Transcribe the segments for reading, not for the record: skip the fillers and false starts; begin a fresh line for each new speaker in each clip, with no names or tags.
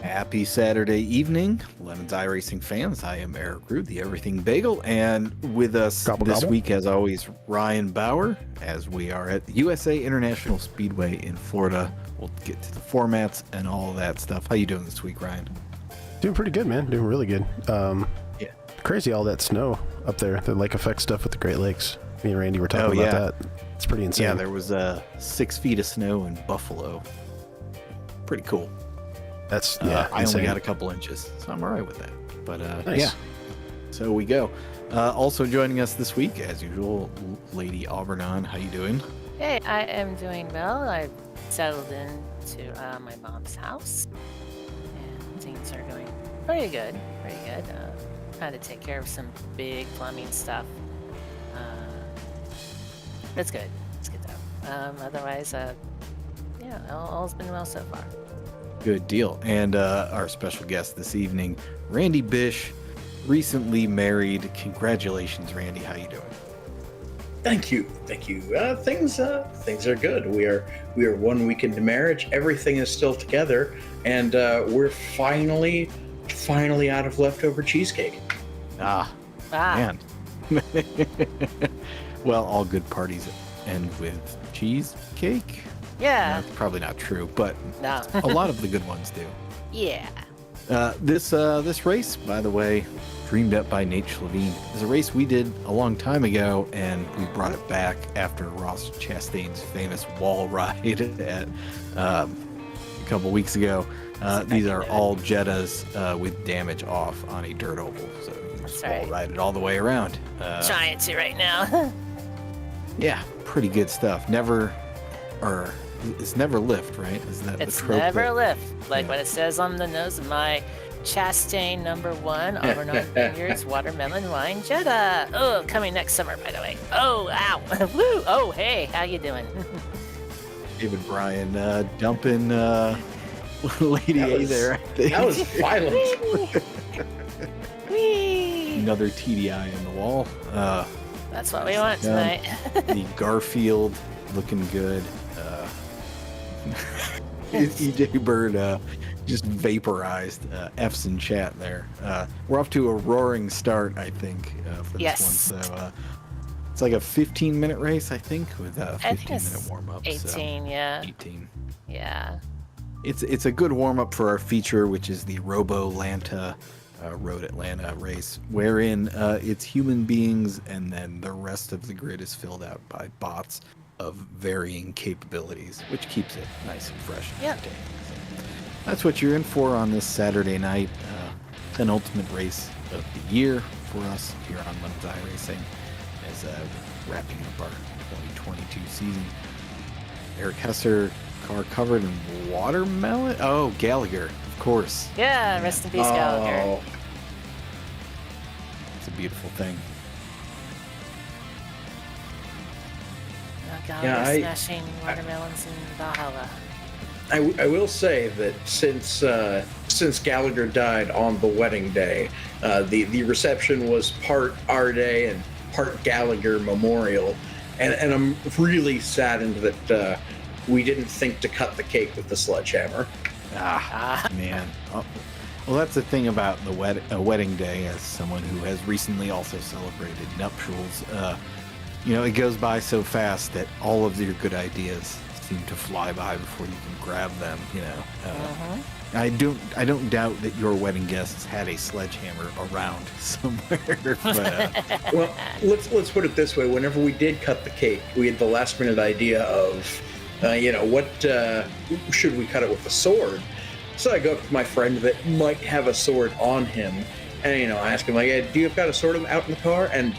Happy Saturday evening, Lemon's iRacing fans. I am Eric Rude, the Everything Bagel, and with us this week, as always, Ryan Bauer, as we are at USA International Speedway in Florida. We'll get to the formats and all that stuff. How you doing this week, Ryan?
Doing pretty good, man. Doing really good.
Yeah.
Crazy all that snow up there. The lake effect stuff with the Great Lakes. Me and Randy were talking about that. It's pretty insane.
Yeah, there was 6 feet of snow in Buffalo. Pretty cool.
That's
I only got a couple inches, so I'm all right with that. But
nice.
Yeah, so we go. Also joining us this week, as usual, Lady Auburnon. How you doing?
Hey, I am doing well. I've settled into my mom's house, and things are going pretty good. Trying to take care of some big plumbing stuff. It's good. It's good though. Otherwise, all's been well so far.
Good deal. And our special guest this evening, Randy Bish, recently married. Congratulations, Randy. How you doing?
Thank you. Things are good. We are 1 week into marriage. Everything is still together, and we're finally out of leftover cheesecake.
Man. Well, all good parties end with cheesecake.
Yeah.
That's probably not true, but
No.
a lot of the good ones do.
Yeah.
This race, by the way, dreamed up by Nate Schlavine, is a race we did a long time ago, and we brought it back after Ross Chastain's famous wall ride at a couple weeks ago. These are all Jettas with damage off on a dirt oval, so you can just wall ride it all the way around.
Trying to right now.
Yeah, pretty good stuff. It's never lift, right? Isn't that
It's
the trope?
never lift, like what it says on the nose of my Chastain #1 Auburn Vineyards Watermelon Wine Jetta. Oh, coming next summer, by the way. Oh, ow. Woo. Oh, hey, how you doing?
David Bryan dumping Lady A there, I think.
That was violent.
Whee!
Another TDI in the wall.
That's what we want tonight.
The Garfield looking good. EJ Bird just vaporized. F's in chat there. We're off to a roaring start, I think, for this one. So it's like a 15-minute race, I think, with a 15-minute warm-up.
18, yeah.
18.
Yeah.
It's a good warm-up for our feature, which is the ROBO-LANTA Road Atlanta race, wherein it's human beings and then the rest of the grid is filled out by bots of varying capabilities, which keeps it nice and fresh and entertaining. So that's what you're in for on this Saturday night, penultimate race of the year for us here on Lemon's iRacing, as wrapping up our 2022 season. Eric Hesser, car covered in watermelon. Oh, Gallagher, of course.
Yeah, rest in peace, Gallagher.
It's a beautiful thing.
Gallagher smashing watermelons in Valhalla.
I will say that since Gallagher died on the wedding day, the reception was part our day and part Gallagher memorial, and I'm really saddened that we didn't think to cut the cake with the sledgehammer.
Man. Well, that's the thing about the wedding day, as someone who has recently also celebrated nuptials. It goes by so fast that all of your good ideas seem to fly by before you can grab them. I don't doubt that your wedding guests had a sledgehammer around somewhere. But,
well, let's put it this way: whenever we did cut the cake, we had the last minute idea of, what should we cut it with, a sword? So I go up to my friend that might have a sword on him, and I ask him, like, hey, do you have got a sword out in the car? And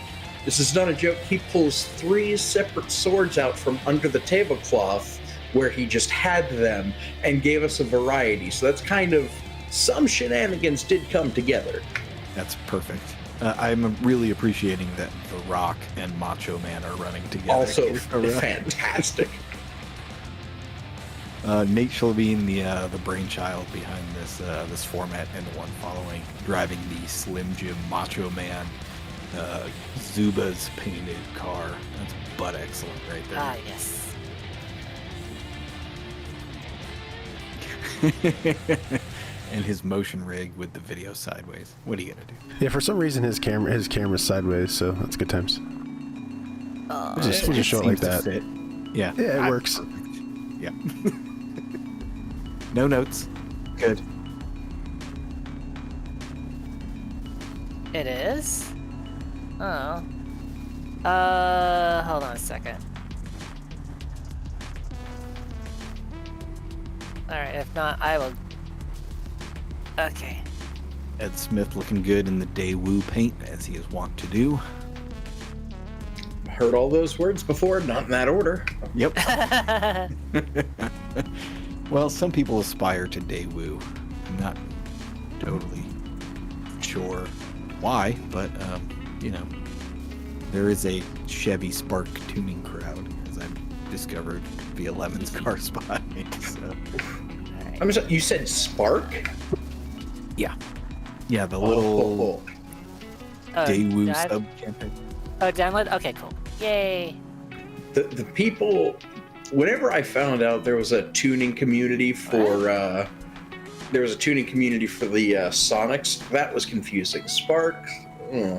this is not a joke. He pulls 3 separate swords out from under the tablecloth where he just had them and gave us a variety. So that's kind of, some shenanigans did come together.
That's perfect. I'm really appreciating that The Rock and Macho Man are running together.
Also fantastic.
Nate Schlavine, the brainchild behind this format and the one following, driving the Slim Jim Macho Man Zuba's painted car. That's butt excellent right there.
Ah, yes.
and his motion rig with the video sideways. What are you gonna do?
Yeah, for some reason his camera's sideways, so that's good times. We'll just show it like
seems to
that.
fit. Yeah.
Yeah, it works.
Perfect. Yeah. No notes. Good.
It is? Oh. Hold on a second. Alright, if not, I will... Okay.
Ed Smith looking good in the Daewoo paint, as he is wont to do.
Heard all those words before, not in that order.
Yep. Well, some people aspire to Daewoo. I'm not totally sure why, but, you know, there is a Chevy Spark tuning crowd, as I've discovered via Lemon's car spy. So.
I'm sorry, you said Spark?
Yeah. Yeah, the little Daewoo
did I-
sub campaign.
Oh, download? Okay, cool. Yay.
The people, whenever I found out there was a tuning community for the Sonics, that was confusing. Spark,
Yeah,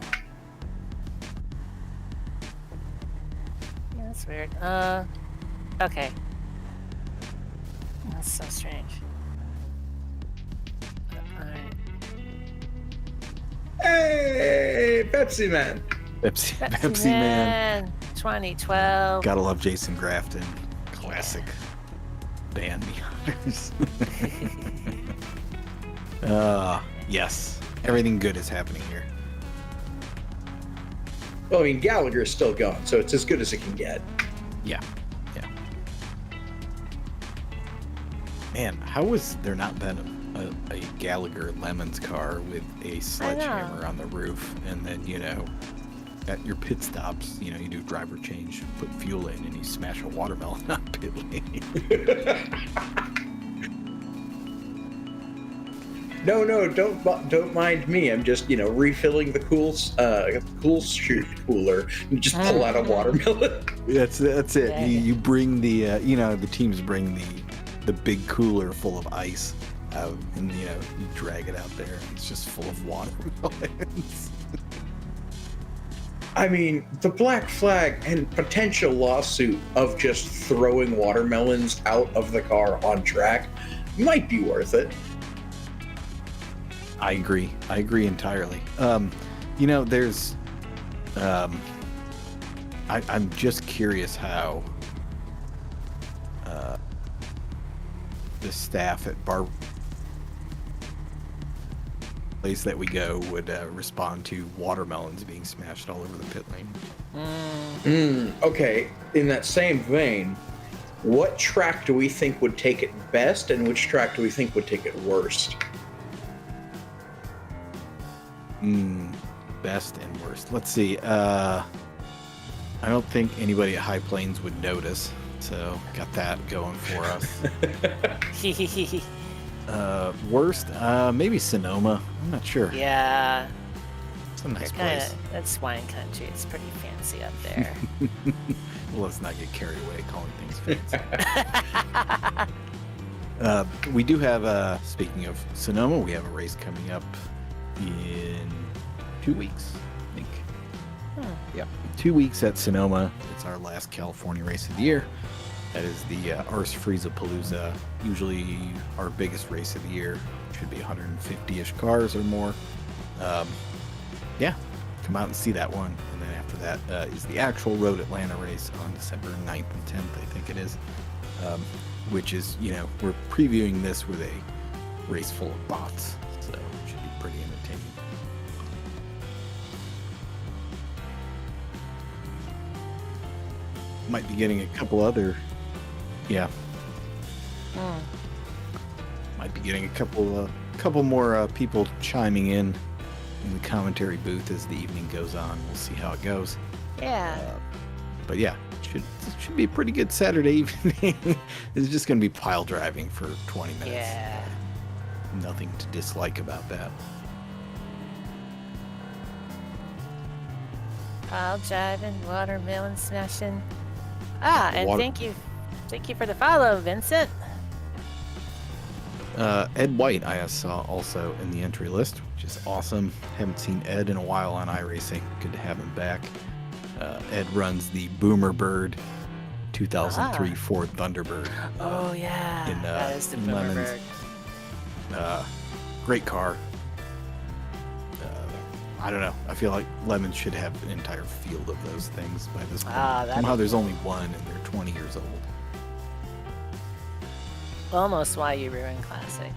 that's weird. Okay. That's so strange. Alright.
hey, Pepsi Man.
Pepsi Man.
2012.
Gotta love Jason Grafton. Classic band behind. Yes. Everything good is happening here.
Well, I mean, Gallagher is still gone, so it's as good as it can get.
Yeah. Yeah. Man, how has there not been a Gallagher Lemons car with a sledgehammer on the roof, and then, you know, at your pit stops, you know, you do driver change, put fuel in, and you smash a watermelon on pit lane.
No, don't mind me. I'm just, you know, refilling the cool shoot cooler and just pull out a watermelon.
That's it.
Yeah.
You bring the you know, the teams bring the big cooler full of ice out, and you know, you drag it out there, and it's just full of watermelons.
I mean, the black flag and potential lawsuit of just throwing watermelons out of the car on track might be worth it.
I agree entirely. You know, there's I'm just curious how the staff at bar place that we go would respond to watermelons being smashed all over the pit lane.
Okay, in that same vein, what track do we think would take it best, and which track do we think would take it worst?
Best and worst. Let's see. I don't think anybody at High Plains would notice, so got that going for us. Worst, maybe Sonoma. I'm not sure.
Yeah.
It's a nice
Kinda,
place.
that's wine country. It's pretty fancy up there.
Well, let's not get carried away calling things fancy. We do have, speaking of Sonoma, we have a race coming up in 2 weeks, I think. Yep, 2 weeks at Sonoma. It's our last California race of the year. That is the Ars Frieza Palooza, usually our biggest race of the year. Should be 150-ish cars or more. Yeah, come out and see that one. And then after that is the actual Road Atlanta race on December 9th and 10th, I think it is. Which is, you know, we're previewing this with a race full of bots. So it should be pretty entertaining. Might be getting a couple other... Yeah. Might be getting a couple more people chiming in the commentary booth as the evening goes on. We'll see how it goes.
Yeah.
But yeah, it should be a pretty good Saturday evening. It's just going to be pile driving for 20 minutes.
Yeah.
Nothing to dislike about that.
Pile driving, watermelon smashing. And
Water-
thank you for the follow, Vincent.
Ed White I saw also in the entry list, which is awesome. Haven't seen Ed in a while on iRacing. Good to have him back. Ed runs the Boomer Bird 2003 Ford Thunderbird.
Oh yeah, that is the
in
Boomer
Lemons.
Bird.
Great car. I don't know. I feel like Lemons should have an entire field of those things by this point. Somehow there's only one and they're 20 years old.
Almost why you ruined Classic.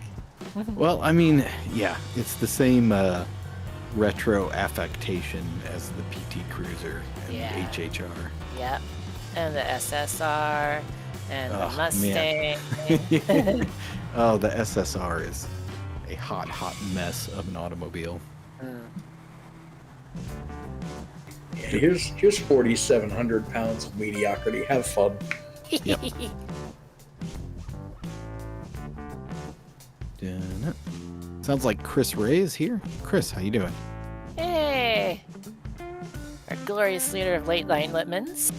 Well, I mean, yeah, it's the same retro affectation as the PT Cruiser and the HHR.
Yep. And the SSR and the Mustang.
Oh, the SSR is a hot, hot mess of an automobile.
Yeah, here's 4,700 pounds of mediocrity. Have fun.
Yep. Sounds like Chris Ray is here. Chris, how you doing?
Hey! Our glorious leader of late line Litmans.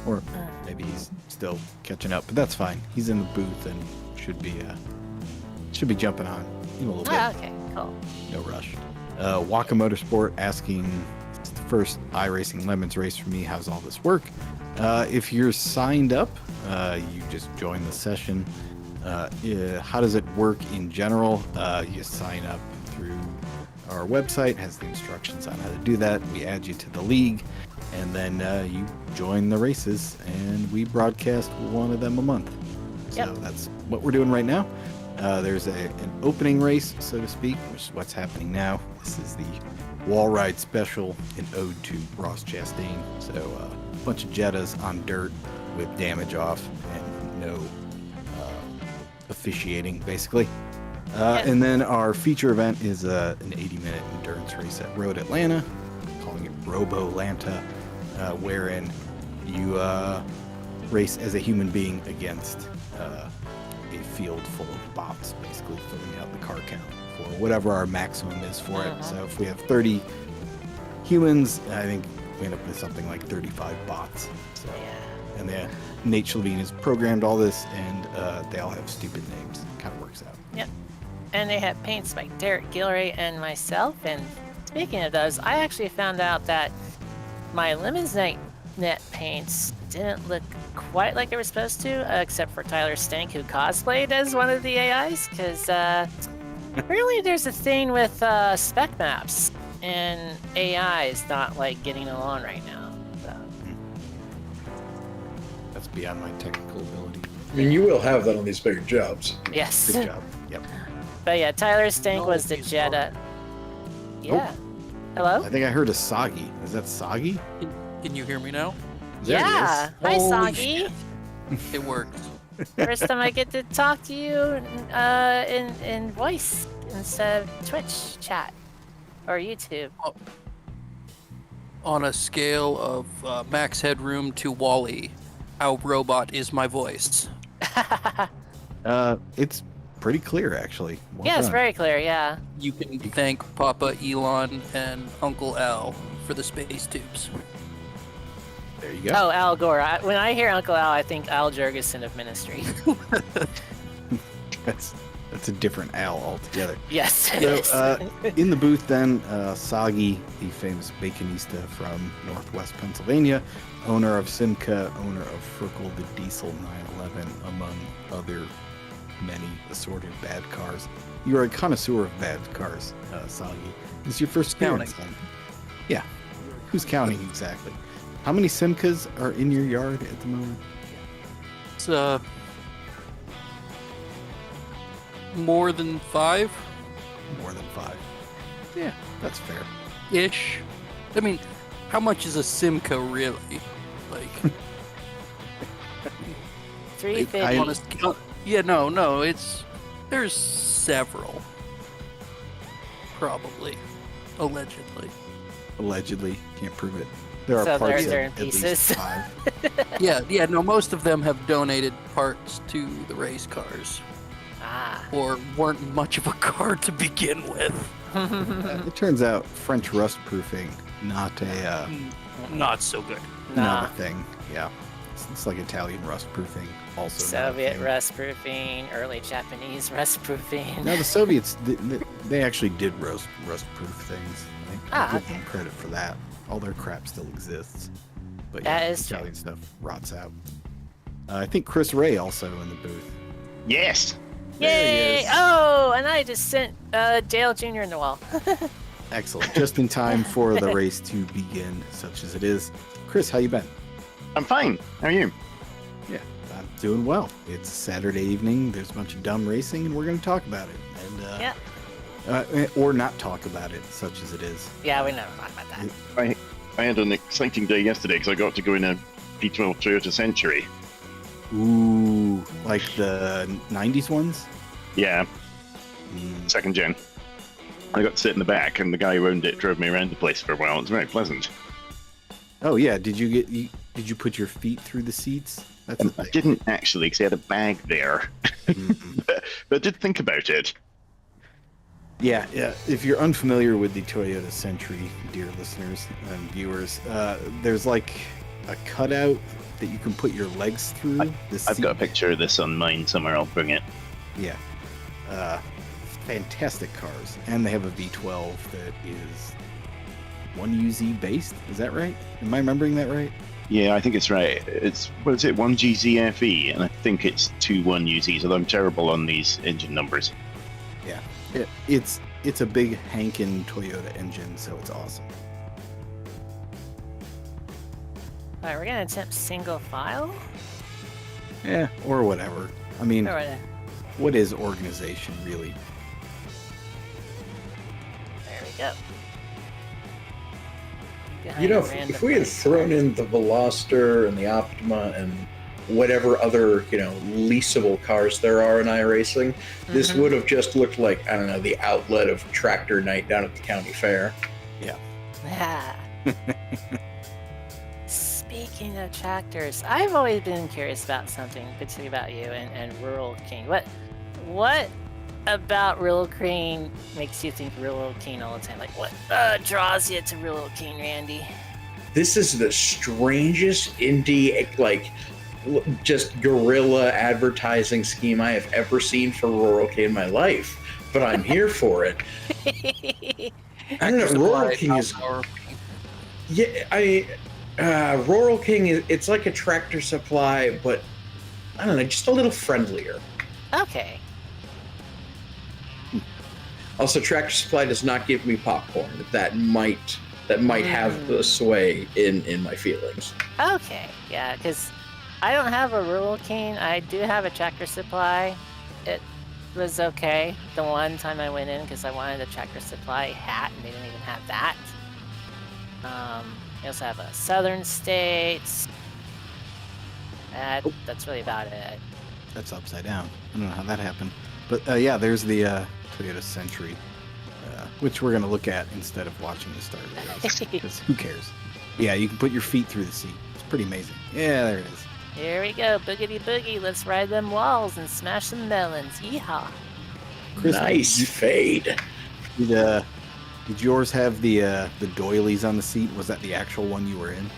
Or maybe he's still catching up, but that's fine. He's in the booth and should be jumping on in a little bit.
Okay, cool.
No rush. Waka Motorsport asking, it's the first iRacing Lemons race for me. How's all this work? If you're signed up, you just join the session. How does it work in general? You sign up through our website, has the instructions on how to do that. We add you to the league, and then you join the races, and we broadcast one of them a month. So that's what we're doing right now. There's an opening race, so to speak, which is what's happening now. This is the WALLRIDE special in ode to Ross Chastain. So a bunch of Jettas on dirt with damage off and no officiating, basically. And then our feature event is an 80-minute endurance race at Road Atlanta, calling it ROBO-LANTA, wherein you race as a human being against a field full of bots, basically filling out the car count for whatever our maximum is for it. So if we have 30 humans, I think we end up with something like 35 bots. So, and Nate Shelvine has programmed all this, and they all have stupid names. It kind of works out.
Yep. And they have paints by Derek Gilray and myself. And speaking of those, I actually found out that my Lemons Net paints didn't look quite like they were supposed to, except for Tyler Stank, who cosplayed as one of the AIs, because really there's a thing with spec maps, and AI is not like getting along right now. So.
That's beyond my technical ability.
I mean, you will have that on these bigger jobs.
Yes.
Good job. Yep.
But yeah, Tyler Stank was the Jetta. Yeah. Hello?
I think I heard a Soggy. Is that Soggy?
Can you hear me now?
Yeah. Hi,
Holy
Soggy.
shit. It works.
First time I get to talk to you in voice instead of Twitch chat or YouTube.
On a scale of max headroom to Wall-E, how robot is my voice?
It's pretty clear, actually. Well
Yeah, it's
done.
very clear, yeah.
You can thank Papa Elon and Uncle Al for the space tubes.
There you go.
Oh, Al Gore. When I hear Uncle Al, I think Al Jurgensen of Ministry.
That's a different Al altogether.
Yes, it is.
So, in the booth then, Soggy, the famous baconista from Northwest Pennsylvania, owner of Simca, owner of Frickel the Diesel 911, among other many assorted bad cars. You're a connoisseur of bad cars, Soggy. This is your first appearance then. Yeah. Who's counting exactly? How many Simcas are in your yard at the moment?
It's more than 5?
More than 5. Yeah, that's fair.
Ish. I mean, how much is a Simca really? Like
350.
on a scale, yeah, no, there's several. Probably.
Allegedly. Can't prove it. There are
So
parts
they're in
of at least
pieces.
5.
Yeah, no, most of them have donated parts to the race cars. Or weren't much of a car to begin with.
It turns out French rust proofing, not a
Not so good.
not a thing. Yeah. It's like Italian rust proofing, also.
Soviet rust proofing, early Japanese rust proofing.
No, the Soviets, they actually did rust proof things. I give
okay.
them credit for that. All their crap still exists. But
That
yeah,
is true.
Italian stuff rots out. I think Chris Ray also in the booth.
Yes.
There he
Yay!
is.
Oh, and I just sent Dale Jr. in the wall.
Excellent. Just in time for the race to begin, such as it is. Chris, how you been?
I'm fine. How are you?
Yeah, I'm doing well. It's Saturday evening. There's a bunch of dumb racing, and we're going to talk about it. And
Yep.
or not talk about it, such as it is.
Yeah, we never talk about that.
I had an exciting day yesterday because I got to go in a V12 Toyota Century.
Ooh, like the 90s ones?
Yeah,
Mm.
second gen. I got to sit in the back, and the guy who owned it drove me around the place for a while. It was very pleasant.
Oh yeah, did you put your feet through the seats? That's the
I
thing.
didn't actually, because he had a bag there.
Mm.
But I did think about it.
Yeah. If you're unfamiliar with the Toyota Century, dear listeners and viewers, there's like a cutout that you can put your legs through.
I've got a picture of this on mine somewhere. I'll bring it.
Yeah. Fantastic cars. And they have a V12 that is 1UZ based. Is that right? Am I remembering that right?
Yeah, I think it's right. It's, what is it, 1GZFE? And I think it's 2 1UZs, although I'm terrible on these engine numbers.
Yeah. It's a big Hankin Toyota engine, so it's awesome.
Alright, we're gonna attempt single file.
Yeah, or whatever. I mean,
All right,
what is organization really?
there we go.
You know,
Behind a
if we had
random
thrown in the Veloster and the Optima and whatever other, leasable cars there are in iRacing, this
Mhm.
would have just looked like, I don't know, the outlet of tractor night down at the county fair.
Ah. Speaking of tractors, I've always been curious about something, particularly about you and Rural King. What about Rural King makes you think Rural King all the time? Like, what draws you to Rural King, Randy?
This is the strangest indie, just guerrilla advertising scheme I have ever seen for Rural King in my life. But I'm here for it. I don't know. Rural King is. Yeah, Rural King it's like a Tractor Supply, but I don't know, just a little friendlier.
Okay.
Also, Tractor Supply does not give me popcorn. That might have a sway in my feelings.
Okay. Yeah, because I don't have a Rural King. I do have a Tractor Supply. It was okay the one time I went in because I wanted a Tractor Supply hat and they didn't even have that. We also have a Southern States. That's really about it.
That's upside down. I don't know how that happened. But yeah, there's the Toyota Century, which we're going to look at instead of watching the start of the race. Because who cares? Yeah, you can put your feet through the seat. It's pretty amazing. Yeah, there it is.
Here we go, boogity boogie. Let's ride them walls and smash some melons. Yeehaw.
Chris,
Nice fade.
Did yours have the doilies on the seat? Was that the actual one you were in?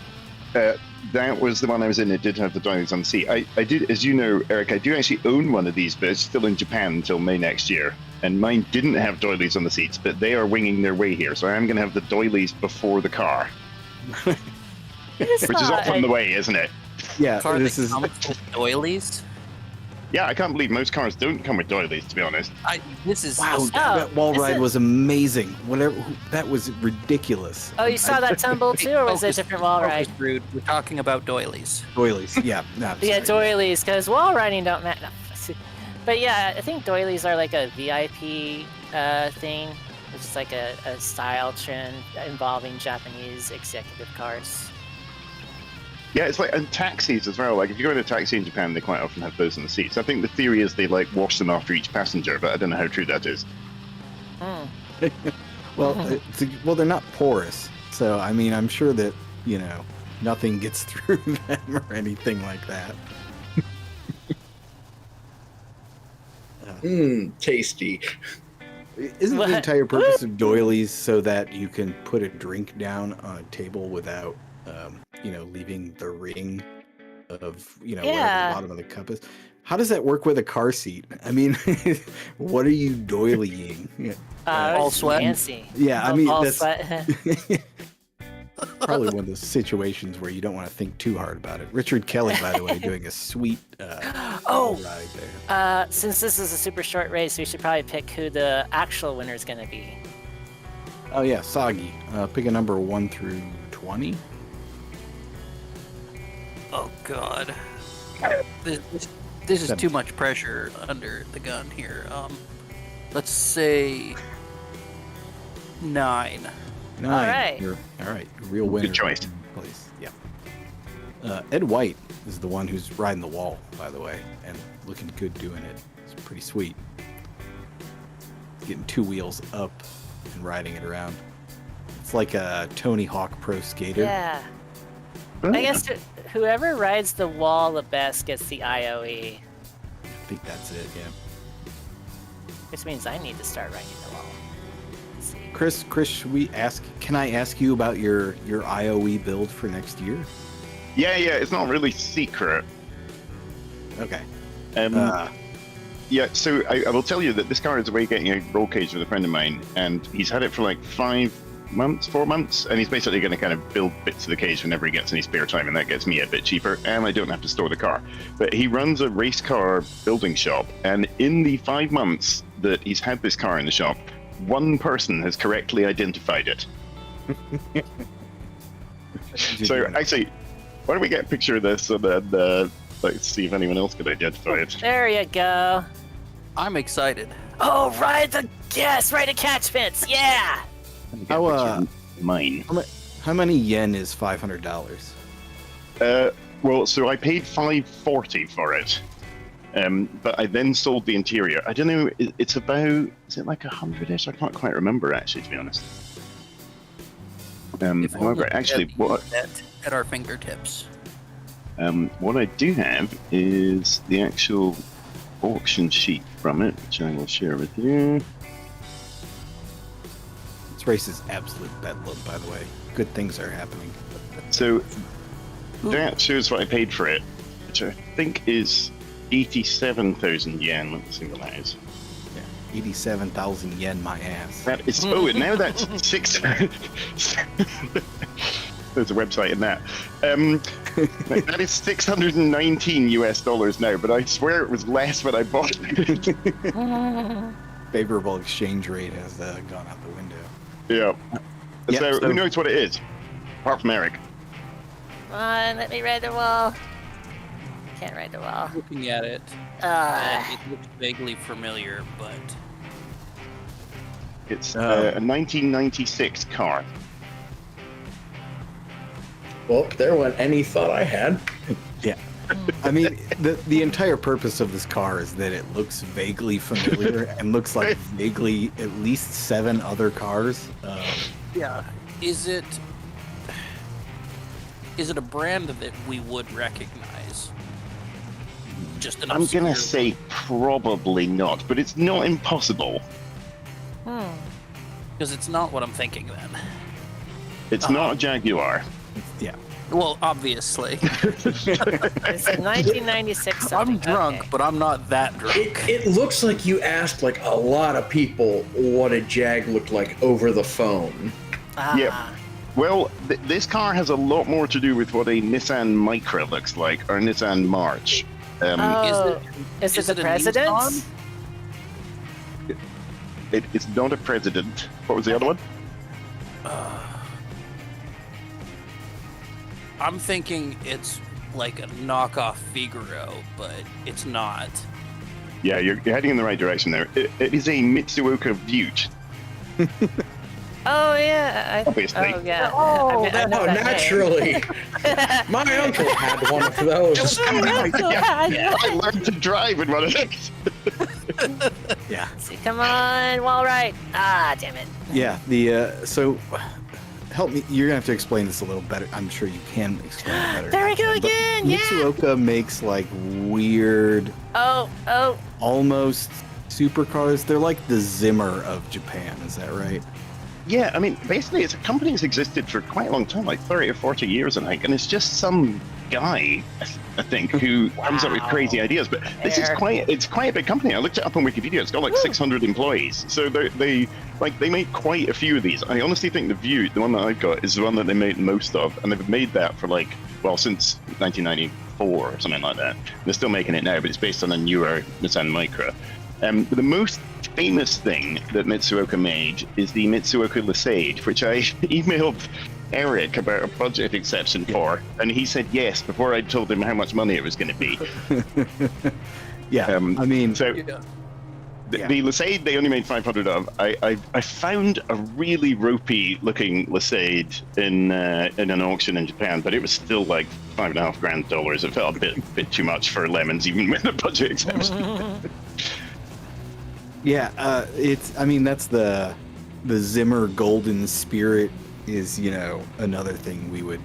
That was the one I was in. It did have the doilies on the seat. I did, as you know, Eric, I do actually own one of these, but it's still in Japan until May next year. And mine didn't have doilies on the seats, but they are winging their way here. So I am going to have the doilies before the car, which is off on the way, isn't it?
Yeah,
Car
this
that
is.
comes with doilies.
Yeah, I can't believe most cars don't come with doilies, to be honest.
This is
Wow,
Oh,
that WALLRIDE
is it-
was amazing. Whatever, that was ridiculous.
Oh, you saw that tumble too, or was it a different wall ride?
Rude. We're talking about doilies.
Doilies, yeah. No, I'm
Yeah,
sorry.
doilies, because wall riding don't matter. But yeah, I think doilies are like a VIP thing, which is like a style trend involving Japanese executive cars.
Yeah, it's like, and taxis as well. Like, if you go in a taxi in Japan, they quite often have those in the seats. I think the theory is they, wash them after each passenger, but I don't know how true that is.
Hmm.
Well, well, they're not porous, so I mean, I'm sure that nothing gets through them or anything like that.
Tasty.
Isn't
What?
the entire purpose of doilies so that you can put a drink down on a table without, leaving the ring of whatever
Yeah.
the bottom of the cup is. How does that work with a car seat? I mean, what are you doilying?
all
it's
sweat?
Fancy.
Yeah, I mean
all
that's
sweat.
probably one of those situations where you don't want to think too hard about it. Richard Kelly, by the way, doing a sweet
Oh.
ride there.
Since this is a super short race, we should probably pick who the actual winner is going to be.
Oh yeah, Soggy. Pick a number 1 through 20.
Oh God. This is too much pressure under the gun here. Let's say 9.
9.
right.
All right. Real winner.
Good choice.
Place. Yeah. Ed White is the one who's riding the wall, by the way, and looking good doing it. It's pretty sweet. He's getting 2 wheels up and riding it around. It's like a Tony Hawk Pro Skater.
Yeah.
Oh,
I guess whoever rides the wall the best gets the IOE,
I think that's it. Yeah.
which means I need to start riding the wall. Let's see.
Chris, should we ask? Can I ask you about your IOE build for next year?
Yeah, it's not really secret.
Okay.
Yeah, so I will tell you that this car is away getting a roll cage with a friend of mine, and he's had it for like 4 months, and he's basically going to kind of build bits of the cage whenever he gets any spare time, and that gets me a bit cheaper, and I don't have to store the car. But he runs a race car building shop, and in the 5 months that he's had this car in the shop, 1 person has correctly identified it. So actually, why don't we get a picture of this and then let's see if anyone else can identify it.
There you go.
I'm excited.
Oh, ride the catch fence. Yeah.
Mine.
How many yen is $500?
Well, so I paid $540 for it, but I then sold the interior. I don't know. It's about, is it like 100-ish? I can't quite remember actually, to be honest.
If only
However,
we
actually,
had
what
that at our fingertips.
what I do have is the actual auction sheet from it, which I will share with you.
This race is absolute bedlam, by the way. Good things are happening.
So that shows what I paid for it, which I think is 87,000 yen. Let's see what that is.
Yeah, 87,000 yen, my ass.
That is, oh, and now that's 6. There's a website in that. That is $619 now, but I swear it was less when I bought it.
Favorable exchange rate has gone out the window.
Yeah.
Yeah,
So
so-
who knows what it is? Apart from Eric.
Come on, let me ride the wall. Can't ride the wall.
Looking at it,
Uh,
it looks vaguely familiar, but
It's a 1996 car.
Well, there went any thought I had.
Yeah. I mean, the entire purpose of this car is that it looks vaguely familiar and looks like vaguely at least 7 other cars.
yeah. Is it a brand that we would recognize? Just an
I'm gonna
obscure-
say probably not, but it's not impossible.
because it's not what I'm thinking then.
It's not a Jaguar.
Yeah.
Well, obviously.
it's a 1996 something.
I'm drunk,
Okay.
but I'm not that drunk.
It looks like you asked like a lot of people what a Jag looked like over the phone.
Ah,
Yep. Well, this car has a lot more to do with what a Nissan Micra looks like, or Nissan March.
Oh, is it the
a
president?
Nissan?
It's not a President. What was the other one?
I'm thinking it's like a knockoff Figaro, but it's not.
Yeah, you're heading in the right direction there. It is a Mitsuoka Butte.
Oh yeah.
Obviously.
Oh yeah.
Oh,
I know
Oh,
that name.
naturally. My uncle had one of those.
I learned to drive in one of those.
Yeah.
See, come on, WALLRIDE. Ah, damn it.
Yeah. So help me. You're gonna have to explain this a little better. I'm sure you can explain it better.
There we go
But
again. Yeah.
Mitsuoka makes like weird,
Oh.
almost supercars. They're like the Zimmer of Japan. Is that right?
Yeah, I mean, basically, it's a company that's existed for quite a long time, like 30 or 40 years, I think, and it's just some guy, I think, who comes up with crazy ideas. But this is it's quite a big company. I looked it up on Wikipedia. It's got like 600 employees. So they make quite a few of these. I honestly think the View, the one that I've got, is the one that they made most of, and they've made that for since 1994 or something like that. They're still making it now, but it's based on a newer Nissan Micra. The most famous thing that Mitsuoka made is the Mitsuoka Lisade, which I emailed Eric about a budget exception for, and he said yes before I told him how much money it was going to be.
Yeah, I mean,
so the Lisade they only made 500 of. I found a really ropey looking Lisade in an auction in Japan, but it was still like $5,500. It felt a bit too much for lemons, even with the budget exception.
Yeah, that's the Zimmer Golden Spirit is, another thing we would,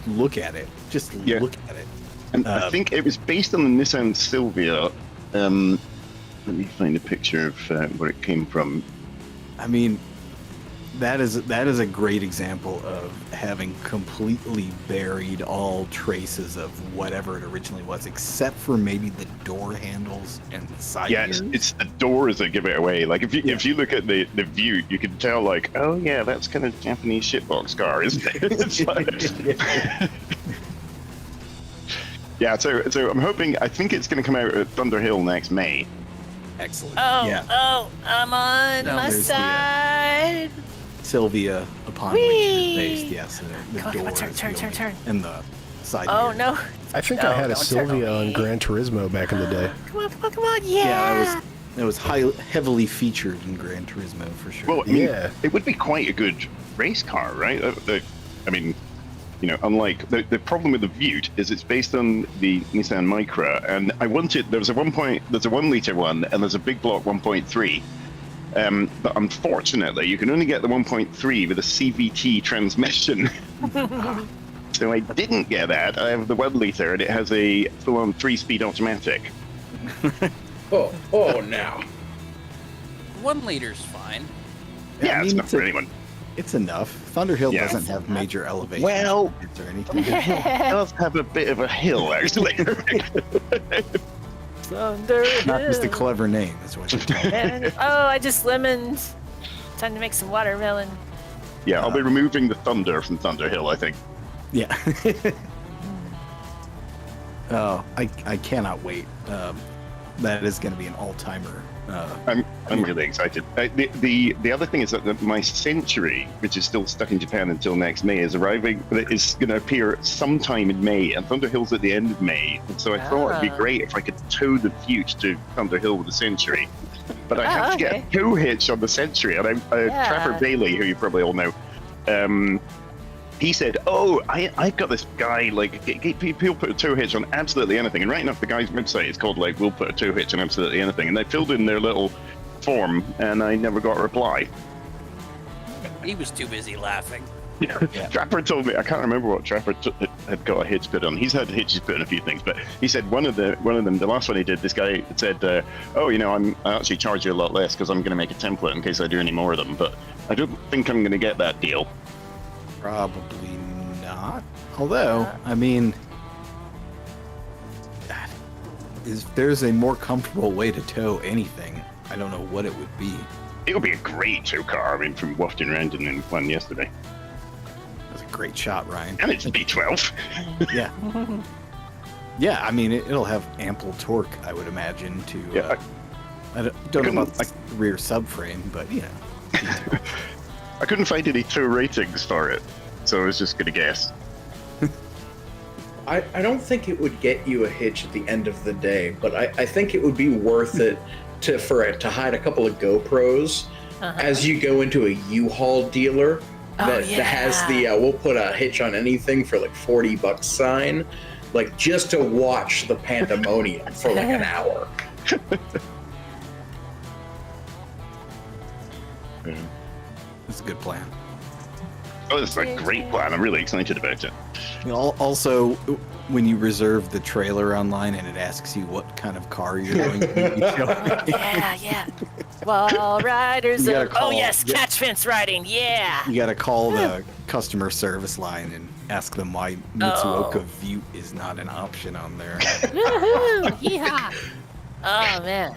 look at it. Just look at it.
And I think it was based on the Nissan Silvia. Let me find a picture of where it came from.
I mean, that is a great example of having completely buried all traces of whatever it originally was, except for maybe the door handles and the side mirrors.
It's the doors that give it away. Like if you look at the View, you can tell like, oh yeah, that's kind of Japanese shitbox car, isn't it? It's like... Yeah, so I'm hoping. I think it's going to come out at Thunderhill next May.
Excellent.
Oh, I'm on my side.
Sylvia, upon which it is based, yes. The doors,
turn.
And the side
Oh,
mirrors.
no.
I think I had a Sylvia on Gran Turismo back in the day.
Come on, yeah.
That was heavily featured in Gran Turismo for sure.
Well, I mean, it would be quite a good race car, right? Unlike the problem with the View is it's based on the Nissan Micra, and there's a 1 liter one, and there's a big block 1.3. But unfortunately, you can only get the 1.3 with a CVT transmission. So I didn't get that. I have the 1 liter, and it has a full-on 3-speed automatic.
Oh, now.
1 liter's fine.
Yeah, it's not for anyone.
It's enough. Thunderhill doesn't have major elevation or anything.
It does have a bit of a hill, actually.
Thunderhill.
Not just a clever name, is what you're telling me.
I just lemoned. Time to make some watermelon.
Yeah, I'll be removing the thunder from Thunderhill, I think.
Yeah. Oh, I cannot wait. That is going to be an all-timer.
I'm really excited. The other thing is that my Century, which is still stuck in Japan until next May, is arriving. It's going to appear sometime in May, and Thunderhill's at the end of May. And so I thought it'd be great if I could tow the View to Thunderhill with the Century. But I have to get a tow hitch on the Century, and Trevor Bailey, who you probably all know, he said, I've got this guy, he'll put a tow hitch on absolutely anything. And right enough, the guy's website is called, we'll put a tow hitch on absolutely anything. And they filled in their little form, and I never got a reply.
He was too busy laughing.
Yeah. Trapper told me, I can't remember what Trapper had got a hitch put on. He's had hitches put on a few things, but he said one of them, the last one he did, this guy said, I actually charge you a lot less because I'm going to make a template in case I do any more of them. But I don't think I'm going to get that deal.
Probably not. Although, if there's a more comfortable way to tow anything, I don't know what it would be.
It would be a great tow car. From wafting around in one yesterday.
That's a great shot, Ryan.
And it's B12.
Yeah. Yeah, it'll have ample torque, I would imagine, to... I don't know about the rear subframe, but,
I couldn't find any tow ratings for it, so I was just going to guess.
I don't think it would get you a hitch at the end of the day, but I think it would be worth it for it to hide a couple of GoPros as you go into a U-Haul dealer that has the we'll put a hitch on anything for $40 sign, just to watch the pandemonium for an hour.
That's a good plan.
Oh, it's a great plan. I'm really excited about it.
Also, when you reserve the trailer online and it asks you what kind of car you're going to be showing.
Yeah. Wall riders.
You gotta
Oh
call-
yes, catch fence riding. Yeah.
You got to call the customer service line and ask them why Mitsuoka Vute is not an option on there.
Woohoo! Yeehaw! Oh man.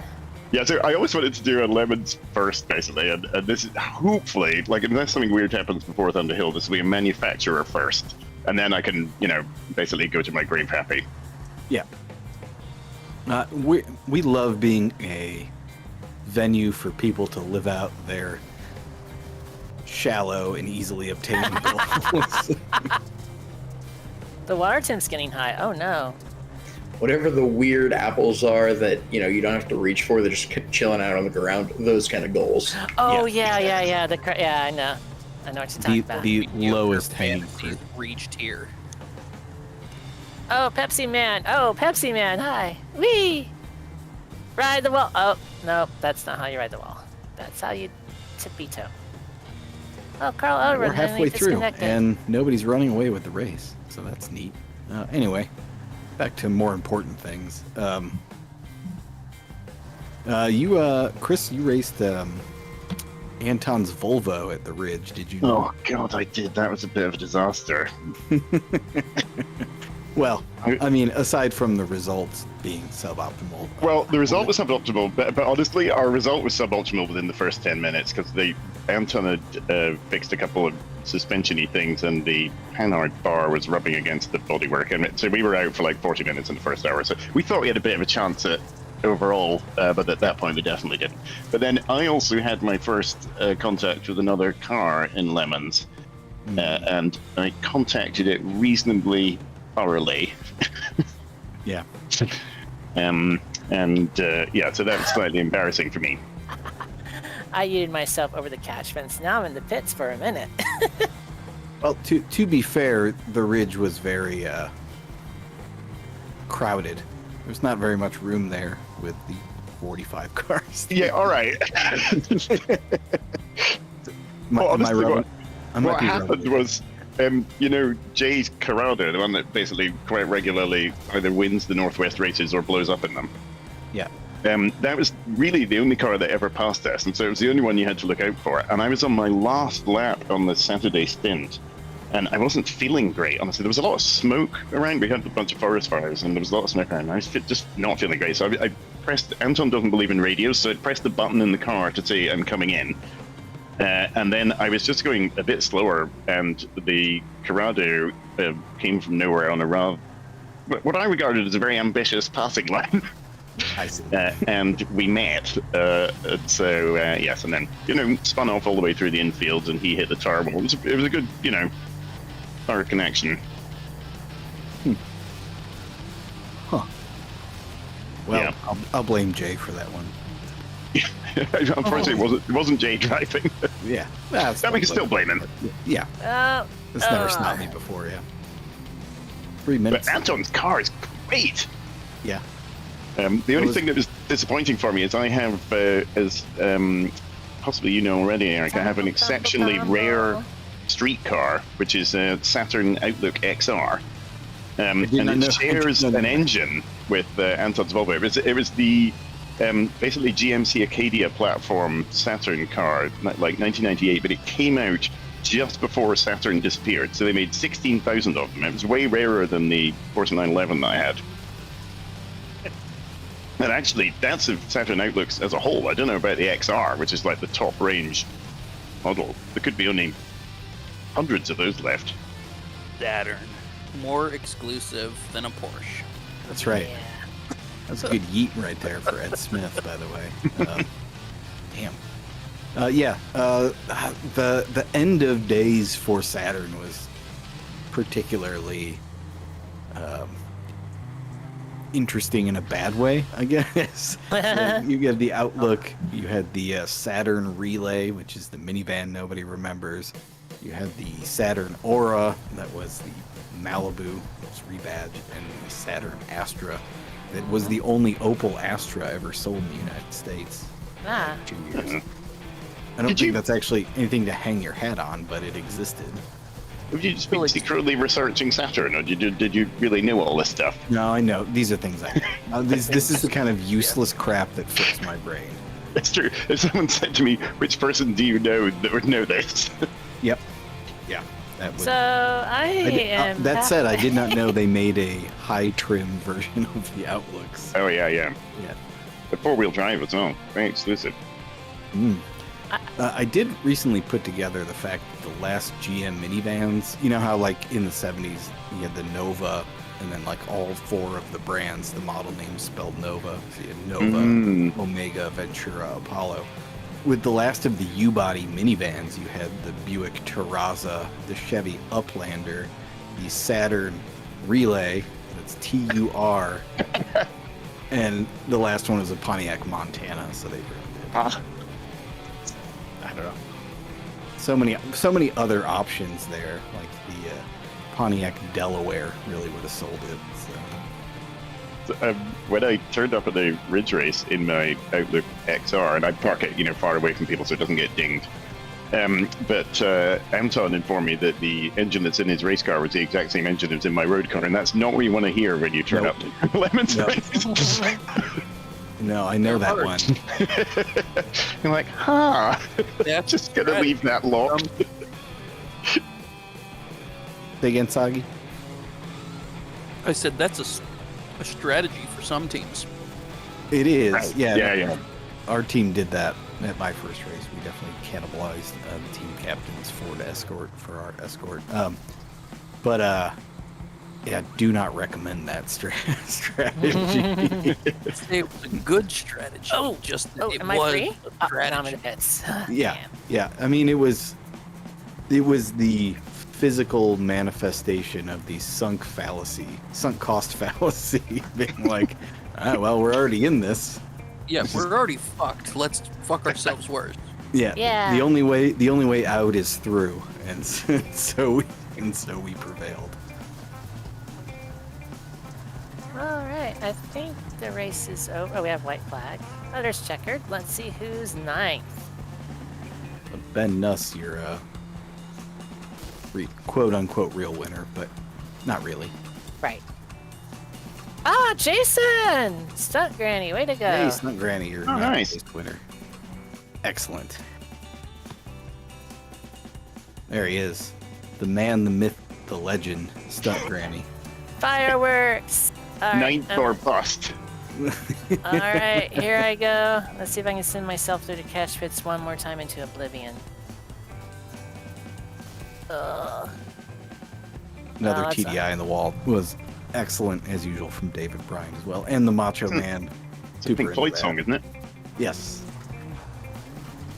Yeah, so I always wanted to do a Lemons first, basically, and this is hopefully, like, unless something weird happens before Thunder Hill, this will be a manufacturer first, and then I can, basically go to my grave happy.
Yeah. We love being a venue for people to live out their shallow and easily obtained goals.
The water temp's getting high. Oh no.
Whatever the weird apples are that you don't have to reach for, they're just chilling out on the ground. Those kind of goals.
Oh yeah. I know. I know what you're talking about.
The lowest hanging fruit.
Reached here.
Oh, Pepsi Man. Hi. Wee. Ride the wall. Oh, no, that's not how you ride the wall. That's how you tippy toe. Oh, Carl
We're
Elrond.
halfway through, and nobody's running away with the race, so that's neat. Anyway, back to more important things. Chris, you raced Anton's Volvo at the Ridge, did you?
Oh, God, I did. That was a bit of a disaster.
Well, I mean, aside from the results being suboptimal.
Well, the result was suboptimal, but honestly, our result was suboptimal within the first 10 minutes because Anton had fixed a couple of suspension-y things and the Panhard bar was rubbing against the bodywork. And so we were out for like 40 minutes in the first hour. So we thought we had a bit of a chance at overall, but at that point we definitely didn't. But then I also had my first contact with another car in Lemons, and I contacted it reasonably thoroughly.
Yeah.
So that was slightly embarrassing for me.
I yeeted myself over the catch fence. Now I'm in the pits for a minute.
Well, to be fair, the Ridge was very crowded. There's not very much room there with the 45 cars.
Yeah, all right.
What
happened was, Jay's Corrado, the one that basically quite regularly either wins the Northwest races or blows up in them.
Yeah.
That was really the only car that ever passed us, and so it was the only one you had to look out for. And I was on my last lap on the Saturday stint, and I wasn't feeling great, honestly. There was a lot of smoke around. We had a bunch of forest fires, and there was a lot of smoke around. I was just not feeling great, so I pressed... Anton doesn't believe in radios, so I pressed the button in the car to say I'm coming in. And then I was just going a bit slower, and the Corrado came from nowhere on what I regarded as a very ambitious passing line.
I see.
And we met. Yes, and then, spun off all the way through the infield, and he hit the tar wall. It was a good, car connection.
Huh. Well,
Yeah.
I'll blame Jay for that one.
Unfortunately, it wasn't Jay driving.
Yeah.
We can still blame him.
Yeah. It's never stopped me before, yeah. 3 minutes.
But Anton's car is great.
Yeah.
The only thing that was disappointing for me is I have, as possibly you know already, Eric, I have an exceptionally rare street car, which is a Saturn Outlook XR. And it shares an engine with Anton's Volvo. It was the basically GMC Acadia platform Saturn car, like 1998, but it came out just before Saturn disappeared. So they made 16,000 of them. It was way rarer than the Porsche 911 that I had. And actually, that's of Saturn Outlooks as a whole. I don't know about the XR, which is like the top range model. There could be only hundreds of those left.
Saturn. More exclusive than a Porsche.
That's right.
Yeah.
That's a good yeet right there for Ed Smith, by the way. Damn. The end of days for Saturn was particularly interesting in a bad way, I guess. You have the Outlook, you had the Saturn Relay, which is the minivan nobody remembers. You had the Saturn Aura, that was the Malibu, it was rebadged, and the Saturn Astra. It was the only Opel Astra ever sold in the United States. For 2 years. I don't think that's actually anything to hang your hat on, but it existed.
Have you just been secretly researching Saturn, or did you really know all this stuff?
No, I know. These are things I know. This is the kind of useless crap that fills my brain.
It's true. If someone said to me, which person do you know that would know this?
Yep. Yeah. That would.
So am.
That said, I did not know they made a high trim version of the Outlooks.
Oh, yeah.
Yeah.
The 4-wheel drive as well. Very exclusive.
I did recently put together the fact that the last GM minivans, you know how like in the 70s you had the Nova and then like all 4 of the brands, the model names spelled Nova. So you had Nova, Omega, Ventura, Apollo. With the last of the U-body minivans, you had the Buick Terraza, the Chevy Uplander, the Saturn Relay, that's TUR, and the last one was a Pontiac Montana, so they ruined it. I don't know. So many other options there, like the Pontiac Delaware really would have sold it. So.
When I turned up at the Ridge Race in my Outlook XR, and I park it, far away from people so it doesn't get dinged. But Anton informed me that the engine that's in his race car was the exact same engine that's in my road car, and that's not what you want to hear when you turn up to Lemon's race.
No, I know that one.
You're like,
Yeah,
just gonna leave that locked.
Say again, Sagi?
I said that's a strategy for some teams.
It is.
Right.
Yeah. Our team did that at my first race. We definitely cannibalized the team captain's Ford Escort for our escort. Yeah, do not recommend that strategy.
It was a good strategy. Just that it
am
was
I free?
a strategy.
I'm in bits.
Yeah. I mean, it was the physical manifestation of the sunk cost fallacy, being like, well, we're already in this.
Yeah, we're already fucked. Let's fuck ourselves worse.
Yeah.
Yeah.
The only way out is through, and so we prevailed.
All right, I think the race is over. Oh, we have white flag. Oh, there's checkered. Let's see who's ninth.
Ben Nuss, you're quote unquote real winner, but not really.
Right. Ah, Jason! Stunt Granny, way to go.
Hey, Stunt Granny, you're not
nice.
the winner. Excellent. There he is. The man, the myth, the legend, Stunt Granny.
Fireworks! All right,
Ninth or bust.
all right, here I go. Let's see if I can send myself through the cash pits one more time into oblivion. Ugh.
Another
that's
TDI in the wall was excellent as usual from David Bryan as well, and the Macho Man.
It's a Pink Floyd song, isn't it?
Yes.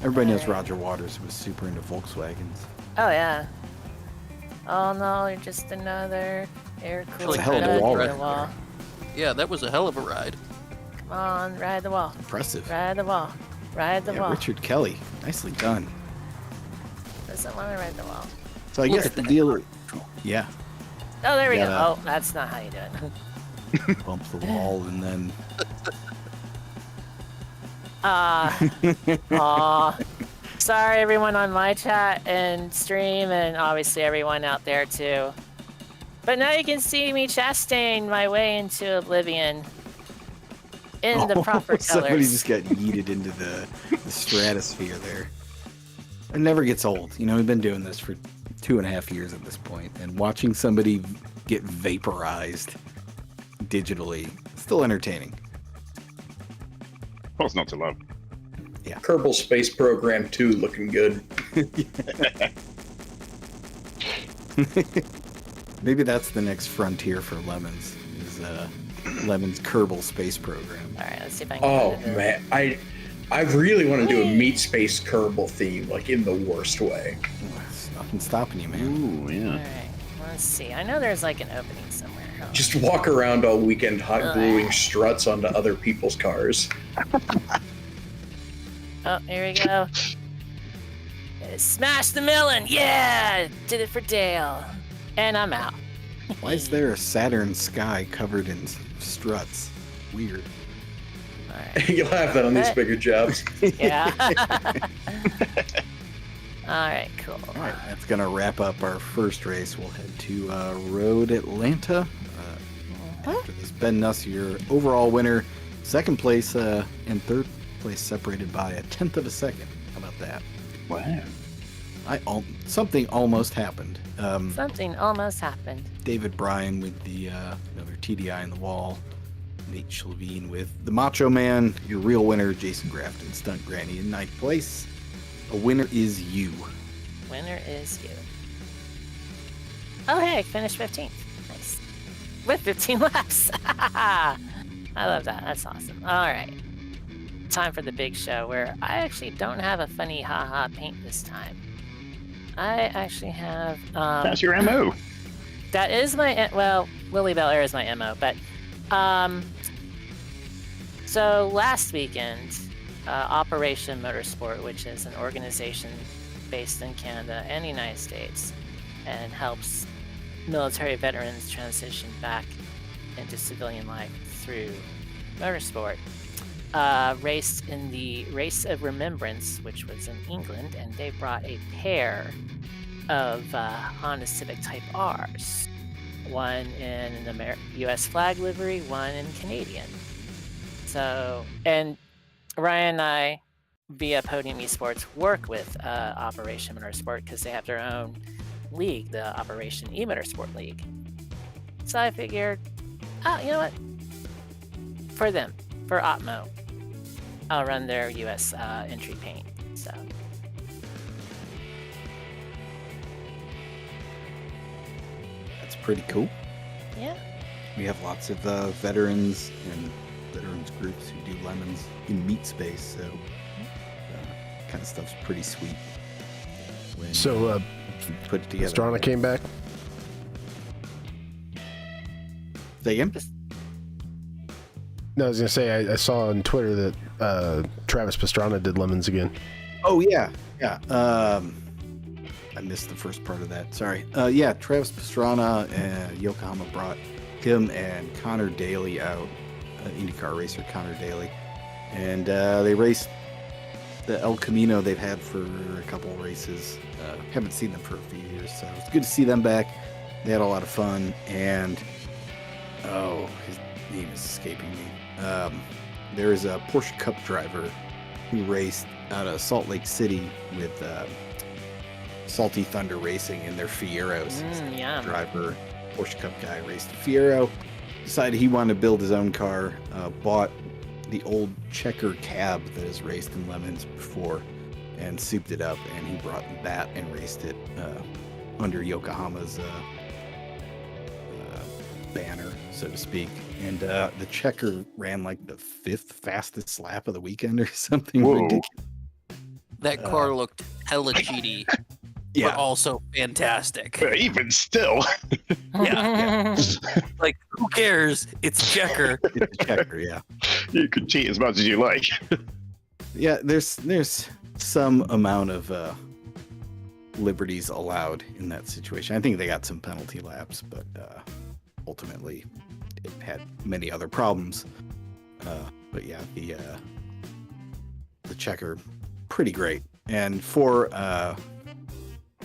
Everybody knows Roger Waters was super into Volkswagens.
Oh, yeah. Oh, no, you're just another air cooler.
a hell of a
nut
wall
in
right
the wall.
Yeah, that was a hell of a ride.
Come on, ride the wall.
Impressive.
Ride the wall. Ride the
Yeah,
wall.
Richard Kelly, nicely done.
Doesn't want to ride the wall.
So I
Look
guess
at
the
that.
deal. Yeah,
Oh, there we
Yeah,
go. Oh, that's not how you do it.
bump the wall and then.
Aw. Sorry, everyone on my chat and stream, and obviously everyone out there too. But now you can see me chastain my way into oblivion in the proper
Somebody
colors.
just got yeeted into the stratosphere there. It never gets old. We've been doing this for 2.5 years at this point, and watching somebody get vaporized digitally, still entertaining.
What's not to love?
Kerbal Space Program 2 looking good.
Maybe that's the next frontier for Lemons, is Lemon's Kerbal Space Program.
All right, let's see if I can.
Oh
get into
man, I really want to do a Meat Space Kerbal theme, like in the worst way.
There's nothing stopping you, man.
Ooh,
All
yeah.
right, let's see. I know there's like an opening somewhere. Oh.
Just walk around all weekend hot gluing struts onto other people's cars.
Oh, here we go. Smash the melon! Yeah! Did it for Dale. And I'm out.
Why is there a Saturn sky covered in struts? Weird.
All right.
You'll have that on these bigger jobs.
Yeah. All right, cool.
All right, that's going to wrap up our first race. We'll head to Road Atlanta. After this, Ben Nuss, your overall winner. Second place and third place separated by a tenth of a second. How about that?
Wow.
Something almost happened.
Something almost happened.
David Bryan with the another TDI in the wall. Nate Shelveen with the Macho Man. Your real winner, Jason Grafton, Stunt Granny in ninth place. A winner is you.
Winner is you. Oh, hey, finished 15th. Nice. With 15 laps. I love that. That's awesome. All right. Time for the big show where I actually don't have a funny haha paint this time. I actually have...
That's your MO.
That is my... Well, Lily Bell Air is my MO, but... So last weekend, Operation Motorsport, which is an organization based in Canada and the United States and helps military veterans transition back into civilian life through motorsport, raced in the Race of Remembrance, which was in England, and they brought a pair of Honda Civic Type Rs, one in an US flag livery, one in Canadian. So, and Ryan and I, via Podium Esports, work with Operation Motorsport because they have their own league, the Operation E-Motorsport League. So I figured, you know what? For them, for Opmo, I'll run their US entry paint. So.
That's pretty cool.
Yeah.
We have lots of veterans and veterans groups who do lemons in meat space, so kind of stuff's pretty sweet. When
So,
you put it together.
Pastrana came back.
Say again?
No, I was gonna say I saw on Twitter that Travis Pastrana did lemons again.
Oh yeah. I missed the first part of that. Sorry. Yeah, Travis Pastrana and Yokohama brought him and Connor Daly out, IndyCar racer Connor Daly, and they raced the El Camino they've had for a couple of races. Haven't seen them for a few years, so it's good to see them back. They had a lot of fun, and his name is escaping me. There is a Porsche Cup driver who raced out of Salt Lake City with Salty Thunder Racing in their Fieros.
Yeah.
Driver, Porsche Cup guy, raced a Fiero, decided he wanted to build his own car, bought the old checker cab that has raced in lemons before and souped it up, and he brought that and raced it under Yokohama's banner, so to speak. And the checker ran like the 5th fastest lap of the weekend or something
Whoa.
ridiculous.
That car looked hella cheaty, but also fantastic.
But even still.
Yeah. Like, who cares? It's checker.
It's a checker, yeah.
You can cheat as much as you like.
Yeah, there's some amount of liberties allowed in that situation. I think they got some penalty laps, but ultimately it had many other problems. But yeah, the checker, pretty great. And for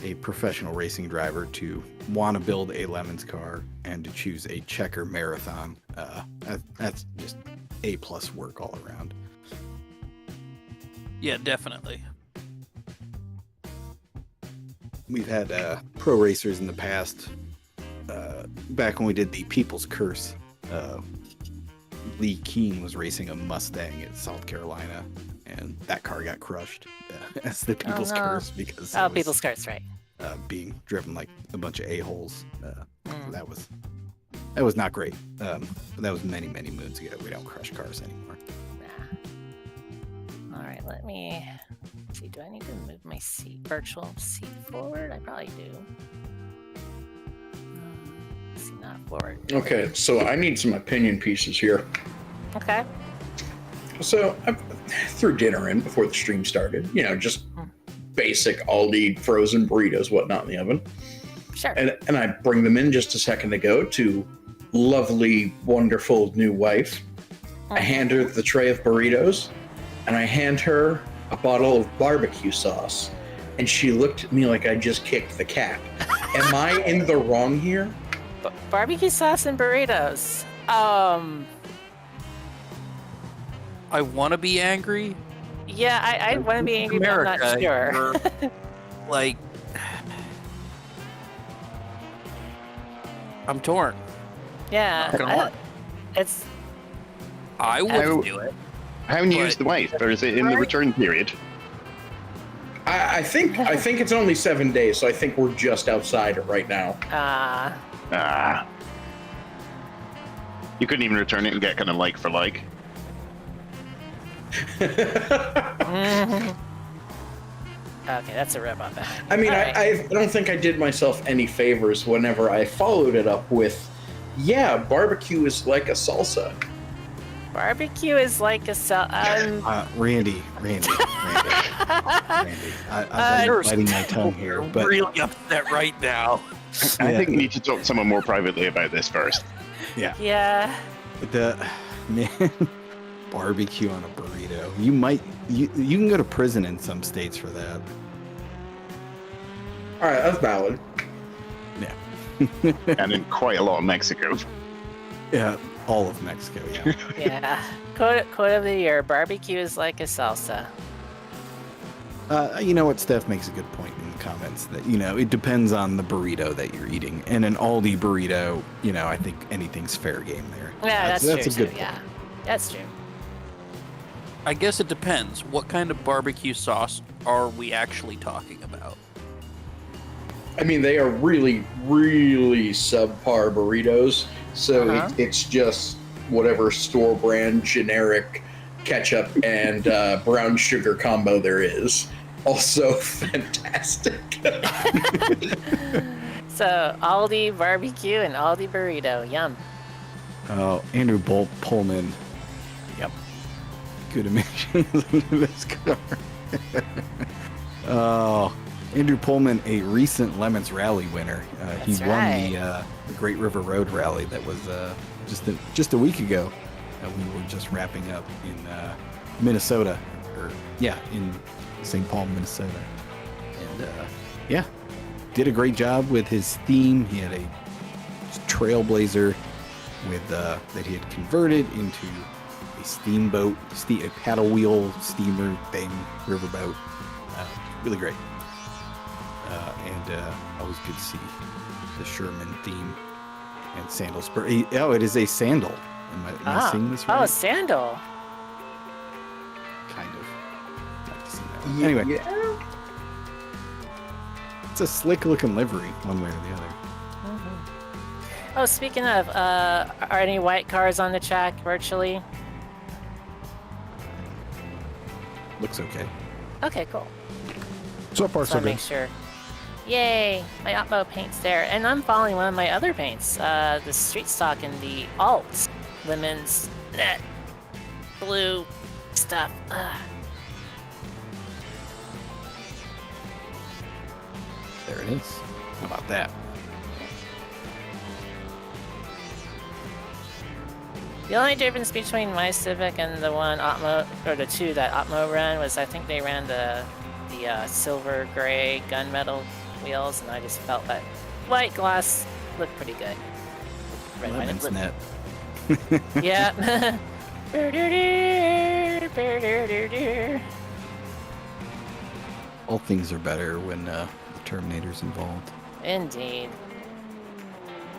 a professional racing driver to want to build a lemons car and to choose a checker marathon, that's just A+ work all around.
Yeah, definitely.
We've had pro racers in the past. Back when we did the People's Curse, Lee Keene was racing a Mustang at South Carolina, and that car got crushed as the People's Curse because it was,
People's Curse, right?
Being driven like a bunch of a-holes. That was not great. But that was many moons ago. We don't crush cars anymore.
All right, let me see. Do I need to move my virtual seat forward? I probably do. See, not forward.
Okay, so I need some opinion pieces here.
Okay.
So I threw dinner in before the stream started. Just basic Aldi frozen burritos, whatnot in the oven.
Sure.
And I bring them in just a second ago to lovely, wonderful new wife. I hand her the tray of burritos, and I hand her a bottle of barbecue sauce. and she looked at me like I just kicked the cat. Am I in the wrong here?
Barbecue sauce and burritos.
I want to be angry.
Yeah, I want to be angry, but I'm not sure.
Like, I'm torn.
Yeah,
Not gonna lie.
it's
I would do it.
How new is the wife, or is it in the return period?
I think it's only 7 days, so I think we're just outside it right now.
You couldn't even return it and get kind of like for like.
Okay, that's a rip on that.
I mean,
All right.
I don't think I did myself any favors whenever I followed it up with, yeah, barbecue is like a salsa.
Barbecue is like a
Randy. I'm biting my tongue here, but
really upset right now.
I think we need to talk to someone more privately about this first.
Yeah.
Barbecue on a burrito. You can go to prison in some states for that.
All right, that's valid.
Yeah.
And in quite a lot of Mexico.
Yeah, all of Mexico, yeah.
Yeah. Quote of the year: barbecue is like a salsa.
You know what? Steph makes a good point in the comments that, it depends on the burrito that you're eating. And an Aldi burrito, I think anything's fair game there.
Yeah, that's
a
true
good
too. Yeah, that's true.
I guess it depends. What kind of barbecue sauce are we actually talking about?
I mean, they are really, really subpar burritos, so it's just whatever store brand generic ketchup and brown sugar combo there is. Also fantastic.
So Aldi barbecue and Aldi burrito, yum.
Oh, Andrew Pullman. Yep. Good emissions into this car. Oh, Andrew Pullman, a recent Lemons Rally winner. He
That's
won
right.
the Great River Road Rally that was just a week ago. We were just wrapping up in Minnesota, in St. Paul, Minnesota, and did a great job with his theme. He had a Trailblazer with that he had converted into a steamboat, a paddle wheel steamer thing, riverboat. Really great. And always good to see the Sherman theme and sandals. Oh, it is a sandal. Am I seeing this right?
Oh, sandal.
Kind of. Like to see that one. Anyway,
Yeah.
it's a slick looking livery, one way or the other.
Oh, speaking of, are any white cars on the track virtually?
Looks okay.
Okay, cool.
So far,
So
so
I'll
good.
make sure. Yay! My Opmo paint's there. And I'm following one of my other paints, the Street Stock and the Alt Lemons, that blue stuff.
There it is. How about that?
The only difference between my Civic and the one Opmo, or the two that Opmo ran, was I think they ran the silver gray gunmetal wheels, and I just felt that white gloss looked pretty good. Red wine
Lemons
looked-
net.
Yeah.
All things are better when the Terminator's involved.
Indeed.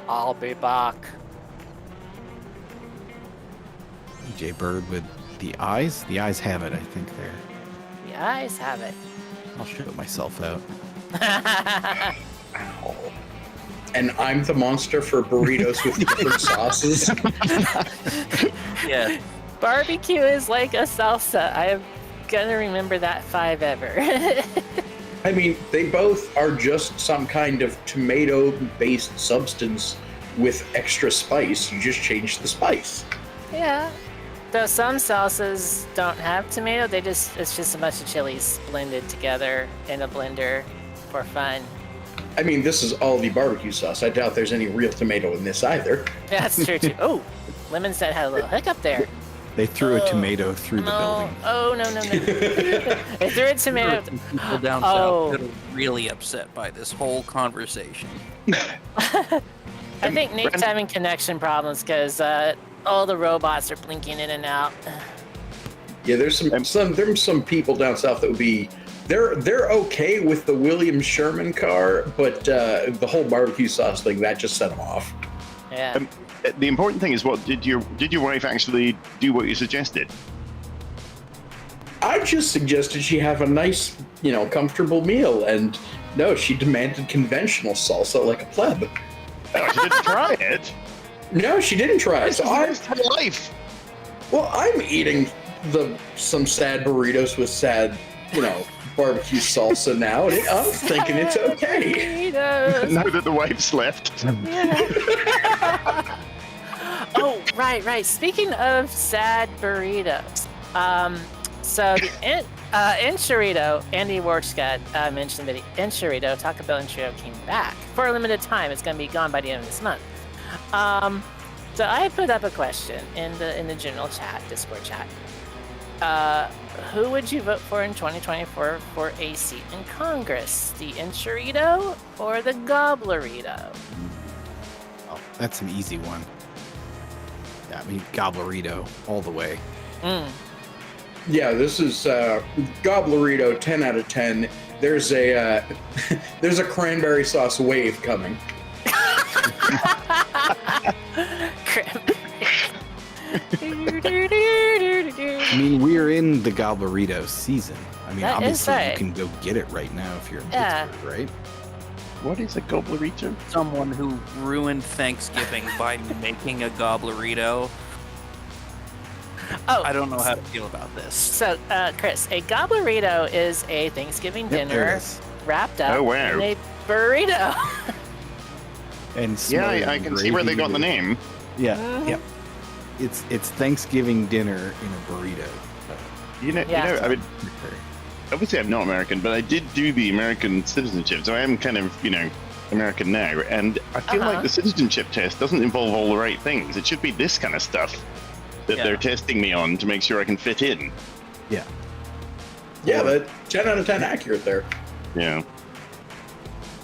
I'll be back.
EJ Bird with the eyes. The eyes have it, I think, there.
The eyes have it.
I'll show myself out.
Ow. And I'm the monster for burritos with different sauces.
Yeah.
Barbecue is like a salsa. I'm gonna remember that 5 ever.
I mean, they both are just some kind of tomato-based substance with extra spice. You just change the spice.
Yeah. Though some salsas don't have tomato, it's just a bunch of chilies blended together in a blender for fun.
I mean, this is all the barbecue sauce. I doubt there's any real tomato in this either.
That's true too. Oh, lemons that had a little hiccup there.
They threw a tomato through the building.
Oh, no. They threw a tomato.
People down south that are really upset by this whole conversation.
I think Nate's having connection problems because all the robots are blinking in and out.
Yeah, there's some people down south that would be they're okay with the William Sherman car, but the whole barbecue sauce thing that just set them off.
Yeah.
The important thing is, what did your wife actually do? What you suggested?
I just suggested she have a nice, comfortable meal, and no, she demanded conventional salsa like a pleb.
Oh, she didn't try it.
No, she didn't try it. So
life.
Well, I'm eating some sad burritos with sad, barbecue salsa now, and I'm thinking it's okay.
Now that the wife's left.
Oh, right. Speaking of sad burritos, so the Enchilito, Andy Warchcott mentioned that Enchilito, Taco Bell Enchilito came back for a limited time. It's going to be gone by the end of this month. So I put up a question in the general chat, Discord chat. Who would you vote for in 2024 for a seat in Congress? The Enchilito or the Gobblerito?
Oh, that's an easy one. Yeah, Gobblerito all the way.
Yeah, this is Gobblerito, 10 out of 10. There's a there's a cranberry sauce wave coming.
We're in the Gobblerito season.
That
obviously
is right.
You can go get it right now if you're in Pittsburgh, right?
What is a gobblerito?
Someone who ruined Thanksgiving by making a gobblerito.
Oh,
I don't know how to feel about this.
So, Chris, a Gobblerito is a Thanksgiving
Yep, there it
dinner
is.
wrapped up
Oh, wow.
in a burrito.
And
Yeah, I can see where they got the name.
Yeah, yeah. It's Thanksgiving dinner in a burrito.
Yeah.
Obviously I'm not American, but I did do the American citizenship, so I am kind of, American now, and I feel like the citizenship test doesn't involve all the right things. It should be this kind of stuff that they're testing me on to make sure I can fit in.
Yeah.
Yeah, but 10 out of 10 accurate there.
Yeah.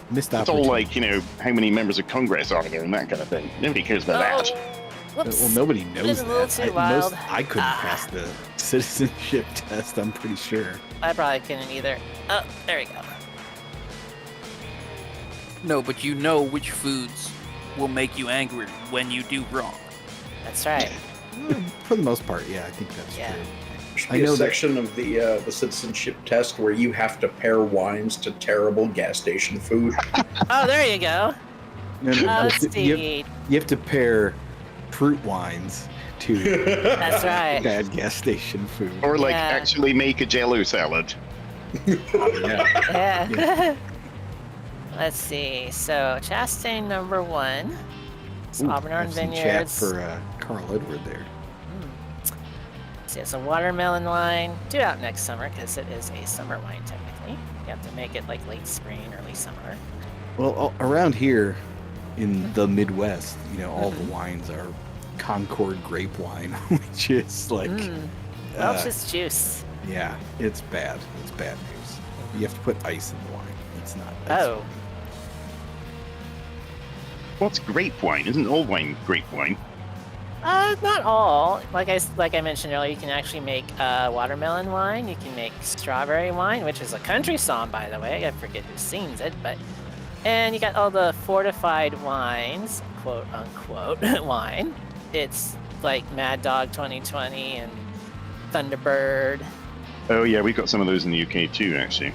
Missed
It's all
opportunity.
like, how many members of Congress are there and that kind of thing. Nobody cares about that.
Whoops.
Well, nobody knows
It's a little
that.
too wild.
I couldn't pass the citizenship test, I'm pretty sure.
I probably couldn't either. Oh, there we go.
No, but you know which foods will make you angry when you do wrong.
That's right.
For the most part, yeah, I think that's
Yeah.
true.
There should
I
be
know
a
that-
section of the citizenship test where you have to pair wines to terrible gas station food.
Oh, there you go.
No,
Let's
you
see.
have to pair fruit wines to
That's right.
bad gas station food.
Or
Yeah.
actually make a Jell-O salad.
Yeah.
Yeah. Let's see. So, Chastain number 1. It's
Ooh,
Auburn
I've seen chat
Vineyards.
for Carl Edward there.
See, it's a watermelon wine. Due out next summer because it is a summer wine technically. You have to make it like late spring, early summer.
Well, around here in the Midwest, all the wines are Concord grape wine, which is like,
Welch's juice.
yeah, it's bad. It's bad news. You have to put ice in the wine. It's not.
Oh.
What's grape wine? Isn't all wine grape wine?
Not all. Like I mentioned earlier, you can actually make watermelon wine. You can make strawberry wine, which is a country song, by the way. I forget who sings it, and you got all the fortified wines, quote unquote, wine. It's like Mad Dog 2020 and Thunderbird.
Oh yeah, we've got some of those in the UK too, actually.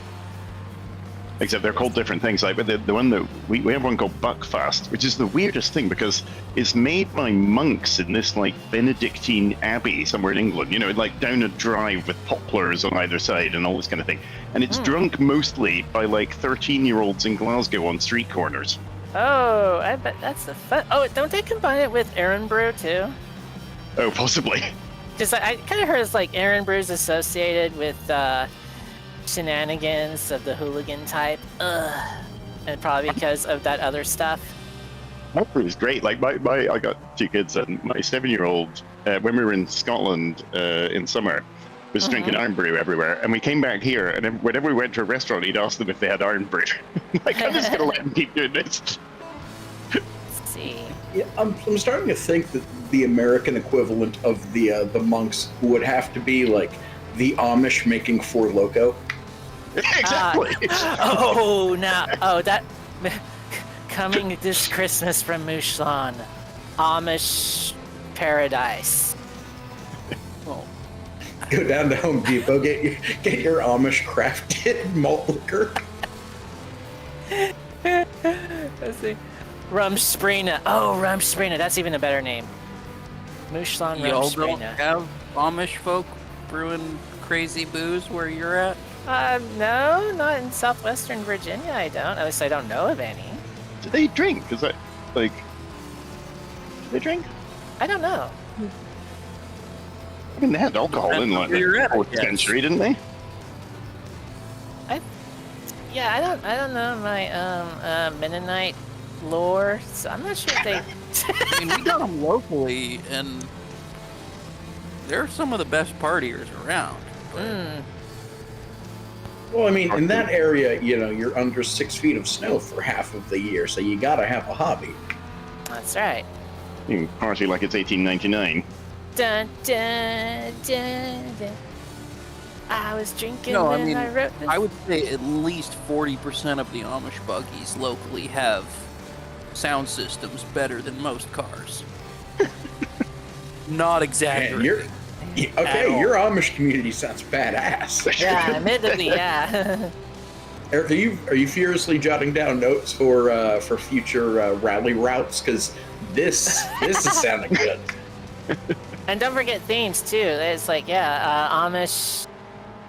Except they're called different things. Like, but the one that we have one called Buckfast, which is the weirdest thing because it's made by monks in this like Benedictine abbey somewhere in England. Like down a drive with poplars on either side and all this kind of thing. And it's drunk mostly by like 13-year-olds in Glasgow on street corners.
Oh, I bet that's the fun. Oh, don't they combine it with Aaron Brew too?
Oh, possibly.
Because I kind of heard it's like Aaron Brew's associated with shenanigans of the hooligan type. And probably because of that other stuff.
That is great. Like I got 2 kids, and my 7-year-old when we were in Scotland in summer, was drinking iron brew everywhere, and we came back here, and whenever we went to a restaurant, he'd ask them if they had iron brew. Like, I'm just gonna let him keep doing this.
Let's see.
Yeah, I'm starting to think that the American equivalent of the monks would have to be like the Amish making Four Loko.
Exactly.
That coming this Christmas from Mushlan, Amish paradise.
Well,
Go down to Home Depot, get your Amish crafted malt liquor.
Let's see. Rumspringa. Oh, Rumspringa. That's even a better name. Mushlan
y'all don't
Rumspringa.
have Amish folk brewing crazy booze where you're at?
No, not in southwestern Virginia, I don't. At least I don't know of any.
Do they drink? Is that like? Do they drink?
I don't know.
I mean, they had alcohol in like
where you're
the
at, I
4th
guess.
century, didn't they?
Yeah, I don't know my Mennonite lore, so I'm not sure if they.
I mean, we got them locally, and they're some of the best partiers around.
Well, I mean, in that area, you're under 6 feet of snow for half of the year, so you gotta have a hobby.
That's right.
You can party like it's 1899.
Dun, dun, dun, dun. I was drinking
No, I
when
mean,
I wrote this.
I would say at least 40% of the Amish buggies locally have sound systems better than most cars. Not
Man,
exaggerating.
your Amish community sounds badass.
Yeah, admittedly, yeah.
Are you furiously jotting down notes for future rally routes? Because this is sounding good.
And don't forget themes too. It's like, Amish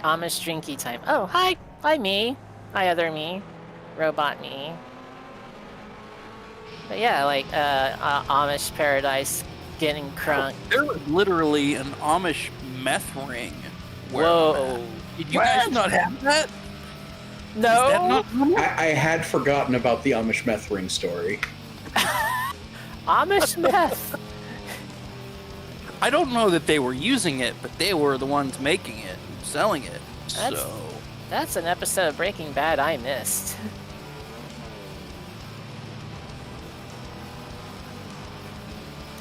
drinky time. Oh, hi me, hi other me, robot me. But yeah, like Amish paradise, getting crunk.
There was literally an Amish meth ring. where
Whoa.
I'm at. Did you guys not have that?
No.
Is that not normal?
I had forgotten about the Amish meth ring story.
Amish meth.
I don't know that they were using it, but they were the ones making it, selling it.
That's- That's an episode of Breaking Bad I missed.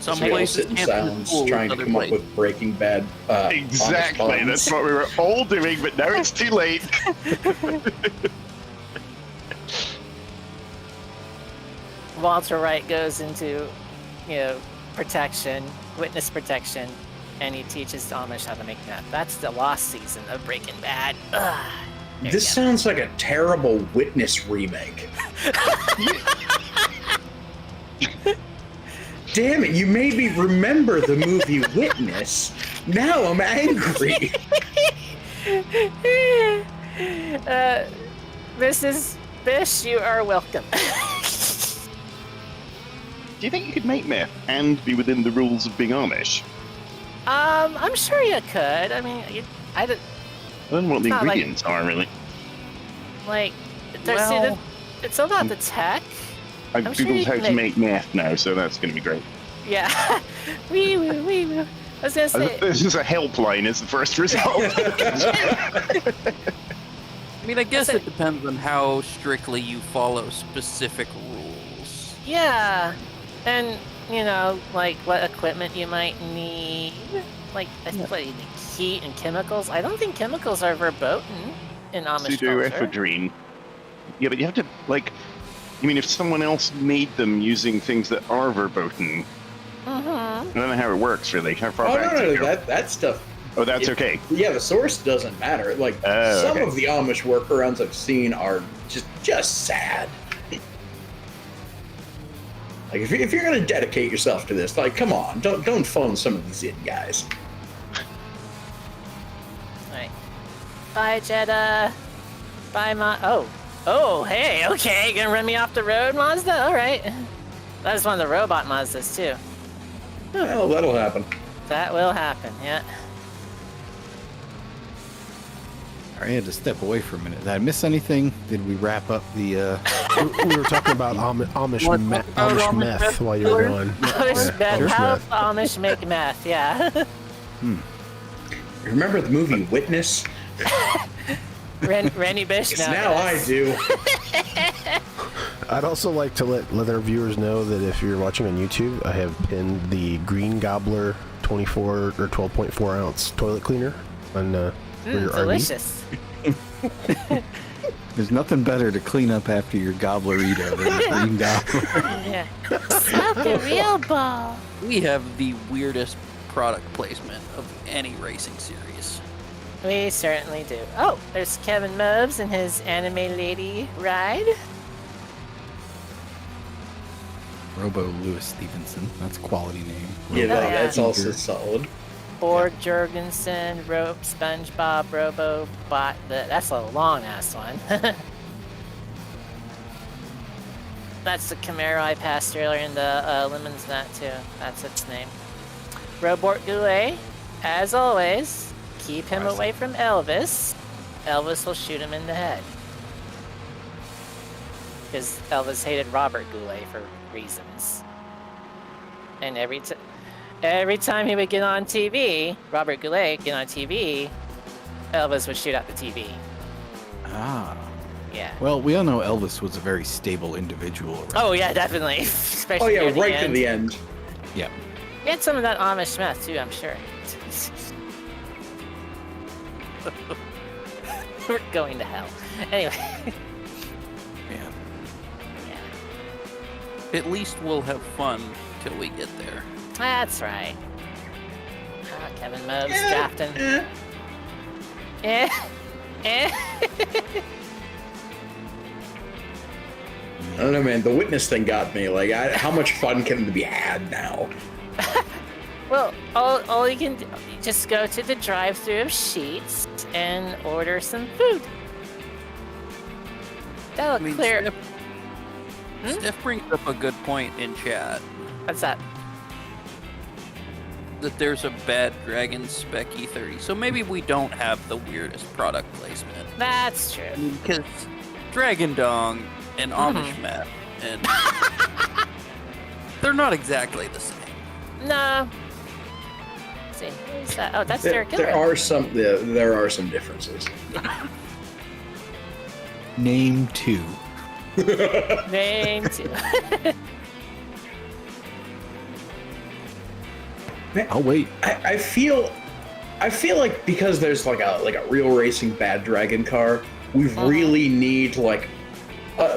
Some
So we all
places
sit in
can't do
silence
school,
trying to
other
come up
places-
with Breaking Bad.
Exactly.
Amish
That's
puns.
what we were all doing, but now it's too late.
Walter Wright goes into, protection, witness protection, and he teaches the Amish how to make meth. That's the lost season of Breaking Bad. Ugh. There
This
you go.
sounds like a terrible Witness remake. Damn it, you made me remember the movie Witness. Now I'm angry.
Mrs. Bish, you are welcome.
Do you think you could make meth and be within the rules of being Amish?
I'm sure you could. I mean,
I don't know what the
It's not like-
ingredients are, really.
there's it's about the tech.
I've
I'm sure
googled
you
how
can
to
make-
make meth now, so that's going to be great.
Yeah. we. I was gonna say.
This is a helpline as the first result.
I mean, I guess it depends on how strictly you follow specific rules.
Yeah, and like what equipment you might need, like especially heat and chemicals. I don't think chemicals are verboten in Amish culture.
Pseudoephedrine. Yeah, but you have to, if someone else made them using things that are verboten, I don't know how it works, really. How far
Oh,
back does it
no,
go?
that stuff.
Oh, that's okay.
Yeah, the source doesn't matter. Some
okay.
of the Amish workarounds I've seen are just sad. Like if you're gonna dedicate yourself to this, come on, don't phone some of these in guys.
Right. Bye, Jeddah. Bye, Oh, hey, okay, gonna run me off the road, Mazda? All right. That was one of the robot Mazdas too.
Well, that'll happen.
That will happen, yeah.
I had to step away for a minute. Did I miss anything? Did we wrap up the?
We were talking about Amish meth while you were gone.
Amish meth. How Amish make meth? Yeah.
Remember the movie Witness?
Randy Bish.
Now I do.
I'd also like to let our viewers know that if you're watching on YouTube, I have pinned the Green Gobbler 24 or 12.4 ounce toilet cleaner on for your
delicious.
RV.
There's nothing better to clean up after your gobblerito than a green gobbler.
Yeah. Soak a real ball.
We have the weirdest product placement of any racing series.
We certainly do. Oh, there's Kevin Mobes and his anime lady ride.
Robo Louis Stevenson. That's a quality name.
Yeah,
yeah.
that's also solid.
Borg Jorgensen, Rope, SpongeBob, Robo, Bot. That's a long ass one. That's the Camaro I passed earlier in the Lemon's Nut too. That's its name. Robort Goulet, as always, keep him away from Elvis. Elvis will shoot him in the head. Because Elvis hated Robert Goulet for reasons. And every time he would get on TV, Robert Goulet get on TV, Elvis would shoot out the TV.
Ah.
Yeah.
Well, we all know Elvis was a very stable individual. Right?
Oh yeah, definitely. Especially
Oh yeah,
near the
right
end.
to the end.
Yeah.
He had some of that Amish meth too, I'm sure. We're going to hell. Anyway.
Man.
Yeah.
At least we'll have fun till we get there.
That's right. Ah, Kevin Mobes drafting.
I don't know, man. The Witness thing got me. Like, how much fun can be had now?
Well, all you can do, you just go to the drive-thru of Sheets and order some food. That'll clear.
Steph brings up a good point in chat.
What's that?
That there's a bad Dragon Spec E30. So maybe we don't have the weirdest product placement.
That's true.
Because Dragon Dong and Amish meth, and they're not exactly the same.
No. Let's see, who's that? Oh, that's Derek
There
Gilbert.
there are some differences.
Name two.
Name two.
I'll wait.
I feel like because there's like a real racing bad dragon car, we really need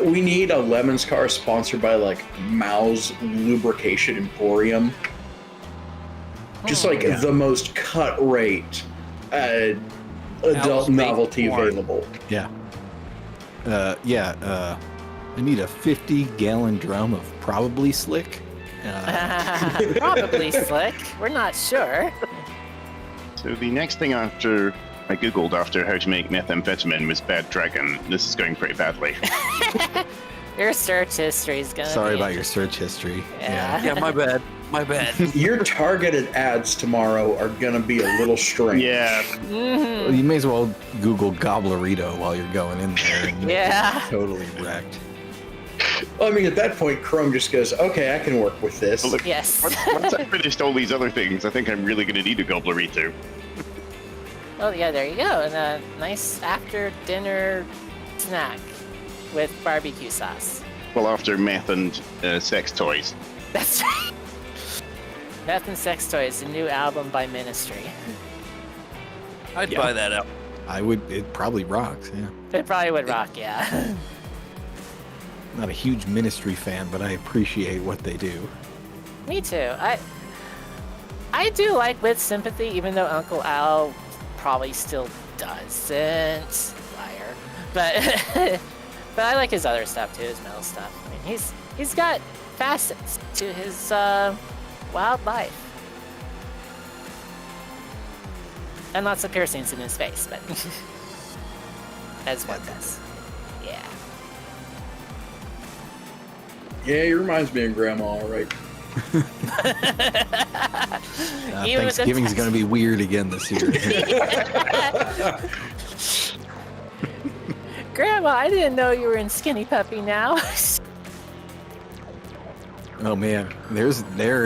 we need a Lemons car sponsored by like Mao's Lubrication Emporium. Just like the most cut rate adult novelty available.
Yeah. I need a 50-gallon drum of probably slick.
Probably slick. We're not sure.
So the next thing after I googled after how to make methamphetamine was Bad Dragon. This is going pretty badly.
Your search history is gonna.
Sorry
be
about your search history.
Yeah.
Yeah, my bad. My bad.
Your targeted ads tomorrow are gonna be a little strange.
Yeah,
Well, you may as well Google Gobblerito while you're going in there. And
Yeah.
Totally wrecked.
I mean, at that point, Chrome just goes, "Okay, I can work with this."
Well, look,
Yes.
once I finished all these other things, I think I'm really going to need a Gobblerito.
Oh yeah, there you go. And a nice after-dinner snack with barbecue sauce.
Well, after meth and sex toys.
That's right. Meth and Sex Toys, the new album by Ministry.
I'd buy that out.
I would. It probably rocks. Yeah.
It probably would rock, yeah.
Not a huge Ministry fan, but I appreciate what they do.
Me too. I do like With Sympathy, even though Uncle Al probably still doesn't. Liar. But but I like his other stuff too, his metal stuff. I mean, he's got facets to his wild life. And lots of piercings in his face, but as one does. Yeah.
Yeah, he reminds me of Grandma, all right.
Even with the
Thanksgiving's going to be weird again this year.
Grandma, I didn't know you were in Skinny Puppy now.
Oh man, there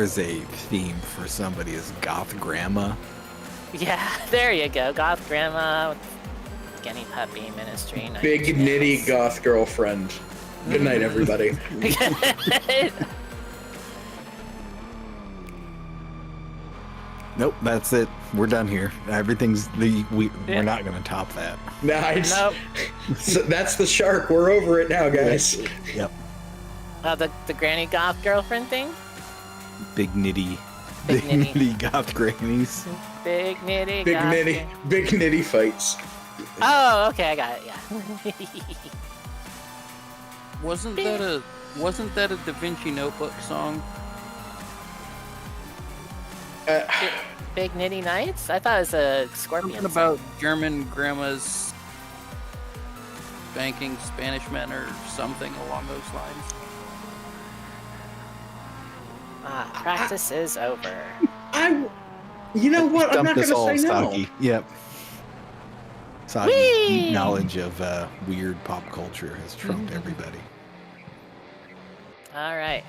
is a theme for somebody as goth grandma.
Yeah, there you go. Goth Grandma, Skinny Puppy Ministry.
Big nitty goth girlfriend. Good night, everybody.
Nope, that's it. We're done here. We're not gonna top that.
Nice.
Nope.
So that's the shark. We're over it now, guys.
Yep.
The granny goth girlfriend thing?
Big nitty
Big nitty.
nitty goth grannies.
Big nitty
Big
goth
nitty, big nitty fights.
Oh, okay, I got it, yeah.
Wasn't that a Da Vinci Notebook song?
Big Nitty Nights? I thought it was a Scorpion
Something
song.
about German grandmas spanking Spanish men or something along those lines.
Practice is over.
You know what? I'm not
Dump
going
us
to say
all,
no.
Saki. Yep. Saki's
Whee!
knowledge of weird pop culture has trumped everybody.
All right.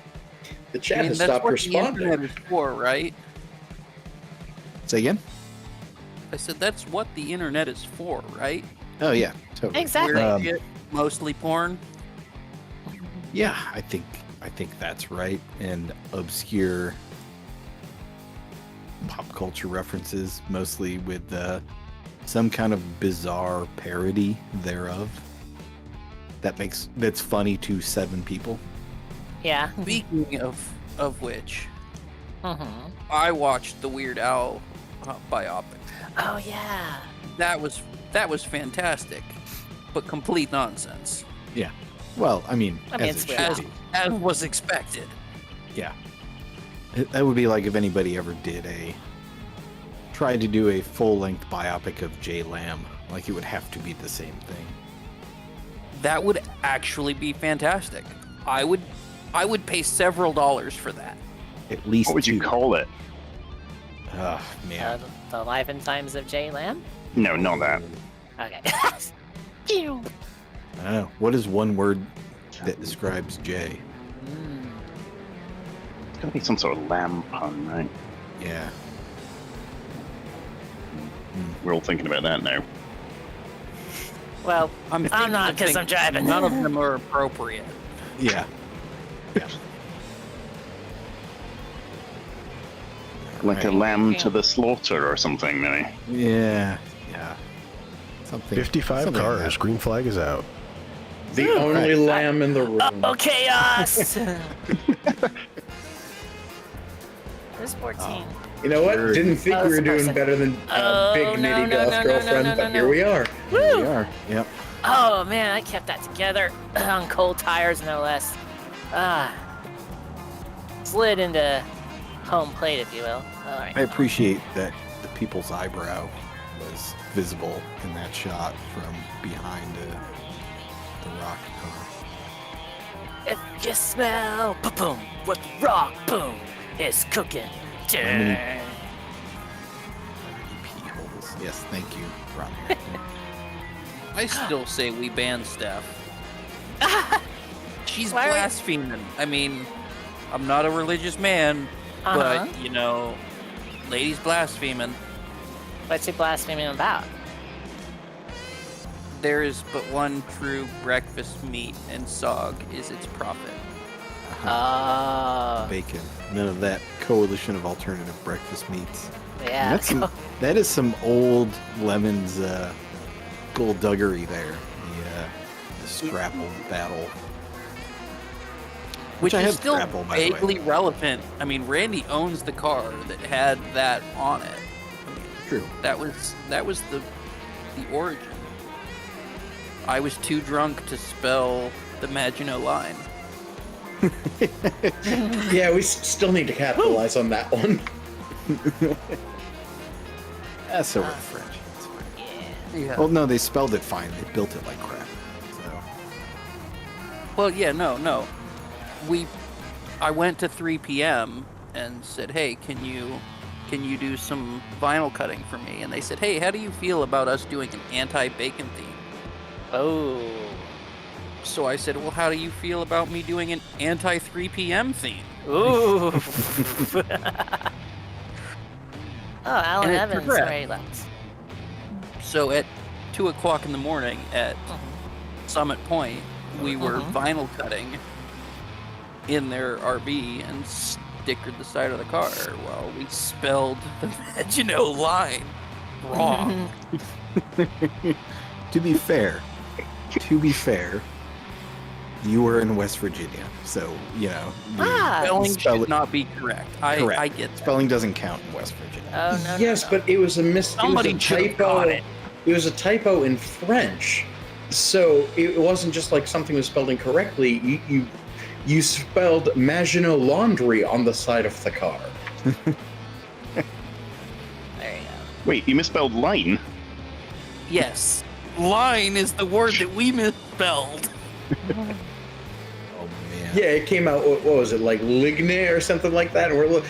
The chat has stopped
what the
responding.
internet is for, right?
Say again?
I said that's what the internet is for, right?
Oh yeah, totally.
Exactly.
Weird shit, mostly porn.
Yeah, I think that's right. And obscure pop culture references, mostly with some kind of bizarre parody thereof. That's funny to 7 people.
Yeah.
Speaking of which,
Mhm.
I watched the Weird Al biopic.
Oh, yeah.
That was fantastic, but complete nonsense,
Yeah. Well, I mean
it's
as it
weird.
should be.
as was expected.
Yeah. That would be like if anybody ever tried to do a full-length biopic of Jay Lamb. Like, it would have to be the same thing.
That would actually be fantastic. I would pay several dollars for that.
At least
What would you
2.
call it?
Oh, man.
The Life and Times of Jay Lamb?
No, not that.
Okay. Pew.
I don't know. What is one word that describes Jay?
It's gotta be some sort of lamb pun, right?
Yeah.
We're all thinking about that now.
Well,
I'm
not because I'm driving.
None of them are appropriate.
Yeah.
Like a
Right.
lamb to the slaughter or something, maybe.
Yeah. Something.
55
something like
cars.
that.
Green flag is out.
The only lamb in the room.
Oh, chaos! Where's 14?
You know what?
Sure.
Didn't think
Oh,
we were
it's a
doing
person.
better than
Oh,
Big
no,
Nitty
no,
Goth
no, no,
Girlfriend,
no, no,
but
no.
here we are.
Here we are. Yep.
Oh, man, I kept that together on cold tires, no less. Slid into home plate, if you will. All right.
I appreciate that the people's eyebrow was visible in that shot from behind the rock car.
If you smell boom, what rock boom is cooking.
many-
Dang.
Pee holes. Yes, thank you, Ron.
I still say we ban Steph. She's
Why are-
blaspheming. I mean, I'm not a religious man,
Uh-huh.
but ladies blaspheming.
What's he blaspheming about?
There is but one true breakfast meat, and sog is its prophet.
Oh,
Bacon. None of that coalition of alternative breakfast meats.
yeah.
That is some old Lemons skullduggery there. The Scrapple battle.
Which
I
is
have
still
Scrapple, by the way.
vaguely relevant. I mean, Randy owns the car that had that on it.
True.
That was the origin. I was too drunk to spell the Maginot Line.
Yeah, we still need to capitalize on that one.
That's so we're French. That's fine.
Yeah.
Well, no, they spelled it fine. They built it like crap. So.
Well, yeah, no. I went to 3 p.m. and said, "Hey, can you do some vinyl cutting for me?" And they said, "Hey, how do you feel about us doing an anti-bacon theme?"
Oh.
So I said, well, how do you feel about me doing an anti-3 p.m. theme?
Ooh. Oh, Alan
And it
Evans,
progressed.
where he left.
So at 2 o'clock in the morning at Summit Point, we were vinyl cutting in their RV and stickered the side of the car while we spelled the Maginot line wrong.
To be fair, you were in West Virginia, so you know.
Ah.
Spelling
Spell
should
it-
not be correct.
Correct.
I get that.
Spelling doesn't count in West Virginia.
Oh, no,
Yes,
no.
but it was a it was
Somebody
a
should have
typo.
caught it.
It was a typo in French, so it wasn't just like something was spelled incorrectly. You spelled Maginot Laundry on the side of the car.
There you go.
Wait, you misspelled line?
Yes. Line is the word that we misspelled.
Oh man.
Yeah, it came out. What was it, like Ligne or something like that? And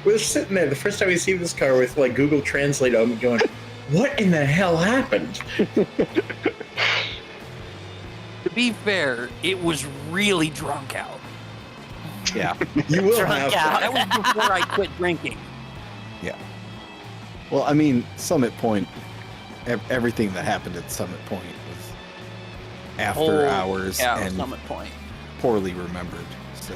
we're sitting there the first time we see this car with like Google Translate on, going, "What in the hell happened?"
To be fair, it was really drunk out.
Yeah.
You will
Drunk
have
out.
That was before I quit drinking.
Well, I mean, Summit Point. Everything that happened at Summit Point was after hours
Yeah,
and
Summit Point.
poorly remembered. So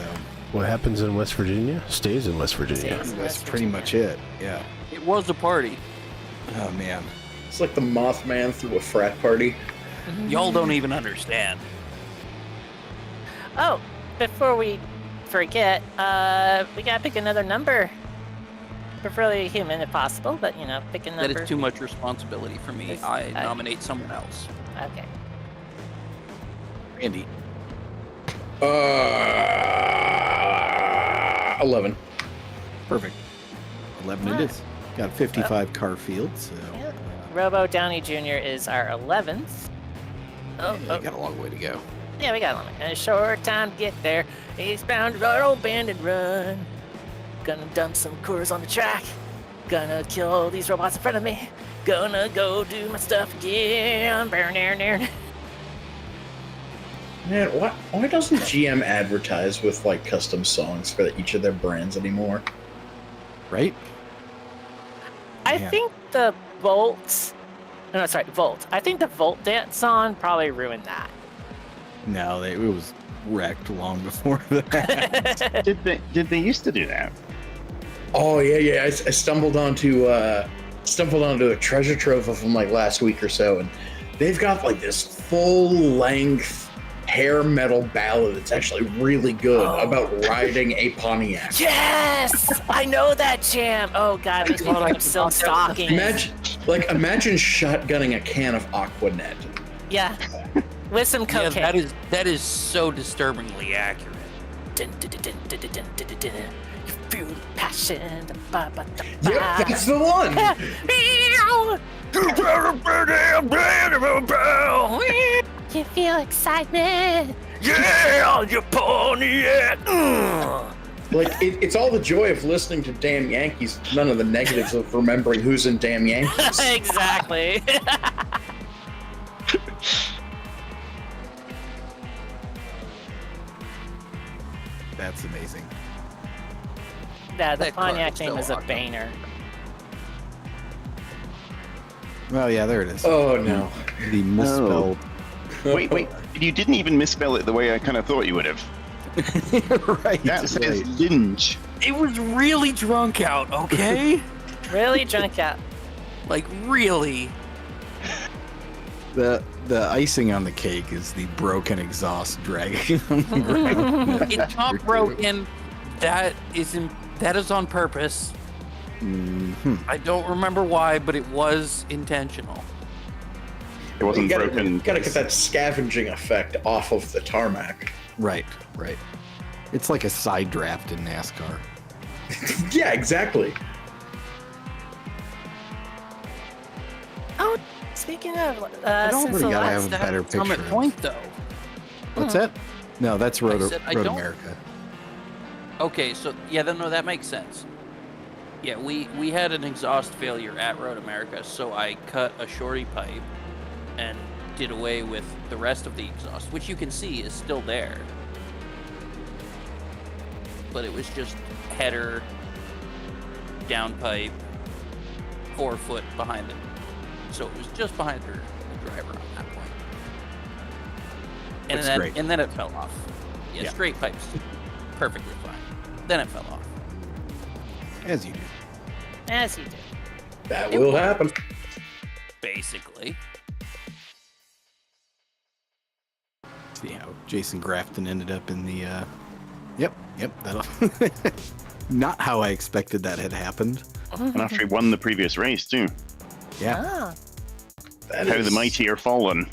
What happens in West Virginia stays in West Virginia.
Stays.
that's
West
pretty much it. Yeah.
It was a party.
Oh man.
It's like the Mothman through a frat party.
Y'all don't even understand.
Oh, before we forget, we gotta pick another number. Preferably human if possible, but you know, pick a number.
That is too much responsibility for me.
It's-
I nominate someone else.
Okay.
Randy.
11.
Perfect. 11 it is. Got a 55 car field, so
Yeah. Robo Downey Jr. is our 11th. Oh,
yeah, got a long way to go.
yeah, we got a short time to get there. He's bound to run, old bend and run. Gonna dump some Coors on the track. Gonna kill all these robots in front of me. Gonna go do my stuff again.
Man, why doesn't GM advertise with like custom songs for each of their brands anymore?
Right?
I
Man.
think the Volt. No, sorry, Volt. I think the Volt dance song probably ruined that.
No, it was wrecked long before that.
Did they used to do that?
Oh yeah. I stumbled onto a treasure trove of them like last week or so, and they've got like this full length hair metal ballad that's actually really good about riding a Pontiac.
Yes! I know that jam! Oh god, it makes me think I'm still stalking.
Imagine shotgunning a can of Aquanet.
Yeah. With some
Yeah,
cocaine.
that is so disturbingly accurate.
Dun, dun, dun, dun, dun, dun, dun, dun, dun. You feel the passion. Da, ba, ba, da, ba.
Yep, that's the one.
You feel excitement.
Yeah, you Pontiac.
Like it's all the joy of listening to Damn Yankees, none of the negatives of remembering who's in Damn Yankees.
Exactly.
That's amazing.
Yeah, the
That car
Pontiac
is
name
so
is a
awesome.
banger.
Well, yeah, there it is.
Oh no.
The misspelled.
Wait, you didn't even misspell it the way I kind of thought you would have.
Right.
That says
right.
linge.
It was really drunk out, okay?
Really drunk out.
Like, really.
The icing on the cake is the broken exhaust dragging on the ground.
It's not broken. That is on purpose.
Mhm.
I don't remember why, but it was intentional.
It wasn't
You
broken.
gotta get that scavenging effect off of the tarmac.
Right. It's like a side draft in NASCAR.
Yeah, exactly.
Oh, speaking of,
I don't
since
really
the
gotta
last
have a better
That's Summit
picture.
Point, though.
What's that? No, that's Road
said I
Road
don't-
America.
Okay, so yeah, no, that makes sense. Yeah, we had an exhaust failure at Road America, so I cut a shorty pipe and did away with the rest of the exhaust, which you can see is still there. But it was just header, downpipe, forefoot behind it. So it was just behind the driver on that point. And then it fell off. Yeah, straight pipes, perfectly fine. Then it fell off.
As you do.
As you do.
That will happen.
Basically.
See how Jason Grafton ended up in the. Yep. That'll. Not how I expected that had happened.
And after he won the previous race too.
Yeah.
Ah.
How the mighty are fallen.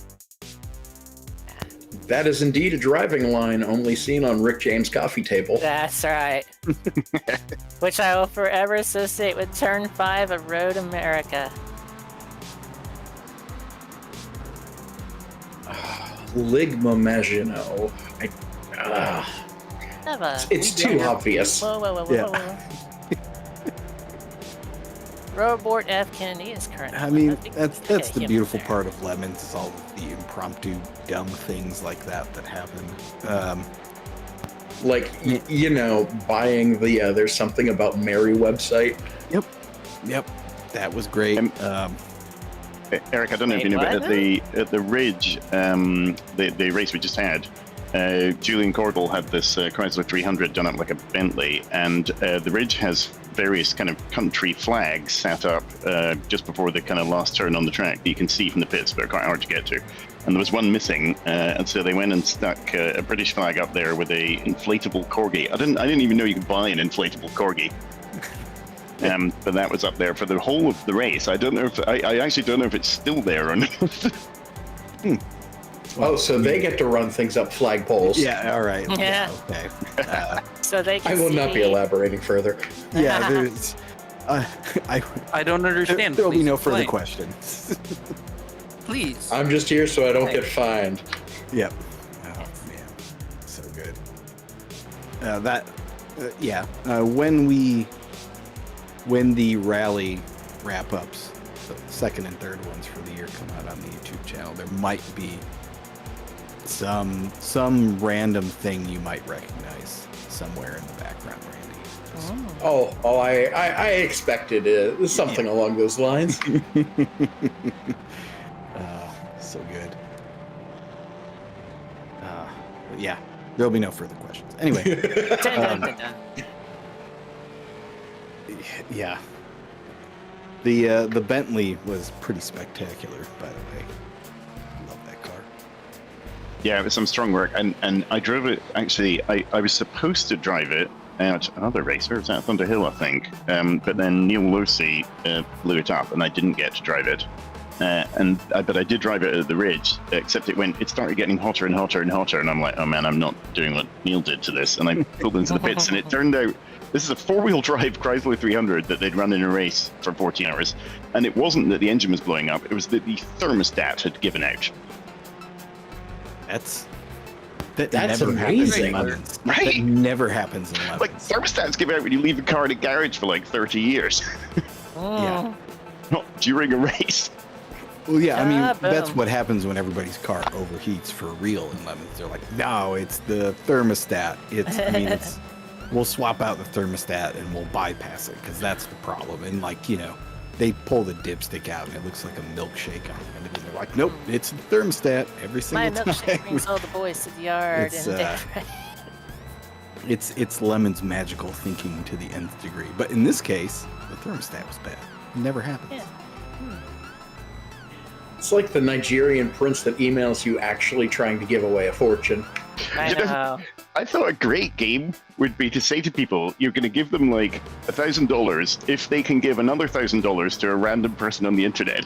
That is indeed a driving line only seen on Rick James' coffee table.
That's right. Which I will forever associate with Turn 5 of Road America.
Ligma Maginot. It's too obvious.
Whoa.
Yeah.
Robort F. Kennedy is currently.
I mean, that's the beautiful part of Lemons is all of the impromptu dumb things like that happen.
Buying the There's Something About Mary website.
Yep. That was great.
Eric, I don't know if you know, but at the Ridge, the race we just had, Julian Cordell had this Chrysler 300 done up like a Bentley, and the Ridge has various kind of country flags set up just before the kind of last turn on the track that you can see from the pits, but are quite hard to get to. And there was one missing, and so they went and stuck a British flag up there with a inflatable corgi. I didn't even know you could buy an inflatable corgi. But that was up there for the whole of the race. I don't know if I actually don't know if it's still there or not.
Oh, so they get to run things up flagpoles.
Yeah, all right.
Yeah.
Okay.
So they can
I will not be elaborating further.
Yeah, there's.
I don't understand.
There'll be
Please
no further
explain.
questions.
Please.
I'm just here so I don't get fined.
Yep. Oh man, so good. When the rally wrap-ups, the second and third ones for the year come out on the YouTube channel, there might be some random thing you might recognize somewhere in the background, Randy.
I expected something along those lines.
So good. But yeah, there'll be no further questions. Anyway.
Dun.
Yeah. The Bentley was pretty spectacular, by the way. Love that car.
Yeah, it was some strong work, and I drove it. Actually, I was supposed to drive it at another race. Where was that? Thunder Hill, I think. But then Neil Losey blew it up, and I didn't get to drive it. But I did drive it at the Ridge, except it started getting hotter and hotter and hotter, and I'm like, oh man, I'm not doing what Neil did to this. And I pulled into the pits, and it turned out this is a four-wheel drive Chrysler 300 that they'd run in a race for 14 hours. And it wasn't that the engine was blowing up, it was that the thermostat had given out.
That's
never
amazing.
Happens in
Right?
That never happens in Lemons.
Like, thermostats give out when you leave the car in a garage for like 30 years.
Yeah.
Not during a race.
Well, yeah, I mean,
Ah,
that's
boom.
what happens when everybody's car overheats for real in Lemons. They're like, no, it's the thermostat. We'll swap out the thermostat and we'll bypass it because that's the problem. And they pull the dipstick out and it looks like a milkshake on the end of it. They're like, nope, it's the thermostat every
My
single
milkshake
time.
brings all the boys to the yard.
It's Lemon's magical thinking to the nth degree. But in this case, the thermostat was bad. It never happens.
Yeah.
It's like the Nigerian prince that emails you actually trying to give away a fortune.
I know.
I thought a great game would be to say to people, you're going to give them like $1,000 if they can give another $1,000 to a random person on the internet.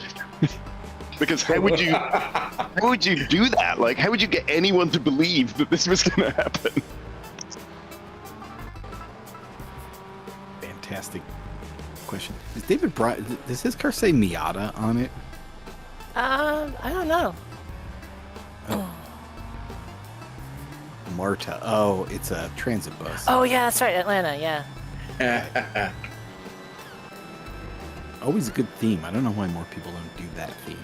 Because how would you do that? Like, how would you get anyone to believe that this was going to happen?
Fantastic question. Is David Bryan, does his car say Miata on it?
I don't know.
Marta. Oh, it's a transit bus.
Oh yeah, that's right, Atlanta. Yeah.
Always a good theme. I don't know why more people don't do that theme.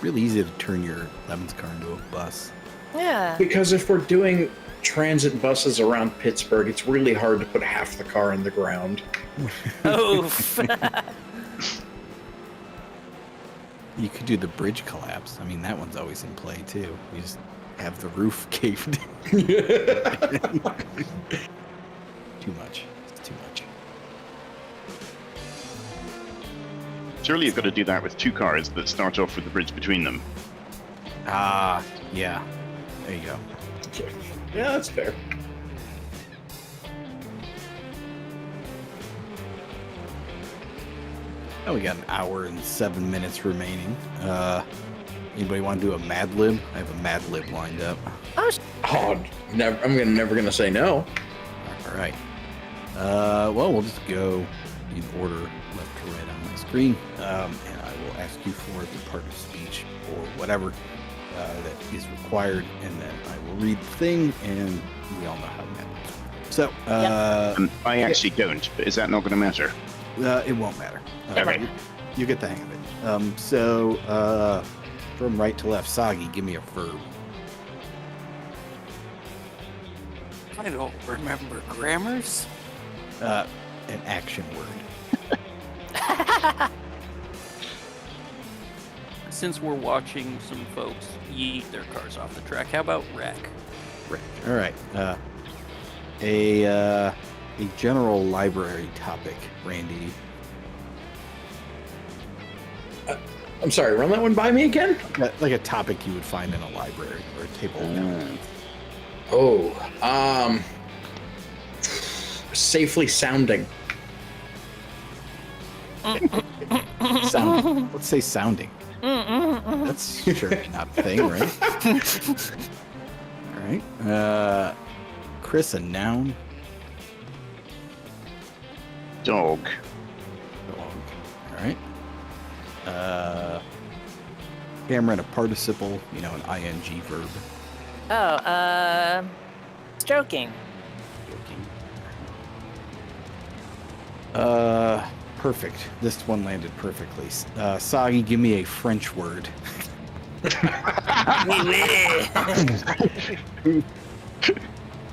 really easy to turn your Lemons car into a bus.
Yeah.
Because if we're doing transit buses around Pittsburgh, it's really hard to put half the car in the ground.
Oof.
You could do the bridge collapse. I mean, that one's always in play too. You just have the roof caved. Too much. It's too much.
Surely you've got to do that with 2 cars that start off with the bridge between them.
Ah, yeah. There you go.
Yeah, that's fair.
Oh, we got an hour and 7 minutes remaining. Anybody want to do a Mad Lib? I have a Mad Lib lined up.
Oh, never. I'm never gonna say no.
All right. Well, we'll just go in order left to right on my screen, and I will ask you for the part of speech or whatever that is required, and then I will read the thing, and we all know how Mad Libs work. So,
I actually don't, but is that not going to matter?
it won't matter.
Okay.
You get the hang of it. So, from right to left, Sagi, give me a verb.
I don't remember grammars.
An action word.
Since we're watching some folks yeet their cars off the track, how about wreck?
Right. All right. A general library topic, Randy.
I'm sorry. Run that one by me again.
Like a topic you would find in a library or a table of contents.
Oh, safely sounding.
Sounding. Let's say sounding. That's sure not a thing, right? All right. Chris, a noun.
Dog.
Dog. All right. Cameron, a participle, an ing verb.
Oh, stroking.
Joking. Perfect. This one landed perfectly. Sagi, give me a French word.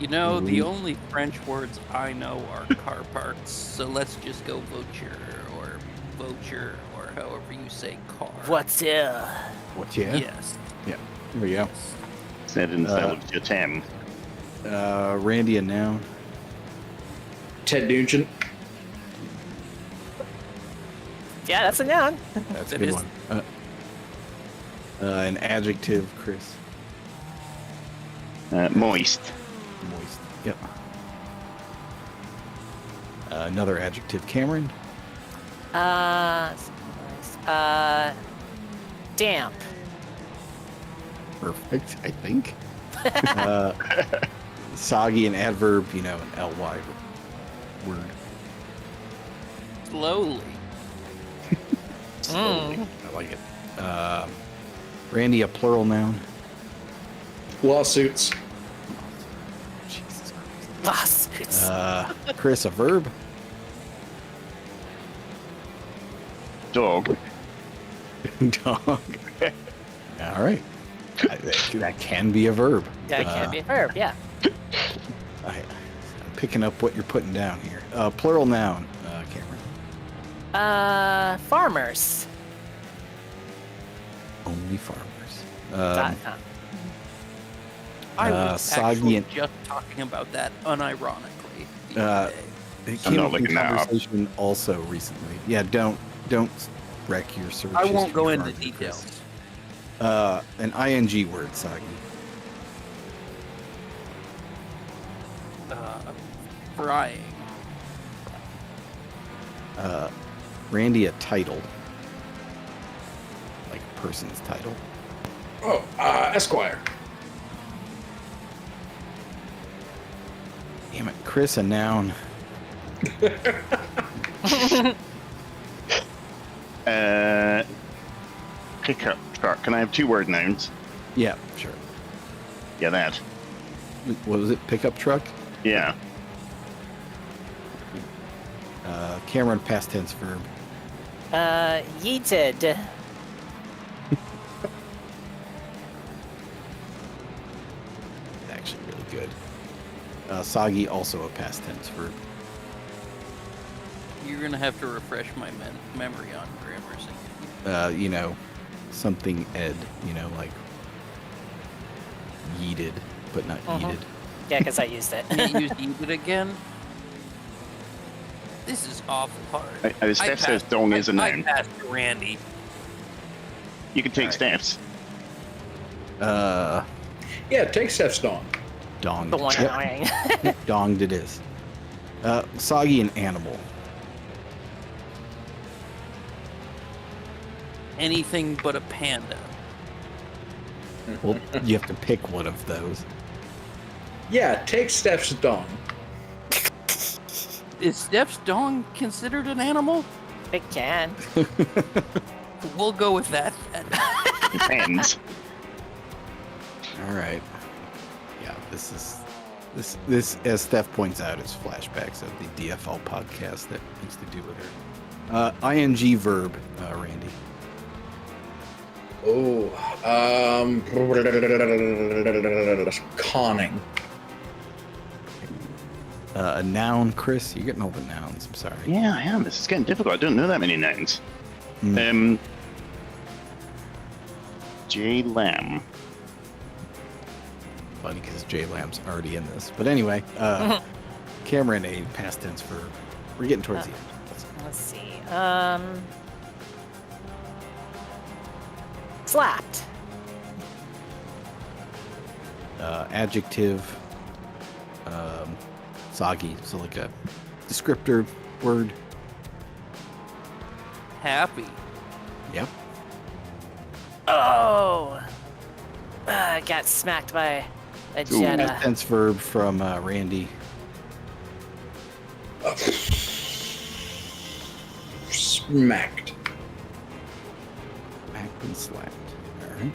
The only French words I know are car parts, so let's just go voiture, or however you say car.
What's here?
What's yeah?
Yes.
Yeah. Here we go.
Said in the style of Jatam.
Randy, a noun.
Ted Nugent.
Yeah, that's a noun.
That's a
It
good
is.
one. An adjective, Chris.
Moist.
Moist. Yep. Another adjective, Cameron.
Damp.
Perfect, I think. Soggy, an adverb, an ly word.
Slowly.
Slowly. I like it. Randy, a plural noun.
Lawsuits.
Jesus
Lawsuits.
Christ. Chris, a verb.
Dog.
Dog. All right. That can be a verb.
That can be a verb, yeah.
I'm picking up what you're putting down here. Plural noun, Cameron.
Farmers.
Only farmers.
.com.
I was
Soggy
actually
and-
just talking about that unironically. the
Uh,
other day.
It
I'm
came
not
up in
looking that up.
conversation also recently. Yeah, don't wreck your search.
I won't
history
go into
farm, Chris.
details.
An ing word, Sagi.
Frying.
Randy, a title. Like a person's title.
Oh, Esquire.
Damn it, Chris, a noun.
Pickup truck. Can I have 2-word nouns?
Yeah, sure.
Yeah, that.
What was it? Pickup truck?
Yeah.
Cameron, past tense verb.
Yeeted.
Soggy, also a past tense verb.
You're gonna have to refresh my memory on grammar.
You know, something ed, you know, like yeeted, but not yeeted.
Yeah, because I used it.
Can't use it again. This is awful hard.
Steph says dong is a noun.
I passed to Randy.
You can take Steph's.
Yeah, take Steph's dong.
Donged.
The one
Yep.
annoying.
Donged it is. Soggy, an animal.
Anything but a panda.
Well, you have to pick one of those.
Yeah, take Steph's dong.
Is Steph's dong considered an animal?
It can.
We'll go with that.
Depends.
All right. Yeah, this as Steph points out is flashbacks of the DFL podcast that used to do with her. ING verb, Randy.
Oh, conning.
A noun, Chris. You're getting all the nouns. I'm sorry.
Yeah, I am. This is getting difficult. I don't know that many nouns. J Lamb.
Funny because J Lamb's already in this. But anyway, Cameron, a past tense verb. We're getting towards the end.
Let's see. Slapped.
Adjective. Soggy. So like a descriptor word.
Happy.
Yep.
Oh! I got smacked by a
Past
Jetta.
tense verb from Randy.
Smacked.
Smacked and slapped. All right.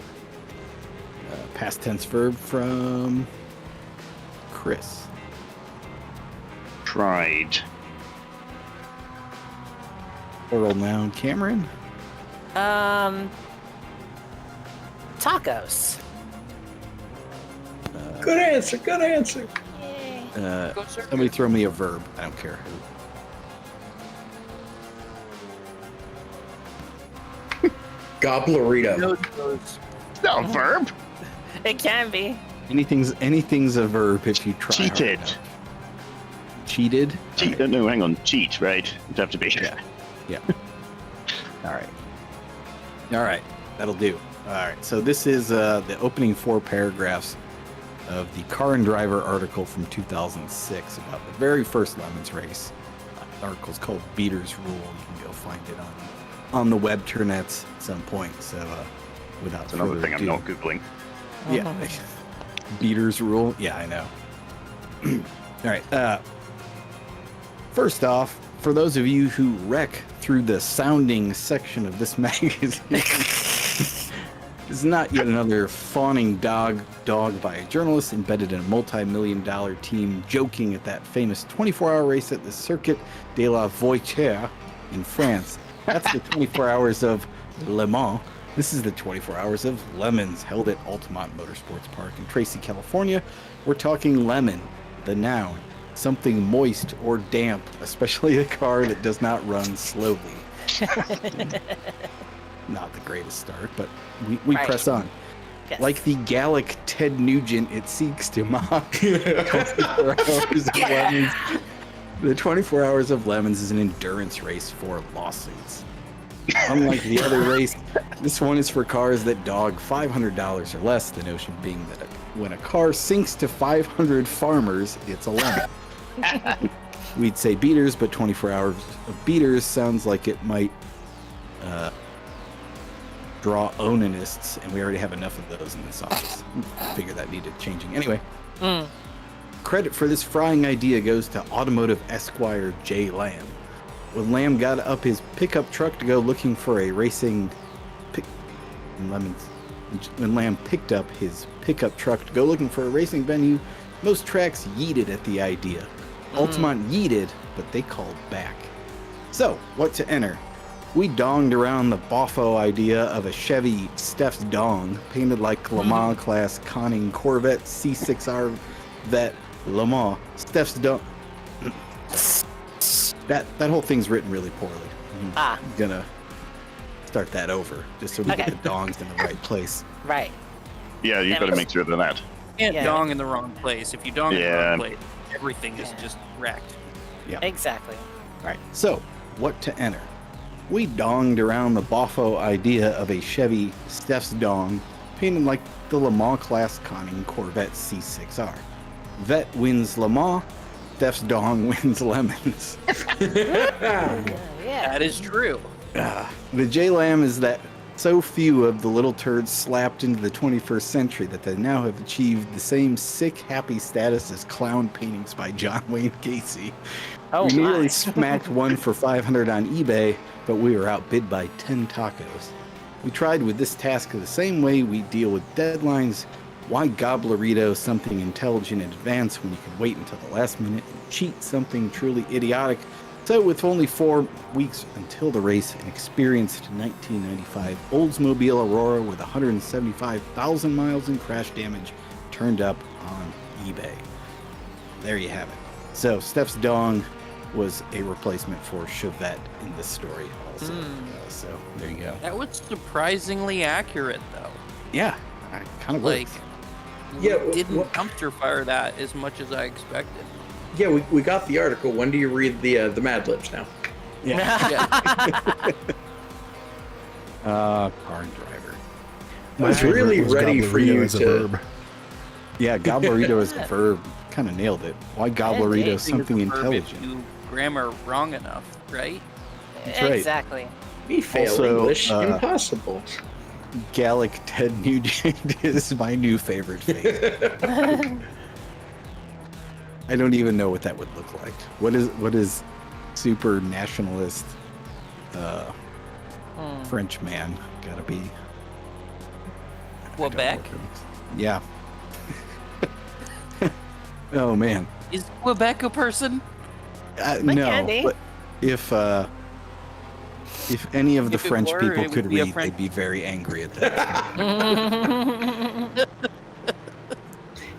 Past tense verb from Chris.
Tried.
Plural noun, Cameron.
Tacos.
Good answer. Good answer.
Yay.
Go, sir.
Somebody throw me a verb. I don't care who.
Gobblerito.
No, those.
No, verb.
It can be.
Anything's a verb if you try. hard
Cheated.
enough. Cheated.
Cheat. No, hang on. Cheat, right? It'd have to be.
Yeah. Yeah. All right. All right. That'll do. All right. So this is the opening 4 paragraphs of the Car and Driver article from 2006 about the very first Lemons race. The article's called Beater's Rule. You can go find it on the web turnets at some point. So without
That's another
further
thing I'm
ado-
not Googling.
Yeah. Beater's Rule. Yeah, I know. All right. First off, for those of you who wreck through the sounding section of this magazine, this is not yet another fawning dog by a journalist embedded in a multi-million-dollar team joking at that famous 24-hour race at the Circuit de la Voiture in France. That's the 24 hours of Le Mans. This is the 24 hours of Lemons, held at Altamont Motorsports Park in Tracy, California. We're talking lemon, the noun. Something moist or damp, especially a car that does not run slowly. Not the greatest start, but we
Right.
press on.
Yes.
Like the Gallic Ted Nugent, it seeks to mock 24 hours of Lemons. The 24 hours of Lemons is an endurance race for lawsuits. Unlike the other race, this one is for cars that dog $500 or less, the notion being that when a car sinks to 500 farmers, it's a lemon. We'd say beaters, but 24 hours of beaters sounds like it might draw onanists, and we already have enough of those in this office. Figure that needed changing. Anyway, credit for this frying idea goes to Automotive Esquire J. Lamb. When Lamb got up his pickup truck to go looking for a racing when Lamb picked up his pickup truck to go looking for a racing venue, most tracks yeeted at the idea. Altamont yeeted, but they called back. So, what to enter? We donged around the boffo idea of a Chevy Steph's Dong, painted like Le Mans class conning Corvette C6R vet Le Mans, Steph's dong. That whole thing's written really poorly. I'm gonna start that over just so we get the dongs in the right place.
Right.
Yeah, you've got to make sure of that.
You can't
Yeah.
dong in the wrong place. If you dong in the wrong place, everything is just wrecked.
Yeah.
Exactly.
Right. So, what to enter? We donged around the boffo idea of a Chevy Steph's dong painted like the Le Mans class conning Corvette C6R. Vet wins Le Mans, Steph's dong wins lemons.
Yeah.
That is true.
The J-Lam is that so few of the little turds slapped into the 21st century that they now have achieved the same sick, happy status as clown paintings by John Wayne Gacy.
Oh,
We nearly
my.
smacked one for $500 on eBay, but we were outbid by 10 tacos. We tried with this task the same way we deal with deadlines. Why gobblerito something intelligent in advance when you can wait until the last minute and cheat something truly idiotic? So with only 4 weeks until the race, an experienced 1995 Oldsmobile Aurora with 175,000 miles in crash damage turned up on eBay. There you have it. So Steph's dong was a replacement for Chevette in this story also. So there you go.
That was surprisingly accurate, though.
Yeah, I kind of
Like,
Yeah,
we didn't
what-
dumpster fire that as much as I expected.
Yeah, we got the article. When do you read the Mad Libs now?
Yeah.
Yeah.
Car driver.
I was really
favorite was
ready for
gobblerito
you
as a
to.
verb.
Yeah, gobblerito is a verb. Kind of nailed it. Why gobblerito
Indeed.
something
It's a verb if
intelligent?
you grammar wrong enough, right?
That's right.
Exactly.
We fail
Also,
English.
uh,
Impossible.
Gallic Ted Nugent is my new favorite face. I don't even know what that would look like. What is super nationalist French man gotta be? I don't know
Quebec
what it is. Yeah. Oh man.
is Quebec a person?
Like
No,
Andy.
but if any of the
If it
French
were,
people
it
could
would be a
read,
French-
they'd be very angry at that.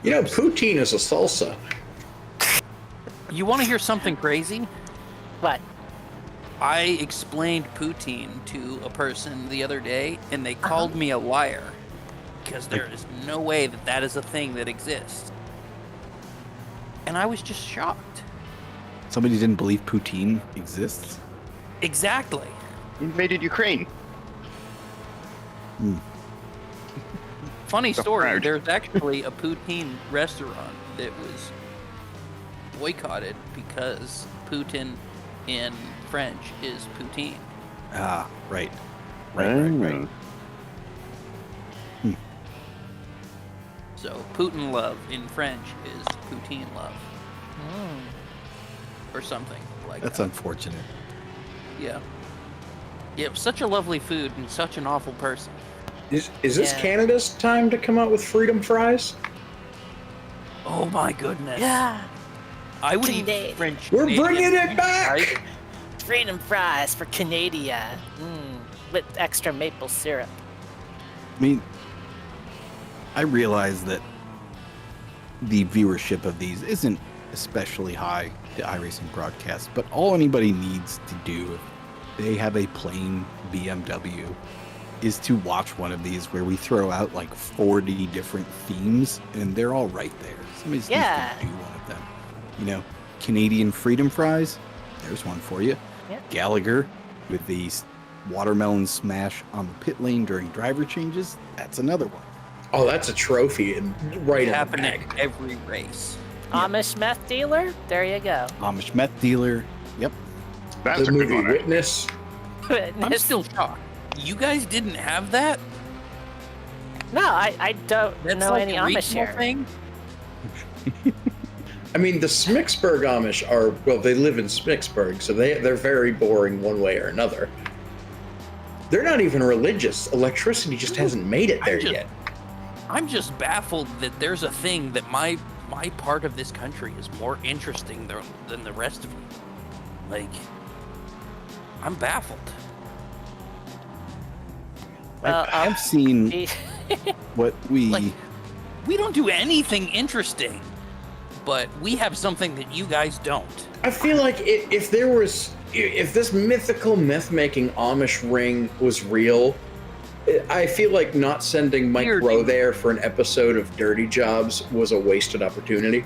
You know, poutine is a salsa.
You want to hear something crazy?
What?
I explained poutine to a person the other day, and they called me a liar because there is no way that that is a thing that exists. And I was just shocked.
Somebody didn't believe poutine exists.
Exactly.
Invaded Ukraine.
Funny
So
story.
proud.
There's actually a poutine restaurant that was boycotted because Putin in French is poutine.
Ah, right. Right.
So Putin love in French is poutine love or something like
That's
that.
unfortunate.
Yeah. Yeah, such a lovely food and such an awful person.
Is this
Yeah.
Canada's time to come out with freedom fries?
Oh my goodness.
Yeah.
I would eat
Canadian.
French.
We're
Canadian
bringing it
food,
back!
right?
Freedom fries for Canada. With extra maple syrup.
I mean, I realize that the viewership of these isn't especially high to iRacing broadcast, but all anybody needs to do if they have a plain BMW is to watch one of these where we throw out like 40 different themes and they're all right there. Somebody just
Yeah.
needs to do one of them. You know, Canadian freedom fries, there's one for you.
Yeah.
Gallagher with the watermelon smash on the pit lane during driver changes, that's another one.
Oh, that's a trophy and right in the
Happening
bag.
every race.
Amish meth dealer? There you go.
Amish meth dealer, yep.
That's
The
a good
movie
one.
Witness.
I'm still shocked. You guys didn't have that?
No, I don't
That's
know
like
any
a
Amish
regional
here.
thing?
I mean, the Smicksburg Amish are, well, they live in Smicksburg, so they're very boring one way or another. They're not even religious. Electricity just hasn't made it there yet.
I'm just baffled that there's a thing that my part of this country is more interesting than the rest of it. Like, I'm baffled.
Well,
I've seen what we
Like, we don't do anything interesting. but we have something that you guys don't.
I feel like if this mythical myth-making Amish ring was real, I feel like not sending Mike Rowe there for an episode of Dirty Jobs was a wasted opportunity.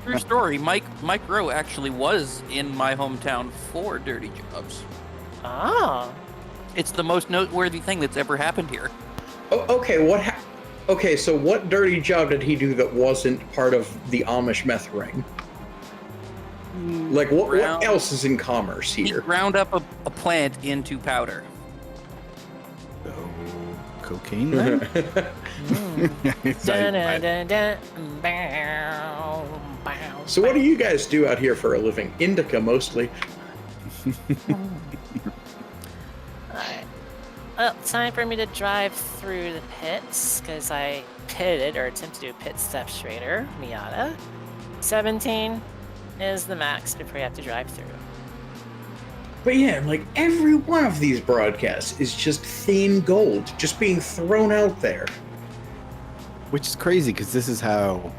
True story. Mike Rowe actually was in my hometown for Dirty Jobs.
Oh.
It's the most noteworthy thing that's ever happened here.
Oh, okay, okay, so what dirty job did he do that wasn't part of the Amish meth ring? Like, what else is in commerce
He
here?
ground up a plant into powder.
So, cocaine then? It's like,
Dun-dun-dun-dun. Bow, bow,
So what do you guys do out here for a living? Indica, mostly.
Alright. Well, time for me to drive through the pits, because I pitted, or attempted to do a pit stop Schrader, Miata. 17 is the max before you have to drive through.
But yeah, like, every one of these broadcasts is just theme gold, just being thrown out there.
Which is crazy because this is how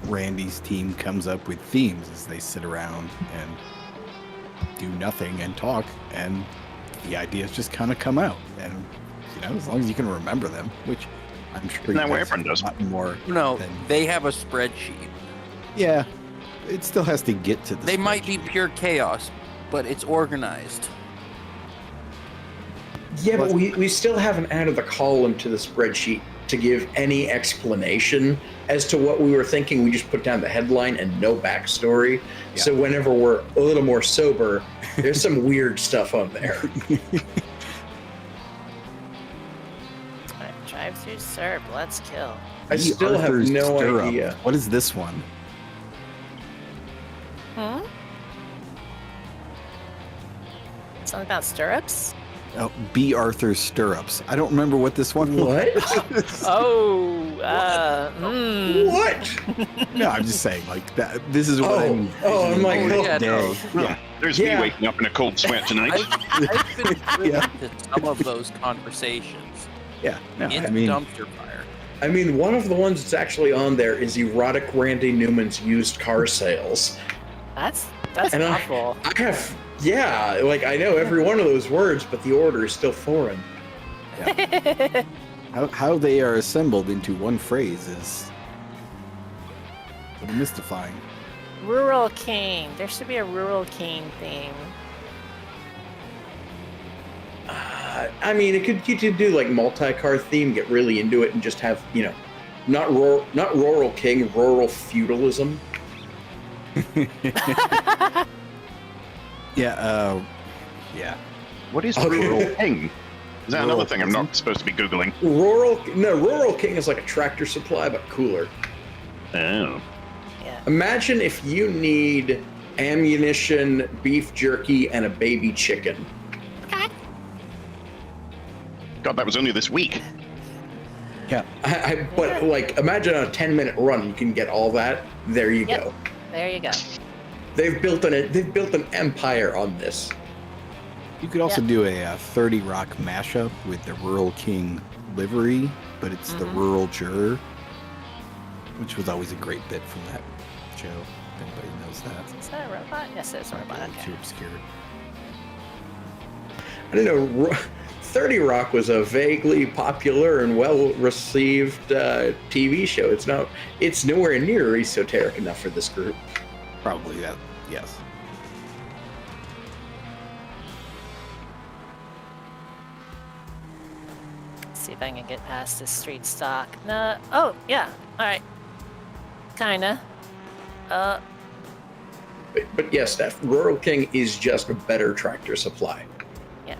Randy's team comes up with themes, is they sit around and do nothing and talk, and the ideas just kind of come out. And, you know, as long as you can remember them, which I'm sure
Isn't that what
guys
everyone does?
a lot more
No,
than...
they have a spreadsheet.
Yeah, it still has to get to the
They might be
spreadsheet.
pure chaos, but it's organized.
Yeah, but we still haven't added the column to the spreadsheet to give any explanation as to what we were thinking. We just put down the headline and no backstory.
Yeah.
So whenever we're a little more sober, there's some weird stuff on there.
Alright, drive through Serb, let's kill.
I still have
Arthur's
no
Stirrup.
idea.
What is this one?
Hmm? Something about stirrups?
Oh, B. Arthur's Stirrups. I don't remember what this one was.
What?
Oh,
What?
No, I'm just saying, like, that. This is what I'm
I'm like,
envisioning
yeah,
day.
no.
Yeah.
There's
Yeah.
me waking up in a cold sweat tonight.
I've been privy
Yeah.
to some of those conversations.
Yeah. No,
It's
I mean,
dumpster fire.
I mean, one of the ones that's actually on there is erotic Randy Newman's used car sales.
That's
And
awful.
I have, yeah, like I know every one of those words, but the order is still foreign.
how they are assembled into one phrase is mystifying.
Rural King. There should be a Rural King theme.
I mean, you could do like multi-car theme, get really into it, and just have, you know, not rural king, rural feudalism.
Yeah.
What is
Okay.
rural king? Is that
Rural
another thing I'm not supposed to be Googling?
Rural king is like a tractor supply, but cooler.
Oh.
Yeah.
Imagine if you need ammunition, beef jerky, and a baby chicken.
God, that was only this week.
Yeah.
But like, imagine on a 10-minute run, you can get all that. There you
Yep.
go.
There you go.
They've built an empire on this.
You could also
Yeah.
do a 30 Rock mashup with the Rural King livery, but it's the Rural Juror, which was always a great bit from that show. If anybody knows that.
Is that a robot? Yes, it's a robot.
Too
Okay.
obscure.
I don't know. 30 Rock was a vaguely popular and well-received TV show. It's nowhere near esoteric enough for this group.
Probably that. Yes.
See if I can get past this street stock. No. Oh, yeah. All right. Kinda.
But yes, Steph, Rural King is just a better tractor supply.
Yeah.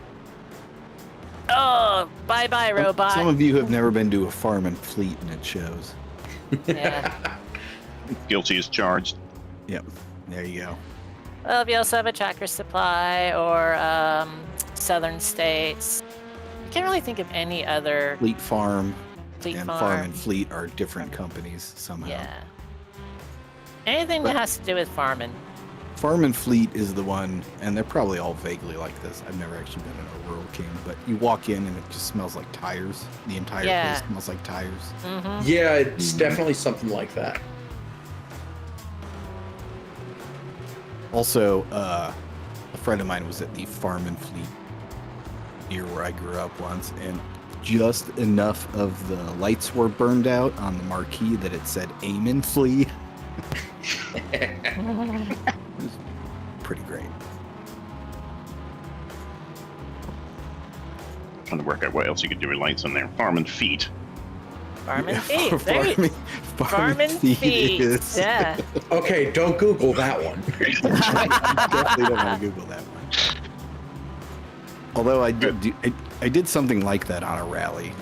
Oh, bye-bye, robot.
Some of you have never been to a farm and fleet, and it shows.
Yeah.
Guilty as charged.
Yep. There you go.
Well, we also have a tractor supply or Southern States. I can't really think of any other
Fleet Farm
fleet
and
farm.
Farm and Fleet are different companies somehow.
Yeah. Anything that has to do with farming.
Farm and Fleet is the one, and they're probably all vaguely like this. I've never actually been in a Rural King, but you walk in and it just smells like tires. The entire
Yeah.
place smells like tires.
Mm-hmm.
Yeah, it's definitely something like that.
Also, a friend of mine was at the Farm and Fleet near where I grew up once, and just enough of the lights were burned out on the marquee that it said "Aim and Flee." It was pretty great.
Trying to work out what else you could do with lights on there. Farm and feet.
Farm and feed. Farm and feed.
is-
Yeah.
Okay, don't Google that one.
Definitely don't want to Google that one. Although I did something like that on a rally.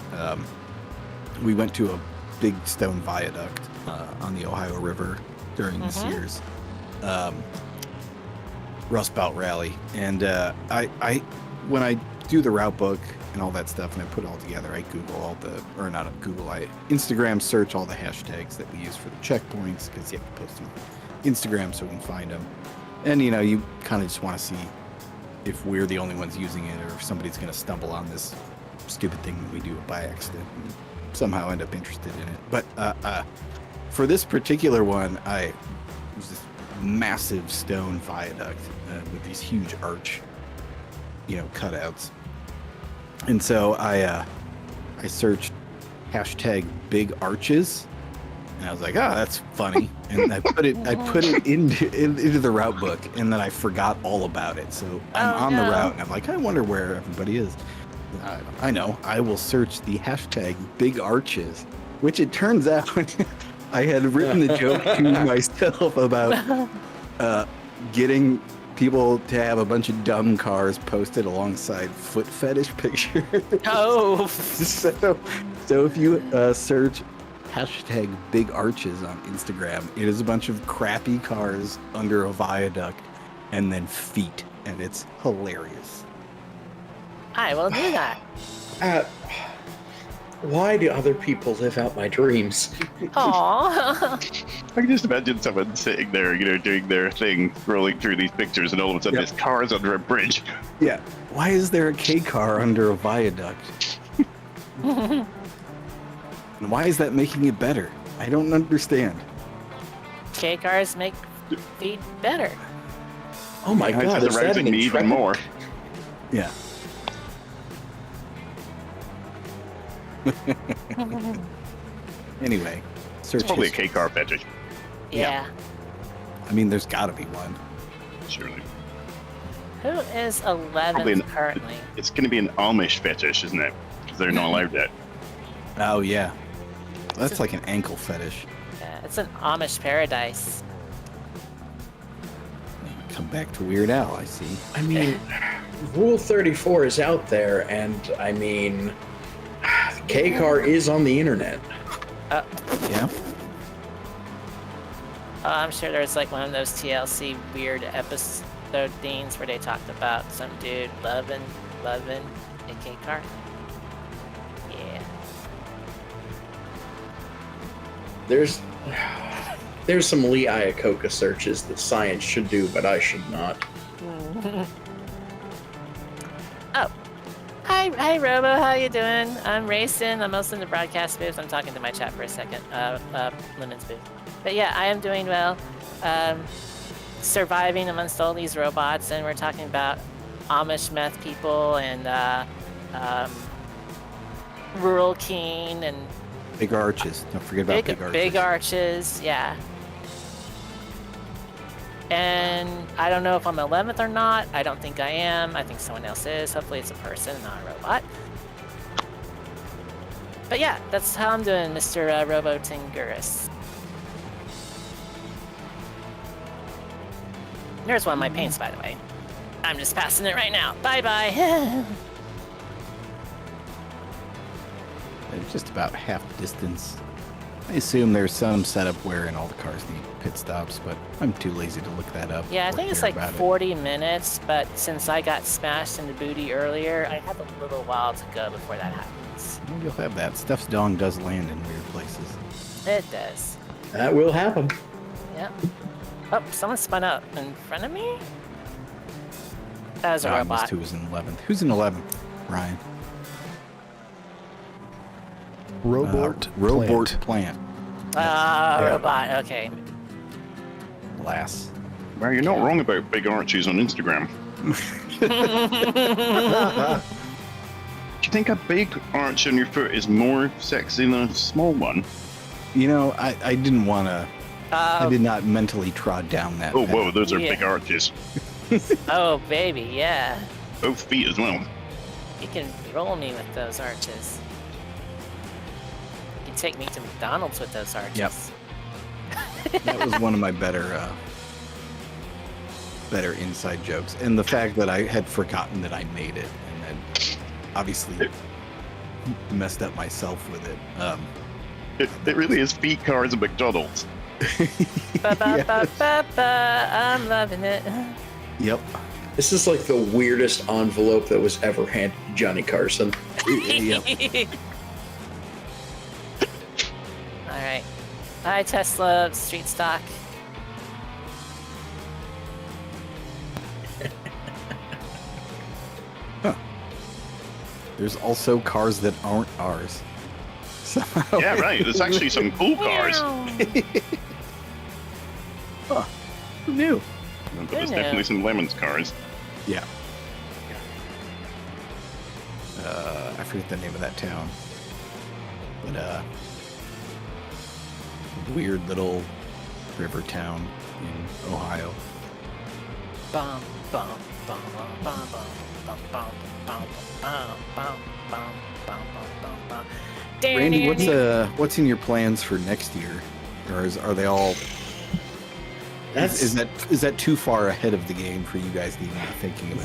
We went to a big stone viaduct on the Ohio River during this year's Rust Belt rally, and I when I do the route book and all that stuff, and I put it all together, I Google all the, or not Google, I Instagram search all the hashtags that we use for the checkpoints, because you have to post them on Instagram so we can find them. And you kind of just want to see if we're the only ones using it, or if somebody's going to stumble on this stupid thing that we do by accident and somehow end up interested in it. But for this particular one, it was this massive stone viaduct with these huge arch, cutouts. And so I searched hashtag big arches, and I was like, that's funny. And I put it into the route book, and then I forgot all about it. So I'm on the route, and I'm like, I wonder where everybody is. I know. I will search the hashtag big arches, which it turns out I had written the joke to myself about getting people to have a bunch of dumb cars posted alongside foot fetish pictures.
Oh.
So if you search hashtag big arches on Instagram, it is a bunch of crappy cars under a viaduct and then feet, and it's hilarious.
I will do that.
Why do other people live out my dreams?
Aww.
I can just imagine someone sitting there, doing their thing, scrolling through these pictures, and all of a sudden
Yep.
this car is under a bridge.
Yeah. Why is there a K car under a viaduct? And why is that making it better? I don't understand.
K cars make feet better.
Oh my
It's
god,
just
is that
arousing
an
me even
intrepid-
more.
Yeah. Anyway, search
It's probably a
history.
K car fetish,
Yeah.
I mean, there's got to be one.
surely.
Who is 11th
Probably an-
currently?
It's going to be an Amish fetish, isn't it? Because they're not allowed that.
Oh yeah, that's like an ankle fetish.
Yeah, it's an Amish paradise.
Come back to Weird Al, I see.
I mean, Rule 34 is out there, and I mean, K-Car is on the internet.
Yeah.
I'm sure there's like one of those TLC weird episode things where they talked about some dude loving a K car. Yeah.
There's some Lee Iacocca searches that science should do, but I should not.
Oh. Hi Robo, how you doing? I'm racing. I'm also in the broadcast booth. I'm talking to my chat for a second. Lemon's booth. But yeah, I am doing well. Surviving amongst all these robots, and we're talking about Amish meth people and Rural King and
Big arches. Don't forget about big arches.
big arches, yeah. And I don't know if I'm 11th or not. I don't think I am. I think someone else is. Hopefully it's a person, not a robot. But yeah, that's how I'm doing, Mr. Robo-Tinguris. There's one of my paints, by the way. I'm just passing it right now. Bye-bye.
It's just about half distance. I assume there's some setup wherein all the cars need pit stops, but I'm too lazy to look that up.
Yeah, I
or
think it's
care
like
about it.
40 minutes, but since I got smashed in the booty earlier, I have a little while to go before that happens.
Well, you'll have that. Stuff's dong does land in weird places.
It does.
That will happen.
Yep. Oh, someone spun up in front of me? That was a
I
robot.
missed who was in 11th. Who's in 11th? Ryan.
Robot
Plant.
Ah, robot, okay.
Glass.
Well, you're not wrong about big arches on Instagram. Do you think a big arch on your foot is more sexy than a small one?
You know, I didn't want to. I did not mentally trod down that.
Oh,
path.
whoa, those are big arches.
Oh, baby, yeah.
Both feet as well.
You can roll me with those arches. You can take me to McDonald's with those arches.
Yep. That was one of my better inside jokes, and the fact that I had forgotten that I made it, and then obviously messed up myself with it.
It really is feet, cars, and McDonald's.
I'm loving it.
Yep.
This is like the weirdest envelope that was ever handed to Johnny Carson.
Yep.
All right. Hi, Tesla Street Stock.
There's also cars that aren't ours. Somehow.
Yeah, right. There's actually some cool cars.
Huh. Who knew?
But there's definitely some Lemons cars.
Yeah. I forget the name of that town. But, weird little river town in Ohio.
Bum, bum, bum, bum, bum, bum, bum, bum, bum, bum, bum, bum, bum, bum.
Randy, what's in your plans for next year? Or are they all... Is that too far ahead of the game for you guys to even be thinking about?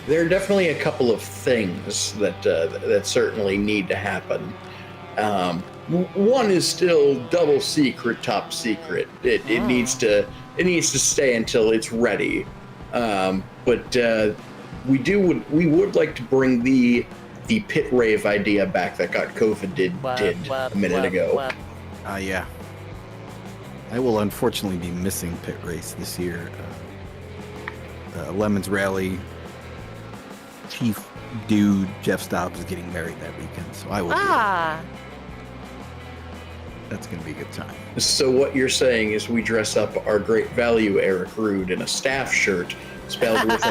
There are definitely a couple of things that certainly need to happen. One is still double secret, top secret. It needs to stay until it's ready. But we would like to bring the pit rave idea back that got COVID did a minute ago.
Yeah. I will unfortunately be missing pit race this year. Lemons Rally chief dude Jeff Stobbs is getting married that weekend, so I will. That's going to be a good time.
So what you're saying is we dress up our great value Eric Rude in a staff shirt spelled with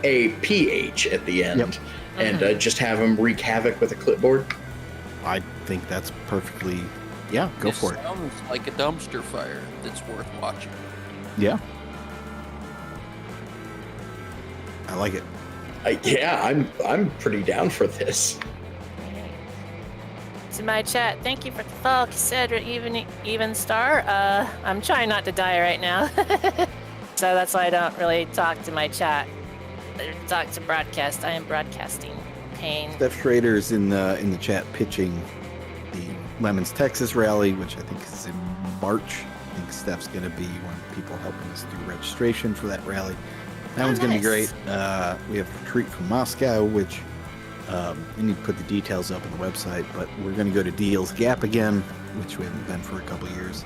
a PH at the end, and just have him wreak havoc with a clipboard?
I think that's perfectly... Yeah, go for it.
Sounds like a dumpster fire that's worth watching.
Yeah. I like it.
I'm pretty down for this.
To my chat, thank you for the follow, Cassandra Even Star. I'm trying not to die right now. So that's why I don't really talk to my chat. I talk to broadcast. I am broadcasting. Pain.
Steph Schrader's in the chat pitching the Lemons Texas rally, which I think is in March. I think Steph's going to be one of the people helping us do registration for that rally. That one's going to be great. We have Retreat from Moscow, which we need to put the details up on the website, but we're going to go to Deal's Gap again, which we haven't been for a couple of years.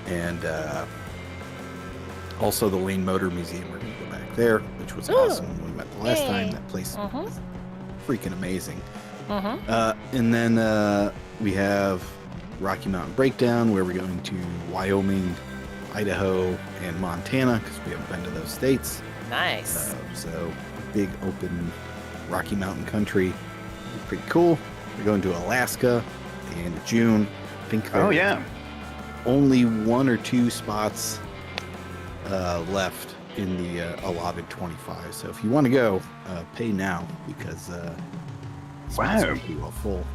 And also the Wayne Motor Museum, we're going to go back there, which was awesome when we met the last time. That place was freaking amazing. And then we have Rocky Mountain Breakdown, where we're going to Wyoming, Idaho, and Montana, because we haven't been to those states.
Nice.
So big open Rocky Mountain country. Pretty cool. We're going to Alaska at the end of June. I think only 1 or 2 spots left in the allotted 25. So if you want to go, pay now, because spots are pretty well full.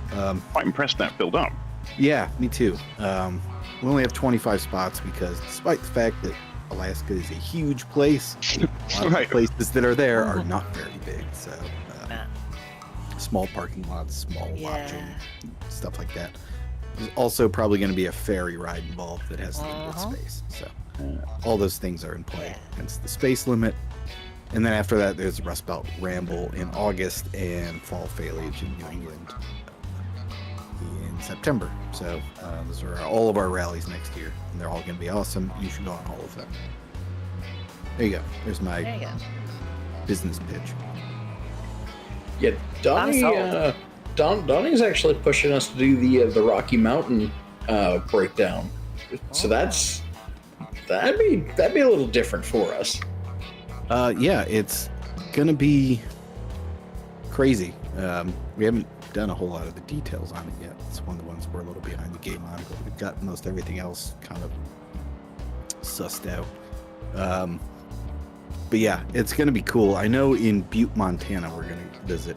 Quite impressed that filled up.
Yeah, me too. We only have 25 spots because despite the fact that Alaska is a huge place, a lot of the places that are there are not very big. So small parking lots, small lodging, stuff like that. There's also probably going to be a ferry ride involved that has limited space. So all those things are in play. Hence the space limit. And then after that, there's Rust Belt Ramble in August and Fall Foliage in New England in September. So those are all of our rallies next year, and they're all going to be awesome. You should go on all of them. There you go. There's my business pitch.
Yeah, Donnie's actually pushing us to do the Rocky Mountain breakdown. So that's That'd be a little different for us.
Yeah, it's gonna be crazy. We haven't done a whole lot of the details on it yet. It's one of the ones we're a little behind the game on, but we've got most everything else kind of sussed out. But yeah, it's gonna be cool. I know in Butte, Montana, we're gonna visit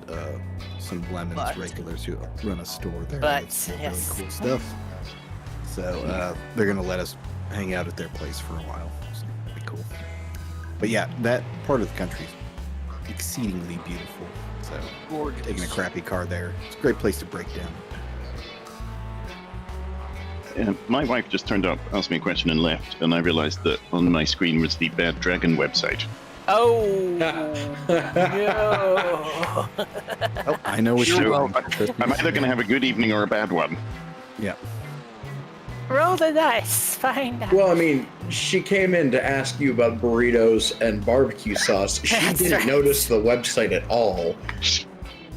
some Lemons regulars who run a store there.
But,
with some
yes.
really cool stuff. So they're gonna let us hang out at their place for a while. So it'll be cool. But yeah, that part of the country is exceedingly beautiful. So
Gorgeous.
taking a crappy car there, it's a great place to break down.
My wife just turned up, asked me a question, and left, and I realized that on my screen was the Bad Dragon website.
Oh no!
Oh, I know what
You're
you're
welcome.
doing.
I'm either going to have a good evening or a bad one.
Yeah.
Roll the dice, find out.
Well, I mean, she came in to ask you about burritos and barbecue sauce. She
That's
didn't
right.
notice the website at all.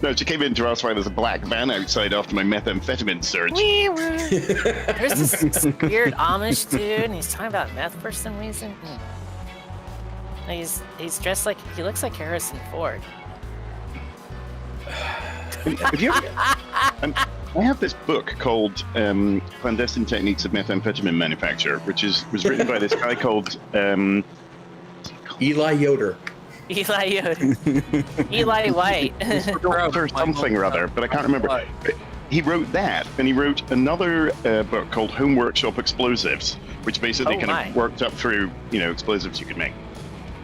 No, she came in to ask why there's a black van outside after my methamphetamine surge.
There's this weird Amish dude, and he's talking about meth for some reason. He's dressed like, he looks like Harrison Ford.
Have you ever, I have this book called Clandestine Techniques of Methamphetamine Manufacture, which was written by this guy called
Eli Yoder.
Eli Yoda. Eli White.
or something or other, but I can't remember. But he wrote that, and he wrote another book called Home Workshop Explosives, which basically
Oh,
kind
my.
of worked up through, explosives you could make.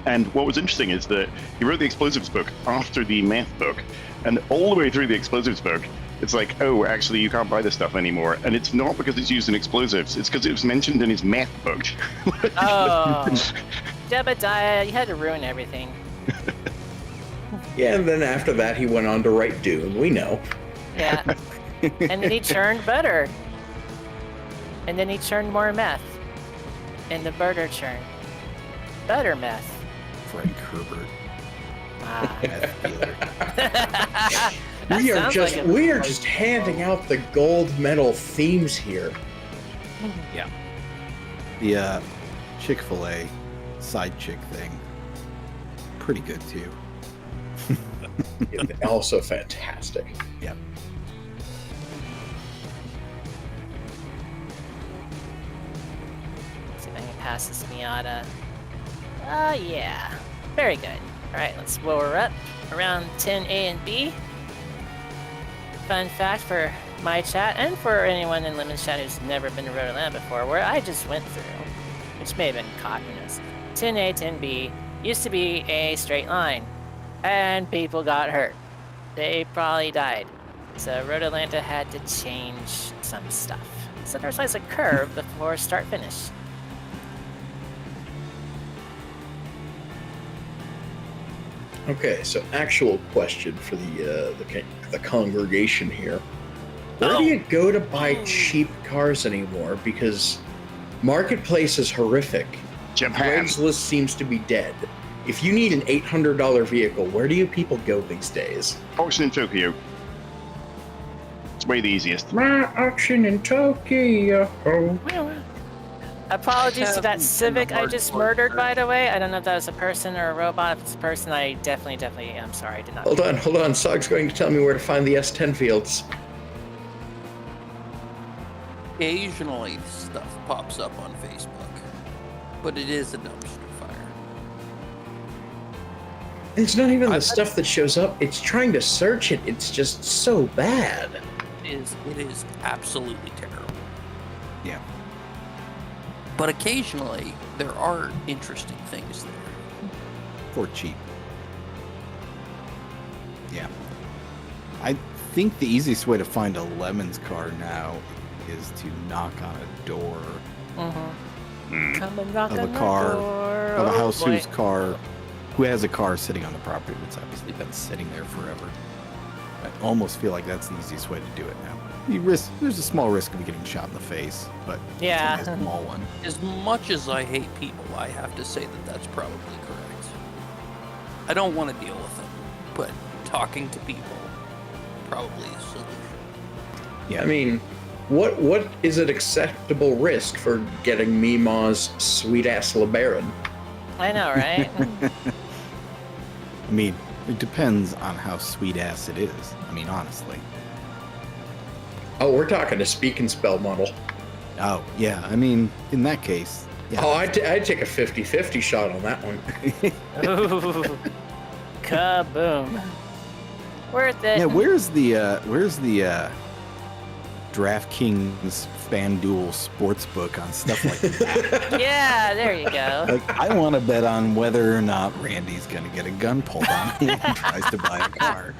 And what was interesting is that he wrote the explosives book after the meth book, and all the way through the explosives book, it's like, oh, actually, you can't buy this stuff anymore. And it's not because it's used in explosives, it's because it was mentioned in his meth book.
Oh. Jebediah, you had to ruin everything.
Yeah, and then after that, he went on to write Dune. We know.
Yeah. And then he churned butter. And then he churned more meth. And the butter churned. Butter meth.
Frank Herbert.
Ah.
Meth dealer.
That
We are
sounds
just
like a-
we are just handing out the gold medal themes here.
The Chick-fil-A side chick thing. Pretty good too.
Also fantastic.
Yep.
See if I can pass this Miata. Yeah. Very good. Alright, let's lower up. Around 10 A and B. Fun fact for my chat and for anyone in Lemon's chat who's never been to ROBO-LANTA before, where I just went through, which may have been caught in this. 10A, 10B used to be a straight line, and people got hurt. They probably died. So ROBO-LANTA had to change some stuff. So there's always a curve before start finish.
Okay, so actual question for the congregation here: where
Oh.
do you go to buy cheap cars anymore? Because marketplace is horrific.
Japan.
Craigslist seems to be dead. If you need an $800 vehicle, where do you people go these days?
Auction in Tokyo. It's way the easiest.
My auction in Tokyo.
Apologies to that
Haven't
Civic
been
I
hard
just
work
murdered,
for-
by the way. I don't know if that was a person or a robot. If it's a person, I definitely am sorry. I did not.
Hold on. Sog's going to tell me where to find the S10 fields.
Occasionally stuff pops up on Facebook, but it is a dumpster fire.
It's not even the stuff that shows up. It's trying to search it. It's just so bad.
It is absolutely terrible.
Yeah.
But occasionally there are interesting things there.
For cheap. Yeah. I think the easiest way to find a Lemons car now is to knock on a door
Mm-hmm. Come and knock
Of a
on the
car,
door.
of a
Oh,
house
boy.
who has a car sitting on the property that's obviously been sitting there forever. I almost feel like that's the easiest way to do it now. There's a small risk of getting shot in the face, but
Yeah.
it's only a small one.
As much as I hate people, I have to say that that's probably correct. I don't want to deal with them, but talking to people probably is a solution.
Yeah.
I mean, What is an acceptable risk for getting Mima's sweet ass LeBaron?
I know, right?
I mean, it depends on how sweet ass it is. I mean, honestly.
Oh, we're talking a speak and spell model.
Oh, yeah. I mean, in that case, yeah.
Oh, I'd take a 50-50 shot on that one.
Ooh. Kaboom. Worth it.
Yeah, where's the DraftKings FanDuel Sportsbook on stuff like that?
Yeah, there you go.
Like, I want to bet on whether or not Randy's going to get a gun pulled on him when he tries to buy a car.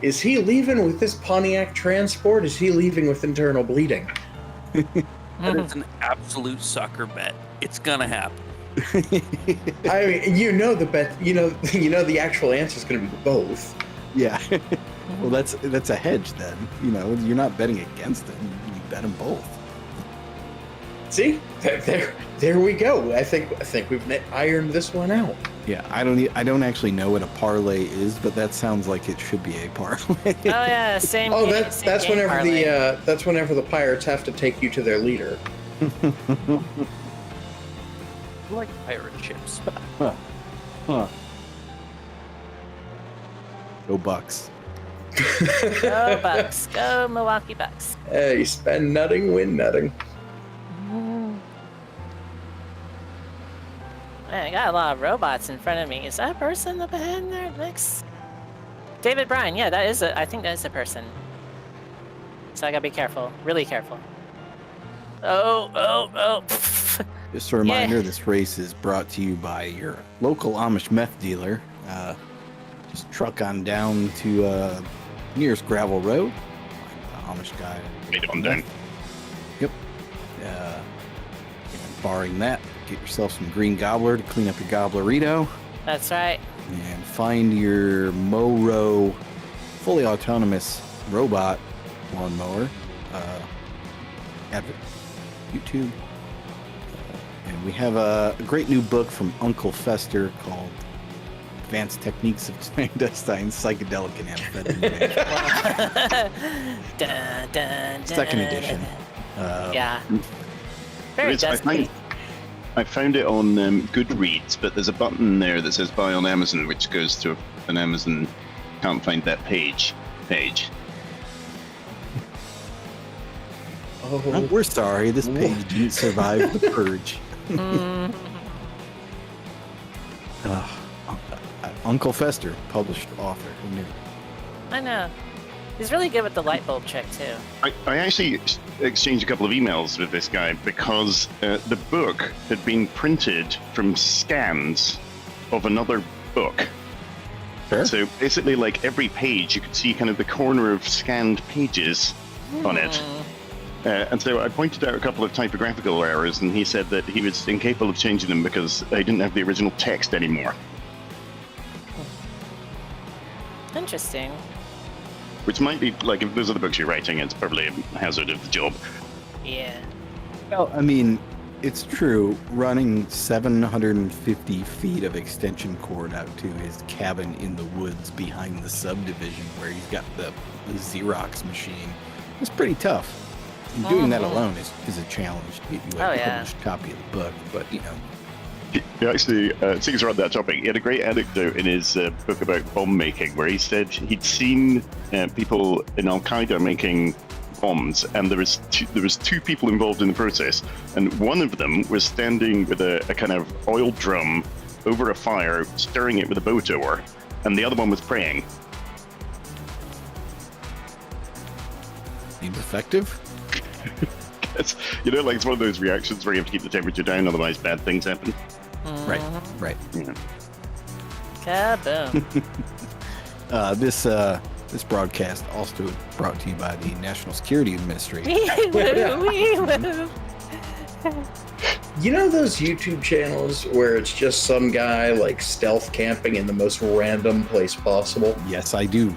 Is he leaving with this Pontiac Transport? Is he leaving with internal bleeding?
That is an absolute sucker bet. It's gonna happen.
I mean, you know the bet. You know the actual answer is going to be both.
Yeah. Well, that's a hedge then. You know, you're not betting against them. You bet them both.
See, there we go. I think we've ironed this one out.
Yeah, I don't actually know what a parlay is, but that sounds like it should be a parlay.
Oh yeah, same.
Oh,
game,
that's
same game
whenever
parlay.
that's whenever the pirates have to take you to their leader.
I like pirate ships.
Huh. Go Bucks.
Go Bucks. Go Milwaukee Bucks.
Hey, spend nutting, win nutting.
Man, I got a lot of robots in front of me. Is that a person up ahead there next? David Bryan, yeah, I think that is a person. So I gotta be careful, really careful. Oh.
Just a reminder,
Yeah.
this race is brought to you by your local Amish meth dealer. Just truck on down to nearest gravel road. Find the Amish guy.
Right on down.
Yep. Barring that, get yourself some green gobbler to clean up your gobblerito.
That's right.
And find your Moro fully autonomous robot lawnmower at YouTube. And we have a great new book from Uncle Fester called Advanced Techniques of Clandestine Psychedelic and Amphetamine.
Dun, dun, dun.
Second edition.
Yeah. Very dusty.
I found it on Goodreads, but there's a button there that says buy on Amazon, which goes to an Amazon can't find that page.
Oh,
We're sorry, this page didn't survive the purge. Uncle Fester, published author. Who knew?
I know. He's really good with the light bulb trick too.
I actually exchanged a couple of emails with this guy because the book had been printed from scans of another book.
Sure.
So basically, like every page, you could see kind of the corner of scanned pages on it. And so I pointed out a couple of typographical errors, and he said that he was incapable of changing them because I didn't have the original text anymore.
Interesting.
Which might be, like, if those are the books you're writing, it's probably a hazard of the job.
Yeah.
Well, I mean, it's true. Running 750 feet of extension cord out to his cabin in the woods behind the subdivision where he's got the Xerox machine is pretty tough. And doing that alone is a challenge to get you a published copy of the book. But, you know.
He actually, since we're on that topic, he had a great anecdote in his book about bomb making, where he said he'd seen people in Al Qaeda making bombs, and there was two people involved in the process, and one of them was standing with a kind of oil drum over a fire, stirring it with a boat oar, and the other one was praying.
Seems effective.
It's, you know, like it's one of those reactions where you have to keep the temperature down, otherwise bad things happen.
Right.
Yeah.
Kaboom.
This broadcast also brought to you by the National Security Administration.
Wee-woo.
you know those YouTube channels where it's just some guy like stealth camping in the most random place possible?
Yes, I do.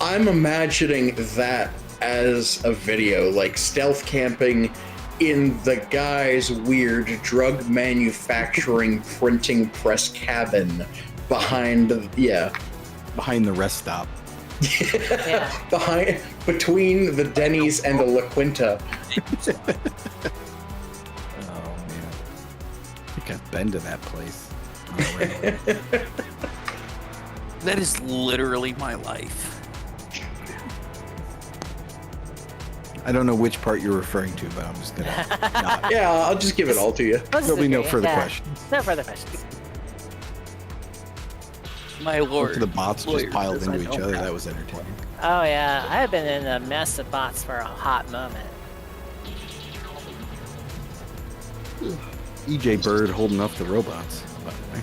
I'm imagining that as a video, like stealth camping in the guy's weird drug manufacturing printing press cabin behind the
Behind the rest stop.
Yeah.
Between the Denny's and the La Quinta.
Oh man, I think I've been to that place.
That is literally my life.
I don't know which part you're referring to, but I'm just gonna. Not.
Yeah, I'll just give it all to you.
There'll be no further questions.
No further questions.
My lord.
The bots just
Lawyer
piled
says I
into each
don't
other.
have-
That was entertaining.
Oh yeah, I have been in a mess of bots for a hot moment.
EJ Bird holding up the robots, by the way.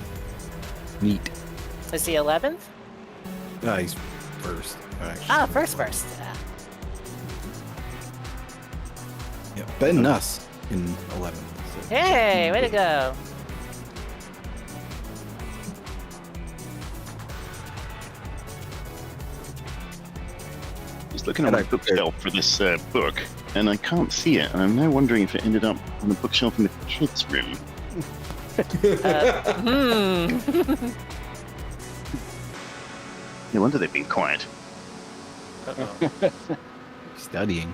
Neat.
Is he 11th?
He's first. Actually.
Ah, first. Yeah.
Yeah, Ben Nuss in 11th. So.
Hey, way to go.
Just looking at my bookshelf for this book, and I can't see it, and I'm now wondering if it ended up on the bookshelf in the kids' room. No wonder they've been quiet.
Studying.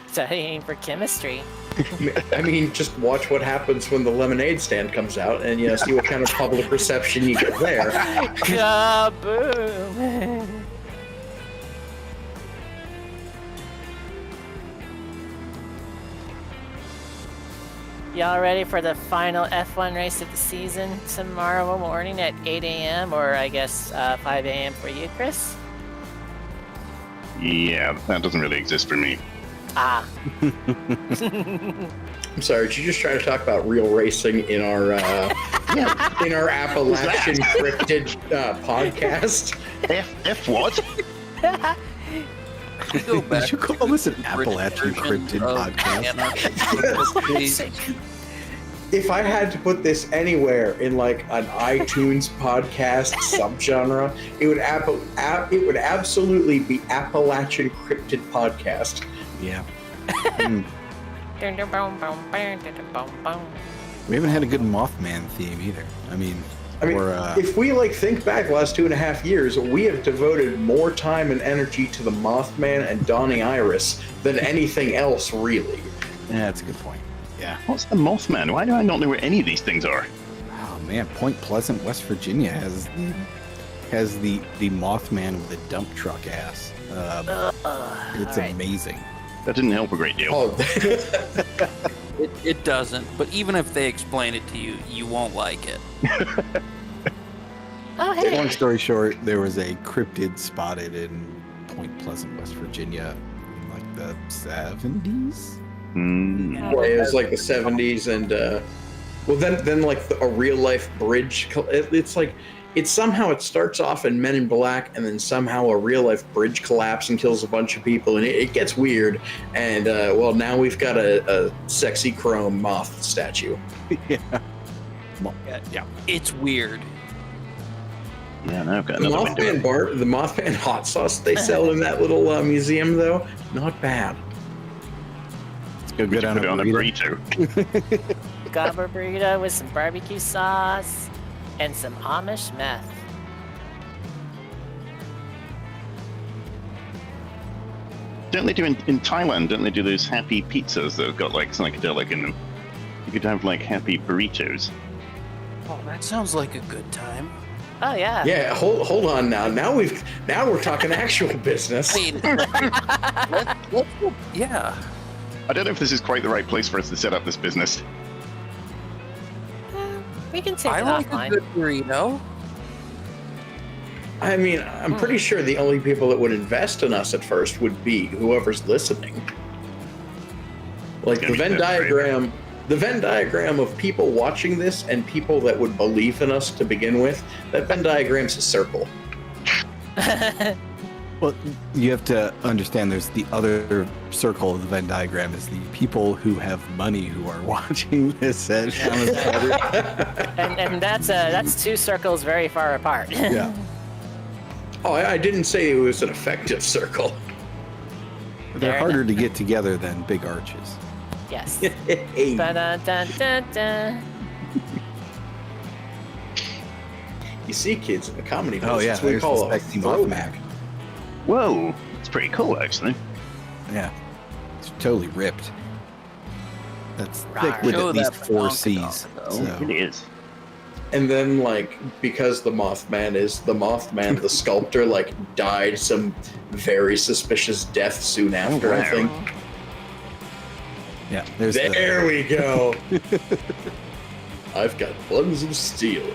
Studying for chemistry.
I mean, just watch what happens when the lemonade stand comes out, and see what kind of public reception you get there.
Kaboom! Y'all ready for the final F1 race of the season tomorrow morning at 8 a.m. or I guess 5 a.m. for you, Chris?
Yeah, that doesn't really exist for me.
Ah.
I'm sorry, did you just try to talk about real racing in our Appalachian cryptid podcast?
F what?
Go back
Did you call this an Appalachian Cryptid podcast?
If I had to put this anywhere in like an iTunes podcast subgenre, it would absolutely be Appalachian Cryptid Podcast.
Yeah. We haven't had a good Mothman theme either. I mean,
if we think back the last 2.5 years, we have devoted more time and energy to the Mothman and Donnie Iris than anything else, really.
yeah, that's a good point. Yeah.
What's the Mothman? Why do I not know where any of these things are?
Oh man, Point Pleasant, West Virginia has the Mothman with a dump truck ass. It's
right.
amazing.
That didn't help a great deal.
Oh,
It doesn't, but even if they explain it to you, you won't like it.
Oh, hey.
Long story short, there was a cryptid spotted in Point Pleasant, West Virginia in like the 70s.
Mm.
it was like the 70s, and then like a real life bridge. It starts off in Men in Black, and then somehow a real life bridge collapses and kills a bunch of people, and it gets weird. And now we've got a sexy chrome moth statue.
Yeah.
It's weird.
Yeah, now I've got
The
another window.
the Mothman hot sauce they sell in that little museum, though, not bad.
Let's go
Put
get
it on a burrito.
Gobbler burrito with some barbecue sauce and some Amish meth.
Don't they do in Thailand? Don't they do those happy pizzas that have got like psychedelic in them? You could have like happy burritos.
Oh, that sounds like a good time.
Oh yeah.
Yeah, hold on now. Now we're talking actual business.
I mean, yeah.
I don't know if this is quite the right place for us to set up this business.
We can take
I
it
like
offline.
a good burrito.
I mean, I'm pretty sure the only people that would invest in us at first would be whoever's listening. Like
It's
the
gonna be
the Venn diagram of people watching this and people that would believe in us to begin with, that Venn diagram's a circle.
Well, you have to understand there's the other circle of the Venn diagram is the people who have money who are watching this at
and that's two circles very far apart.
Yeah.
Oh, I didn't say it was an effective circle.
They're harder to get together than big arches.
Yes.
Hey.
Ba-da-da-da-da.
You see, kids, in the comedy
Oh,
business,
yeah,
we
there's
call
the
a
sexy
throwback.
Whoa, it's pretty cool, actually.
Yeah, it's totally ripped. That's
Rawr.
thick with
Show
at least
that
4
badonkadonk,
C's.
though.
So,
It really is.
And then, like, because the Mothman is the Mothman, the sculptor, like, died some very suspicious death soon after, I
wow.
think.
yeah, there's
There we go. I've got buns of steel.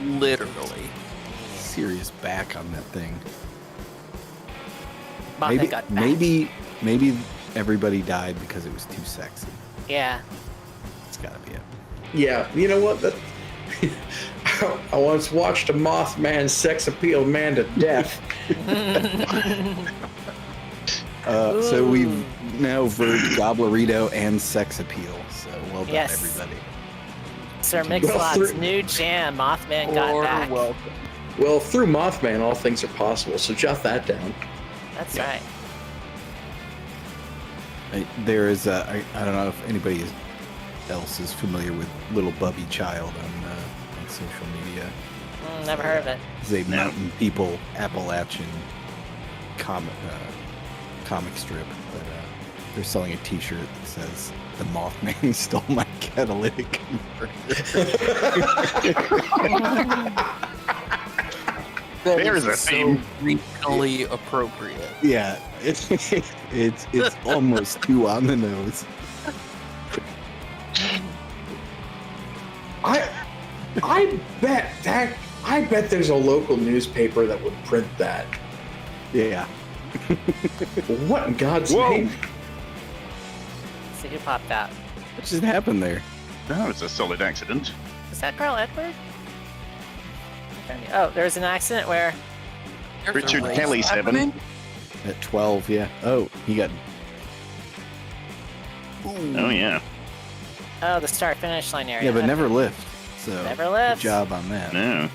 Literally.
serious back on that thing.
Mothman
Maybe,
got back.
maybe everybody died because it was too sexy.
Yeah.
It's gotta be it.
Yeah, you know what? That I once watched a Mothman sex appeal man to death.
So we've now verged Gobblerito and sex appeal. So well done,
Yes.
everybody.
Sir
Well,
Mix-a-Lot's
through-
new jam, Mothman got
Or
back.
welcome.
Well, through Mothman, all things are possible, so jot that down.
That's
Yeah.
right.
There is I don't know if anybody else is familiar with Little Bubby Child on social media.
Never heard of it.
It's a mountain people Appalachian comic strip. But they're selling a T-shirt that says "The Mothman stole my catalytic converter."
There's a
so
theme.
regionally appropriate.
Yeah, it's almost too on the nose.
I bet there's a local newspaper that would print that.
Yeah.
What in God's
Whoa.
name?
Let's see who popped out.
What just happened there?
That was a solid accident.
Was that Carl Edward? Oh, there was an accident where
There's a
Richard
race
Kelly, 7.
happening.
At 12, yeah. Oh, he got.
Oh, yeah.
the start finish line area.
Yeah, but
Okay.
never lift. So
Never lift.
Good job on that.
No.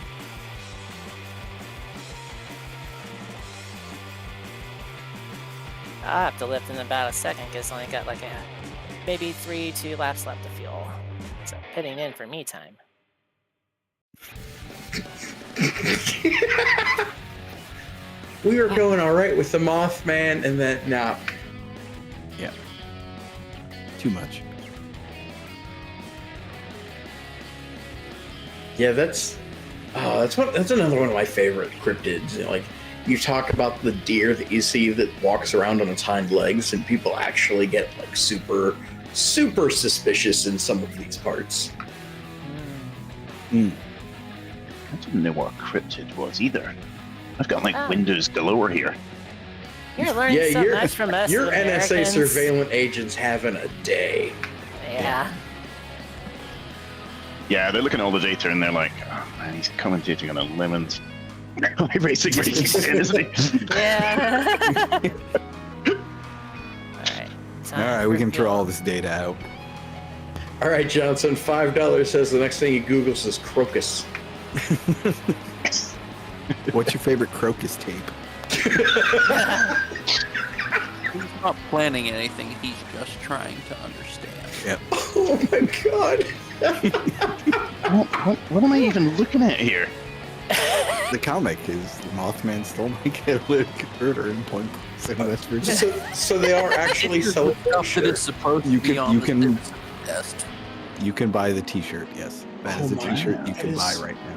I'll have to lift in about a second because I only got like maybe 2 laps left to fuel. So pitting in for me time.
We were going all right with the Mothman, and then nah.
Yeah. Too much.
Yeah, that's another one of my favorite cryptids. You know, like you talk about the deer that you see that walks around on its hind legs, and people actually get like super suspicious in some of these parts.
Mm.
I didn't know what a cryptid was either. I've got like
Oh.
windows galore here.
You're learning
Yeah,
so
you're-
much from us.
Your NSA
Americans.
surveillance agents having a day.
Yeah.
Yeah, they're looking at all the data and they're like, oh man, he's commentating on a lemons. iRacing racing, isn't he?
Yeah. Alright.
All right, we can throw all this data out.
All right, Johnson, $5 says the next thing he Googles is crocus.
What's your favorite crocus tape?
He's not planning anything. He's just trying to understand.
Yep.
Oh my God.
What am I even looking at here?
The comic is the Mothman stole my catalytic converter in point. So that's for
So they are actually selling
Stuff that is supposed
You
to be
can-
on
you
the
can-
citizen test.
You can buy the T-shirt. Yes, that is
Oh
a
my,
T-shirt you
that
can buy
is-
right now.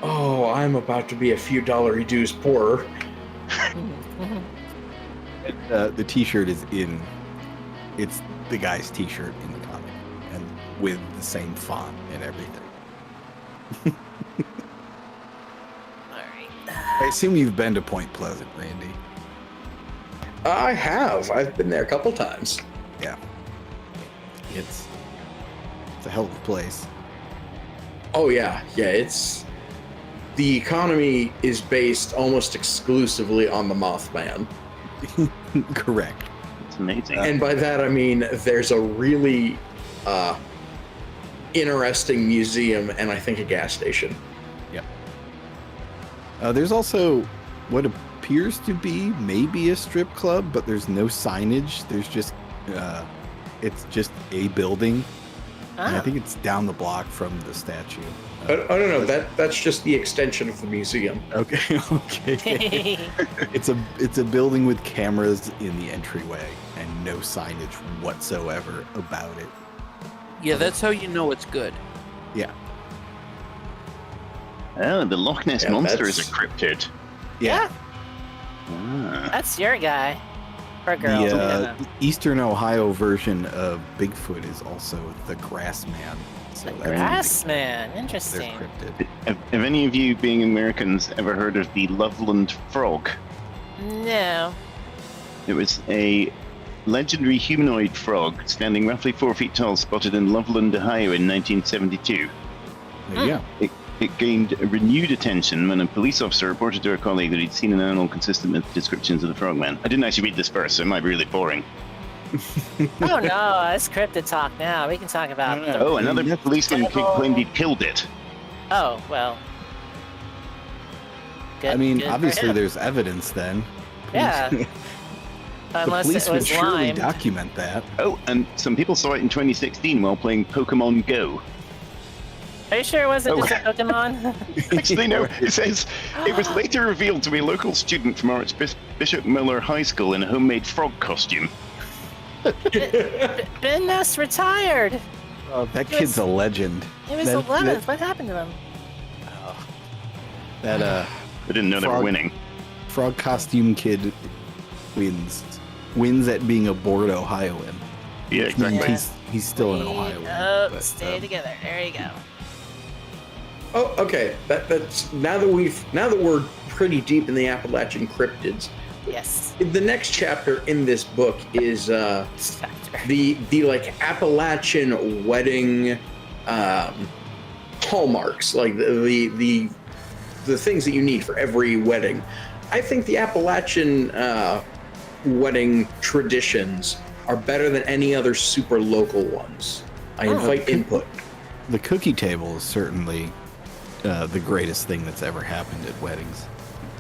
Oh, I'm about to be a few dollar reduced poorer.
The T-shirt is in. It's the guy's T-shirt in the comic, and with the same font and everything.
Alright.
I assume you've been to Point Pleasant, Randy.
I have. I've been there a couple times.
Yeah. It's a hell of a place.
Oh yeah, it's the economy is based almost exclusively on the Mothman.
Correct.
It's amazing.
And by that I mean there's a really interesting museum and I think a gas station.
There's also what appears to be maybe a strip club, but there's no signage. There's just it's just a building. And I
Ah,
think it's down the block from the statue.
I don't know. That's just the extension of the museum.
Okay, okay. It's a building with cameras in the entryway and no signage whatsoever about it.
Yeah, that's how you know it's good.
Yeah.
Oh, the Loch Ness
Yeah,
Monster is a
that's-
cryptid.
Yeah,
Ah.
that's your guy. Or girl.
The Eastern Ohio version of Bigfoot is also the Grassman. So
The
that's
grass man.
their
Interesting.
cryptid.
Have any of you, being Americans, ever heard of the Loveland Frog?
No.
It was a legendary humanoid frog standing roughly 4 feet tall, spotted in Loveland, Ohio in 1972.
There you go.
It gained renewed attention when a police officer reported to a colleague that he'd seen an animal consistent with descriptions of the frogman. I didn't actually read this first, so it might be really boring.
Oh no, it's cryptid talk now. We can talk about.
No, no.
Oh, another
That's
policeman claimed he'd killed it.
Oh well. Good,
I mean,
good for
obviously
him.
there's evidence then.
Yeah.
the
Unless
police
it
would
was
surely
Lyme.
document that.
Oh, and some people saw it in 2016 while playing Pokemon Go.
Are you sure it wasn't
Oh.
just a Pokemon?
Actually, no. It says it was later revealed to be a local student from Archbishop Miller High School in a homemade frog costume.
Ben Ness retired.
Oh, that kid's a legend.
He was
That-
11th. What happened to him?
That
I didn't know they were
Frog.
winning.
frog costume kid wins at being a bored Ohioan.
Yeah,
Which means
exactly.
he's still an Ohioan.
Oh,
but,
stay together. There you go.
Oh, okay. That's now that we're pretty deep in the Appalachian cryptids.
Yes.
The next chapter in this book is
Factor.
the like Appalachian wedding hallmarks, like the things that you need for every wedding. I think the Appalachian wedding traditions are better than any other super local ones. I invite input.
The cookie table is certainly the greatest thing that's ever happened at weddings.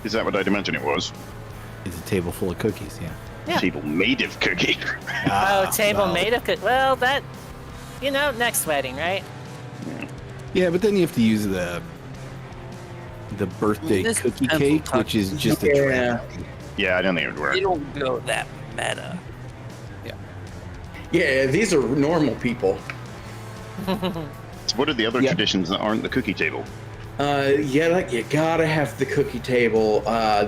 Is that what I'd imagine it was?
It's a table full of cookies, yeah.
Yeah.
Table made of cookie.
Oh, table
well.
made of cook. Well, that, next wedding, right?
Yeah, but then you have to use the birthday
This
cookie
pencil
cake,
tuck-
which is just a
Yeah.
travesty.
Yeah, I don't think it would work.
They don't go that meta.
Yeah, these are normal people.
So what are the other
Yeah.
traditions that aren't the cookie table?
Like you gotta have the cookie table.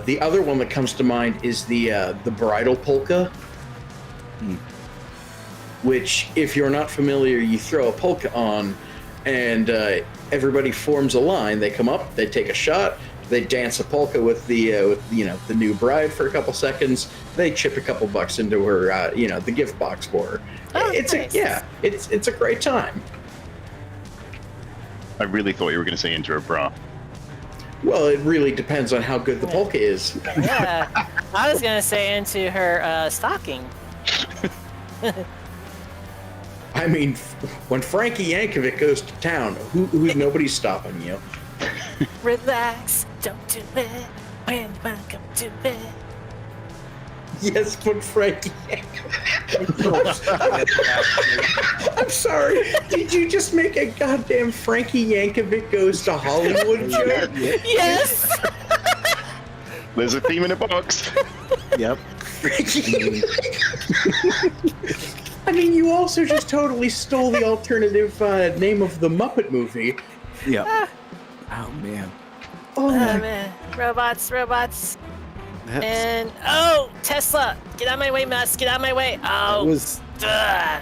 The other one that comes to mind is the bridal polka, which, if you're not familiar, you throw a polka on, and everybody forms a line. They come up, they take a shot, they dance a polka with the new bride for a couple seconds. They chip a couple bucks into her the gift box for her.
Oh,
It's
nice.
it's a great time.
I really thought you were going to say into a bra.
Well, it really depends on how good the polka is.
Yeah. I was gonna say into her stocking.
I mean, when Frankie Yankovic goes to town, who's nobody's stopping you?
Relax, don't do it. When welcome to it.
Yes, but Frankie Yankovic. I'm sorry. Did you just make a goddamn Frankie Yankovic goes to Hollywood joke?
Yes.
There's a theme in a box.
Yep.
Frankie. I mean, you also just totally stole the alternative name of the Muppet movie.
Yep. Oh man.
Oh
Oh
my
man, robots.
That's,
And Tesla, get out of my way, Musk. Get out of my way.
that
Oh,
was
ugh.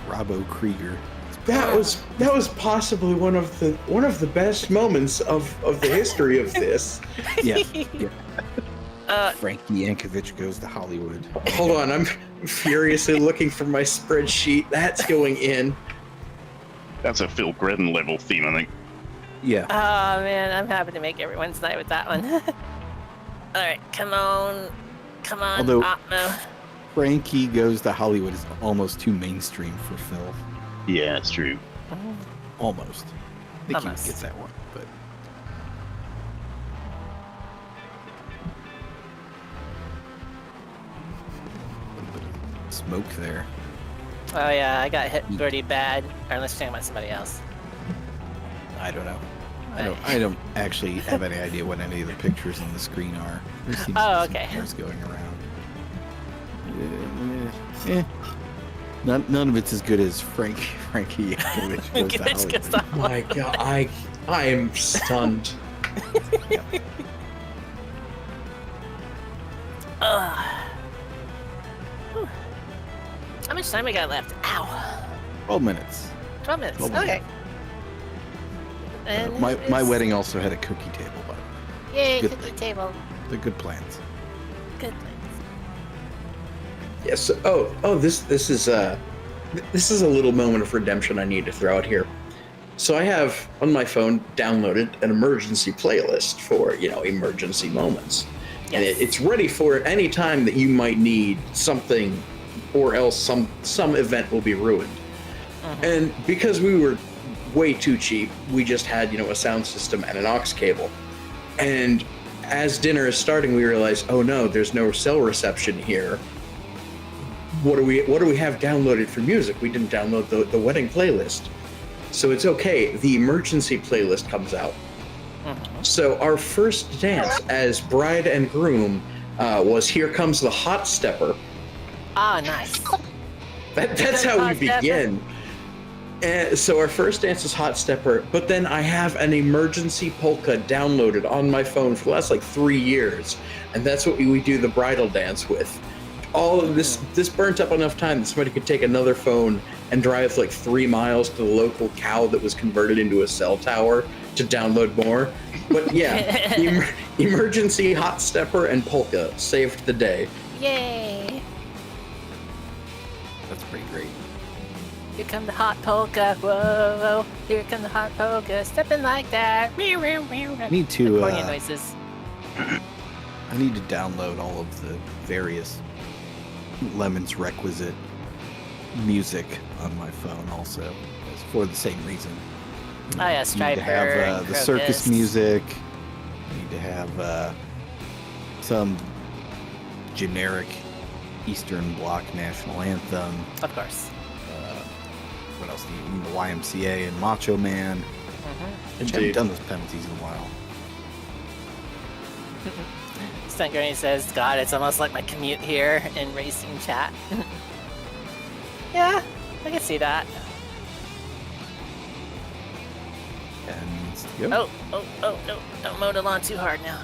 Robo Krieger.
That was possibly one of the best moments of the history of this.
Yeah.
Uh,
Frankie Yankovic goes to Hollywood.
Hold on, I'm furiously looking for my spreadsheet. That's going in.
That's a Phil Gredden level theme, I think.
Yeah.
Oh man, I'm happy to make everyone's night with that one. All right, come on,
Although-
Opmo.
Frankie goes to Hollywood is almost too mainstream for Phil.
Yeah, it's true.
Almost. I think
Almost.
he gets that one, but a little bit of smoke there.
Oh yeah, I got hit pretty bad. Or let's talk about somebody else.
I don't know. I don't actually have any idea what any of the pictures on the screen are. There seems
Oh,
to be
okay.
some cars going around. None of it's as good as Frankie Yankovic goes to Hollywood.
Oh my god, I am stunned.
Whew. How much time we got left? Ow.
12 minutes.
12 minutes.
12
Okay.
minutes.
And
My
it's-
wedding also had a cookie table, but
Yay,
good
cookie
thing.
table.
they're good plans.
Good plans.
Yes. This is a little moment of redemption I need to throw out here. So I have on my phone downloaded an emergency playlist for emergency moments, and
Yes.
it's ready for any time that you might need something, or else some event will be ruined. And because we were way too cheap, we just had a sound system and an aux cable. And as dinner is starting, we realized, oh no, there's no cell reception here. What do we have downloaded for music? We didn't download the wedding playlist. So it's okay. The emergency playlist comes out. So our first dance as bride and groom was "Here Comes the Hot Stepper."
Ah, nice.
That's how we
Hot Stepper.
begin. And so our first dance is Hot Stepper, but then I have an emergency polka downloaded on my phone for the last 3 years, and that's what we do the bridal dance with. All of this burnt up enough time that somebody could take another phone and drive 3 miles to the local cow that was converted into a cell tower to download more. But yeah, emergency Hot Stepper and polka saved the day.
Yay.
That's pretty great.
Here come the hot polka. Whoa. Here come the hot polka. Stepping like that.
I need to
Accordion noises.
I need to download all of the various Lemon's requisite music on my phone also, it's for the same reason.
Oh yeah,
You need
Striper.
to have
and
the circus
Crocus.
music. You need to have some generic Eastern Bloc national anthem.
Of course.
What else do you need? The YMCA and Macho Man. I haven't done those penalties in a while.
Stunt Gurney says, God, it's almost like my commute here in racing chat. Yeah, I can see that.
10 minutes to go.
Oh, no. Don't mow the lawn too hard now.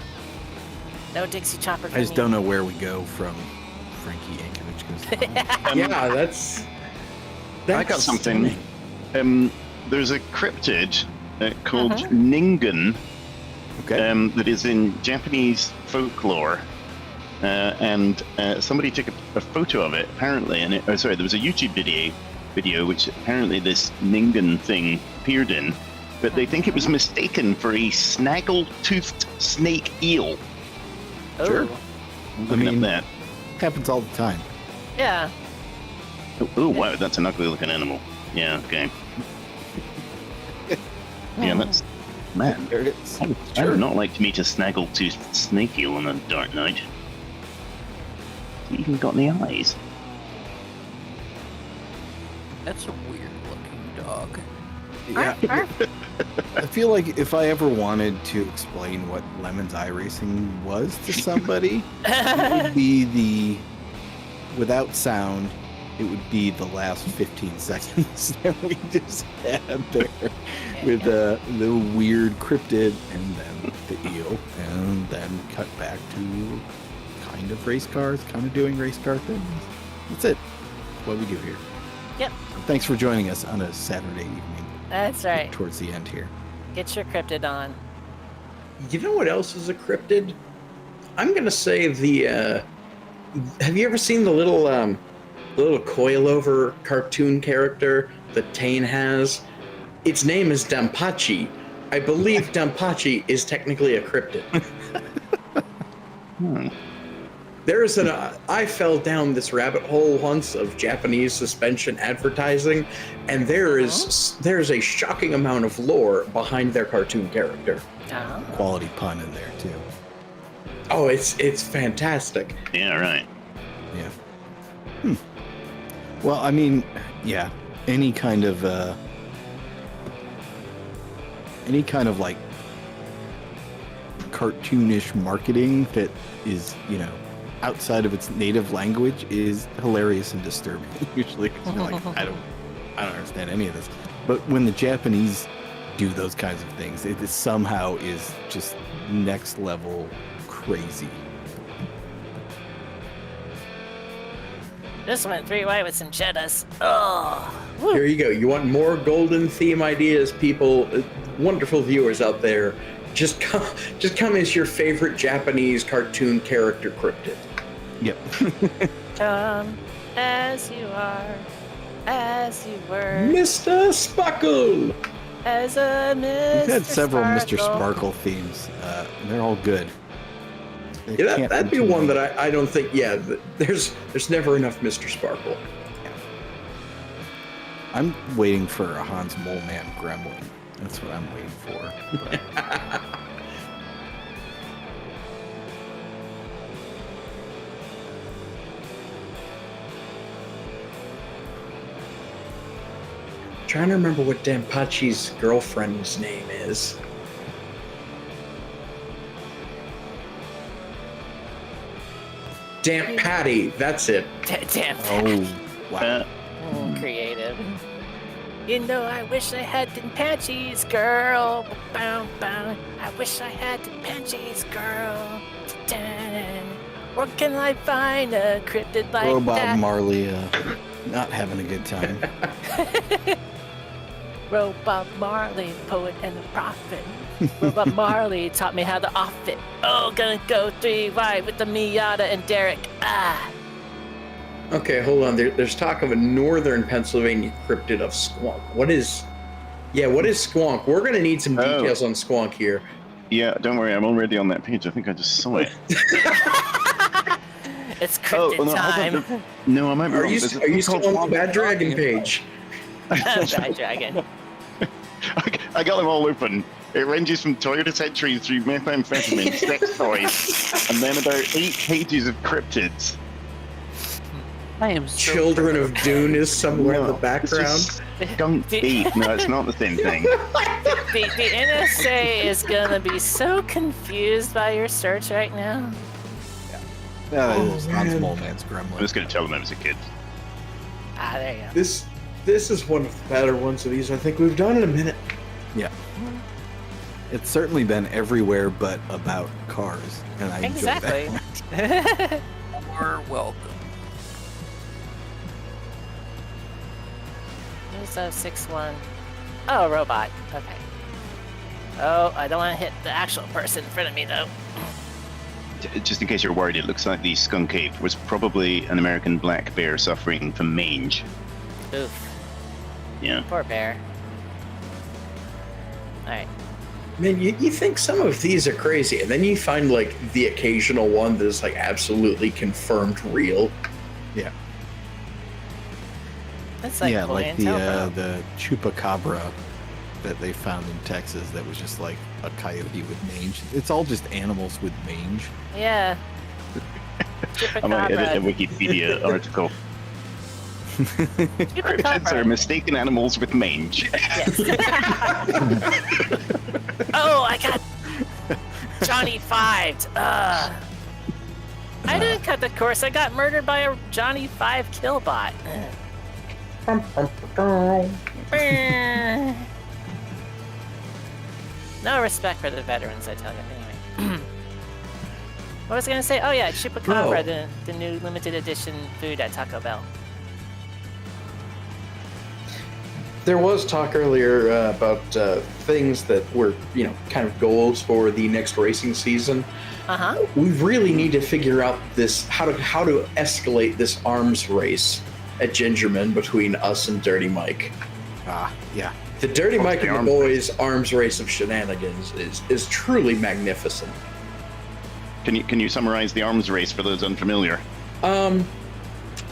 No Dixie Chopper for
I just
me.
don't know where we go from Frankie Yankovic goes to Hollywood.
Yeah, that's
I got something. There's a cryptid called Ningen
Okay.
that is in Japanese folklore, and somebody took a photo of it apparently, and there was a YouTube video which apparently this Ningen thing appeared in, but they think it was mistaken for a snaggle-toothed snake eel.
Oh,
Sure.
Looking
mean-
at that.
Happens all the time.
yeah.
Oh, wow, that's an ugly-looking animal. Yeah, okay. Yeah, that's... Man,
There it is.
I would not like to meet a snaggle-toothed snake eel on a dark night. Has it even got any eyes?
That's a weird looking dog.
Yeah. I feel like if I ever wanted to explain what Lemon's iRacing was to somebody, it would be without sound, it would be the last 15 seconds that we just had there with the weird cryptid and then the eel, and then cut back to kind of race cars, kind of doing race car things. That's it. That's what we do here.
Yep.
Thanks for joining us on a Saturday evening.
That's right.
Towards the end here.
Get your cryptid on.
You know what else is a cryptid? I'm gonna say the. Have you ever seen the little coilover cartoon character that Tane has? Its name is Dampachi. I believe Dampachi is technically a cryptid. There's I fell down this rabbit hole once of Japanese suspension advertising, and there's a shocking amount of lore behind their cartoon character.
Oh.
Quality pun in there too.
Oh, it's fantastic.
Yeah, right.
Yeah. Well, I mean, yeah, any kind of like cartoonish marketing that is, outside of its native language is hilarious and disturbing. Usually, 'cause you're like, I don't understand any of this. But when the Japanese do those kinds of things, it somehow is just next level crazy.
This went 3 white with some cheddars. Oh, woo.
Here you go. You want more golden theme ideas, people? Wonderful viewers out there. Just come as your favorite Japanese cartoon character cryptid.
Yep.
Come as you are, as you were,
Mr. Sparkle!
as a Mr.
We've had several Mr.
Sparkle.
Sparkle themes. And they're all good. They
Yeah,
can't
that'd be
too
one
many.
that I don't think. Yeah, there's never enough Mr. Sparkle.
I'm waiting for a Hans Mole Man gremlin. That's what I'm waiting for. But
Trying to remember what Dampachi's girlfriend's name is. Damp Patty, that's it.
Damn.
oh, wow.
Creative. You know, I wish I had the Panchies, girl. Bow, bow. I wish I had the Panchies, girl. Dun. Where can I find a cryptid like
Robot
that?
Marley not having a good time.
Robot Marley, poet and the prophet. Robot Marley taught me how to off it. Oh, gonna go 3 wide with the Miata and Derek. Ah.
Okay, hold on. There's talk of a northern Pennsylvania cryptid of Squonk. What is Squonk? We're gonna need some details on Squonk here.
Yeah, don't worry, I'm already on that page. I think I just saw it.
It's cryptid
no,
time.
No, I might be
Are
wrong.
you
There's a
are you
thing
still
called
on the Bad Dragon page?
Bad Dragon.
I got them all open. It ranges from Toyota Centuries through methamphetamine, sex toys, and then about 8 pages of cryptids.
I am so
Children of Dune is somewhere in the
It's
background.
just skunk bait. No, it's not the same thing.
The NSA is gonna be so confused by your search right now.
Yeah,
Oh,
it was Hans
man.
Mole Man's
I'm
gremlin.
just going to tell them I was a kid.
Ah, there you go.
This is one of the better ones of these I think we've done in a minute.
Yeah. It's certainly been everywhere but about cars. And I enjoy
Exactly.
that.
You're welcome.
Who's 6-1? Oh, robot. Okay. Oh, I don't want to hit the actual person in front of me though.
Just in case you're worried, it looks like the skunk ape was probably an American black bear suffering from mange.
Oof.
Yeah.
Poor bear. Alright.
Man, you think some of these are crazy, and then you find like the occasional one that is like absolutely confirmed real.
Yeah.
That's like
yeah,
boy
like
and Topo.
the chupacabra that they found in Texas that was just like a coyote with mange. It's all just animals with mange.
Yeah.
I might edit a
Chupacabra.
Wikipedia article. Cryptids are
Chupacabra.
mistaken animals with mange.
Yes. Oh, I got Johnny 5'd. I didn't cut the course. I got murdered by a Johnny 5 killbot. No respect for the veterans, I tell you. Anyway. What was I gonna say? Oh yeah, Chupacabra,
Oh.
the new limited edition food at Taco Bell.
There was talk earlier about things that were, kind of goals for the next racing season.
Uh-huh.
We really need to figure out this how to escalate this arms race at Gingerman between us and Dirty Mike.
Yeah.
The Dirty
What's
Mike
the
and the
arms
boys arms race of shenanigans is truly magnificent.
Can you summarize the arms race for those unfamiliar?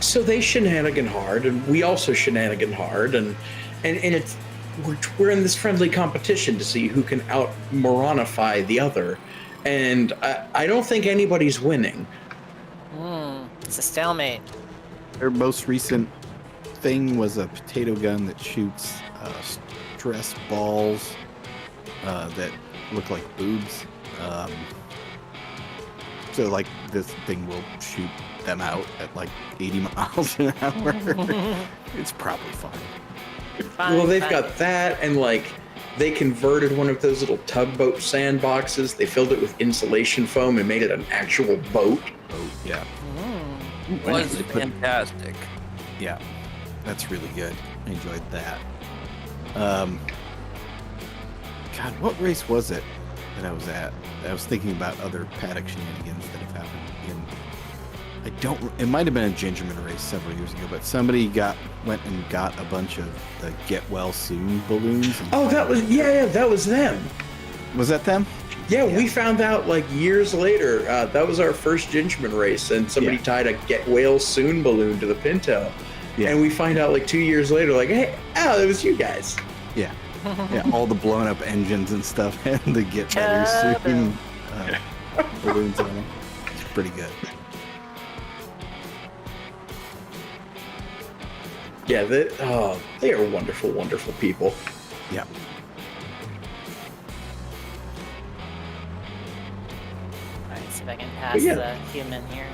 So they shenanigan hard, and we also shenanigan hard, and it's we're in this friendly competition to see who can out moronify the other, and I don't think anybody's winning.
It's a stalemate.
Their most recent thing was a potato gun that shoots stress balls that look like boobs. So like this thing will shoot them out at like 80 miles an hour. It's probably fine.
Well, they've got that, and like they converted one of those little tugboat sandboxes. They filled it with insulation foam and made it an actual boat.
Oh yeah.
It was fantastic.
Yeah, that's really good. I enjoyed that. God, what race was it that I was at? I was thinking about other paddock shenanigans that have happened it might have been a gingerman race several years ago, but somebody went and got a bunch of the get well soon balloons.
Oh, that was them.
Was that them?
Yeah, we found out like years later. That was our first gingerman race, and somebody tied a get well soon balloon to the Pinto. Yeah. And we find out like 2 years later, like, hey, it was you guys.
Yeah. Yeah, all the blown up engines and stuff and the get better soon balloons on them. It's pretty good.
Yeah, they are wonderful, wonderful people.
Yeah.
Alright, see if I can pass the human here.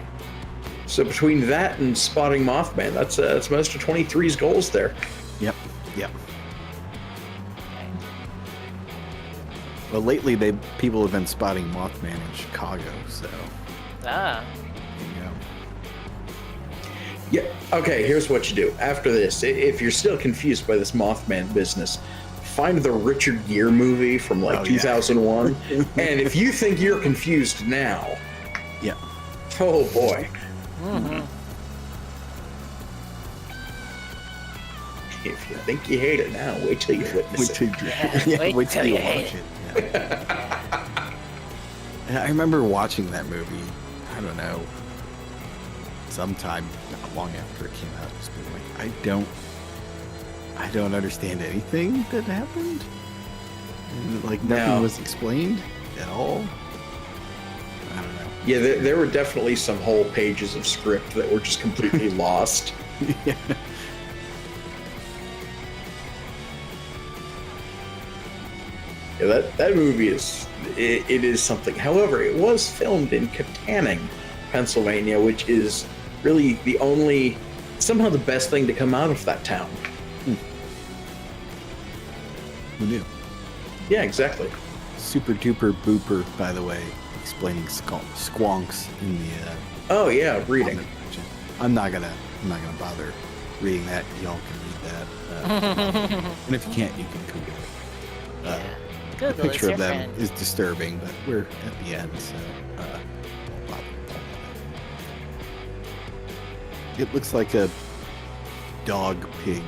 So between that and spotting Mothman, that's most of 23's goals there.
Yep. Yep. Well, lately people have been spotting Mothman in Chicago, so.
Ah.
There you go.
Yeah. Okay, here's what you do. After this, if you're still confused by this Mothman business, find the Richard Gere movie from 2001. And if you think you're confused now, oh boy.
Mm-hmm.
If you think you hate it now, wait till you witness it.
Wait till you hate it.
And I remember watching that movie, I don't know, sometime not long after it came out, just being like, I don't understand anything that happened. And, like nothing was explained at all. I don't know.
Yeah, there were definitely some whole pages of script that were just completely lost.
Yeah.
Yeah, that movie is something. However, it was filmed in Katanning, Pennsylvania, which is really somehow the best thing to come out of that town.
Who knew?
Yeah, exactly.
Super duper booper, by the way, explaining squonks in the.
Oh yeah, reading.
I'm not gonna bother reading that. Y'all can read that. And if you can't, you can Google it.
Google
the picture
is
of
your
them
friend.
is disturbing, but we're at the end, so it looks like a dog pig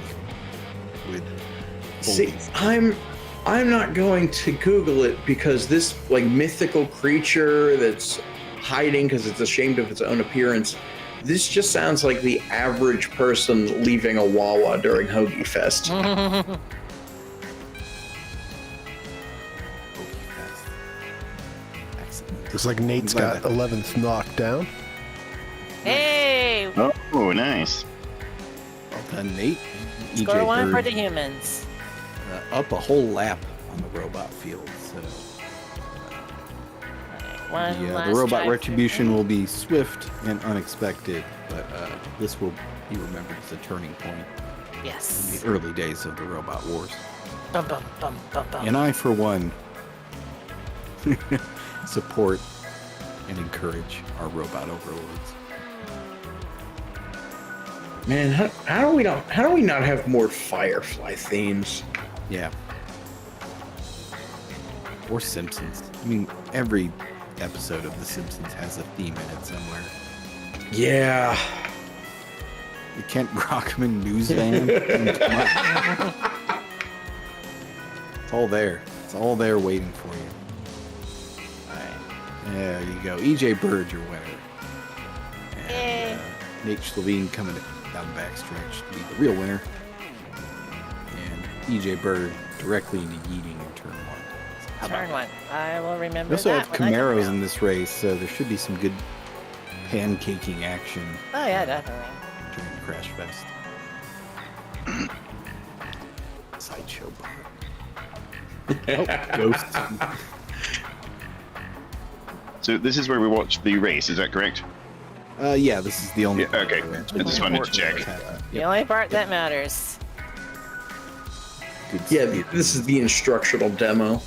with.
See, I'm not going to Google it because this like mythical creature that's hiding because it's ashamed of its own appearance. This just sounds like the average person leaving a Wawa during Hoagie Fest.
Looks like Nate's got 11th knocked down.
Hey!
Oh, nice.
Well done, Nate.
Score
EJ
one for
Bird,
the humans.
up a whole lap on the robot field. So
One
the
last
robot
try
retribution will be swift and unexpected, but this will be remembered as a turning point in
Yes.
the early days of the Robot Wars.
Bum, bum, bum, bum, bum.
And I, for one, support and encourage our robot overlords.
Man, how do we not have more Firefly themes?
Yeah. Or Simpsons. I mean, every episode of The Simpsons has a theme in it somewhere.
Yeah.
The Kent Brockman news van. It's all there. It's all there waiting for you. There you go. EJ Bird, your winner. And Nate Schlavine coming down the backstretch to be the real winner. And EJ Bird directly into yeeting in turn one. So how about
Turn
that?
one. I will remember
We also
that.
have
when I come
Camaros
around.
in this race, so there should be some good pancaking action
Oh yeah, definitely.
during the Crash Fest. Sideshow bar. Oh, ghosts.
So this is where we watch the race, is that correct?
Yeah, this is the only.
Yeah, okay. I just wanted to check.
The only part that matters.
Yeah, this is the instructional demo.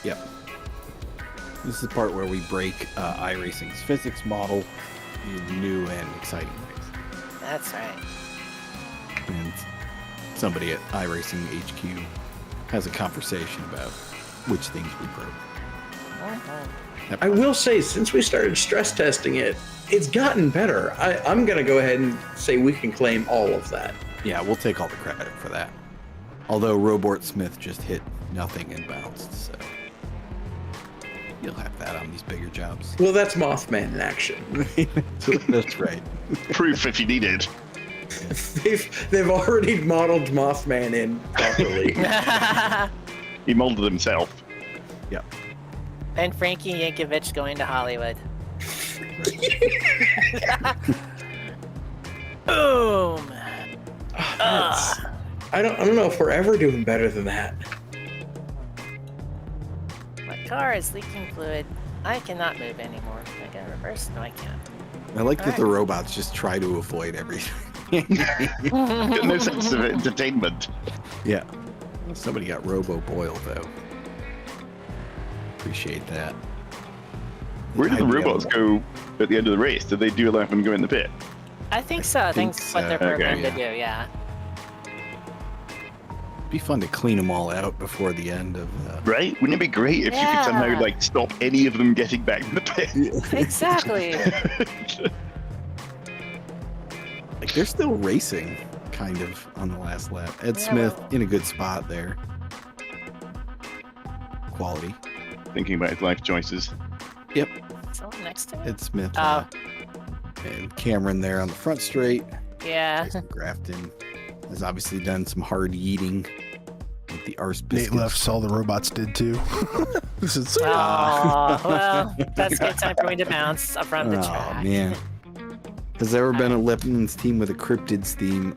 Yep. This is the part where we break iRacing's physics model in new and exciting ways.
That's right.
And somebody at iRacing HQ has a conversation about which things we broke.
I will say, since we started stress testing it, it's gotten better. I'm going to go ahead and say we can claim all of that.
Yeah, we'll take all the credit for that. Although Robort Smith just hit nothing and bounced, so you'll have that on these bigger jobs.
Well, that's Mothman in action.
That's right.
Proof if you need it.
They've already modeled Mothman in properly.
He molded himself.
Yep.
And Frankie Yankovic going to Hollywood. Boom!
I don't know if we're ever doing better than that.
My car is leaking fluid. I cannot move anymore. Can I get reverse? No, I can't.
I like that the robots just try to avoid everything.
Got no sense of entertainment.
Yeah. Somebody got robo-boiled, though. Appreciate that.
Where did the robots go at the end of the race? Did they do a lap and go in the pit?
I think so. I think
think
what they're
so.
programmed
Okay,
to do, yeah.
Be fun to clean them all out before the end of.
Right? Wouldn't it be great if you could somehow
Yeah.
like stop any of them getting back in the pit?
Exactly.
Like they're still racing, kind of, on the last lap. Ed
Yeah.
Smith in a good spot there. Quality.
Thinking about his life choices.
Someone next to me?
Ed Smith.
Oh.
And Cameron there on the front straight.
Yeah.
Jason Grafton has obviously done some hard eating with the arse
Nate
biscuits.
left, saw the robots did too. This is
Oh, well, that's a good time for me to bounce up from the
Oh,
track.
man. Has there ever been a Lippman's team with a Cryptids theme?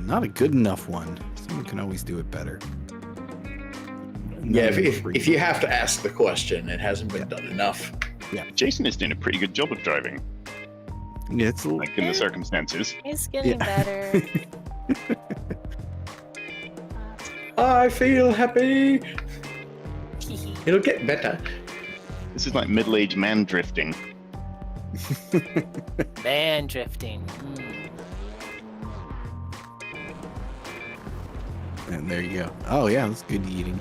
Not a good enough one. Someone can always do it better.
Yeah, if you have to ask the question, it hasn't been done enough.
Jason is doing a pretty good job of driving,
Yeah, it's a little.
like in the circumstances.
He's getting
Yeah.
better.
I feel happy. It'll get better.
This is like middle-aged man drifting.
Man drifting. Mm.
And there you go. Oh, yeah, that's good eating.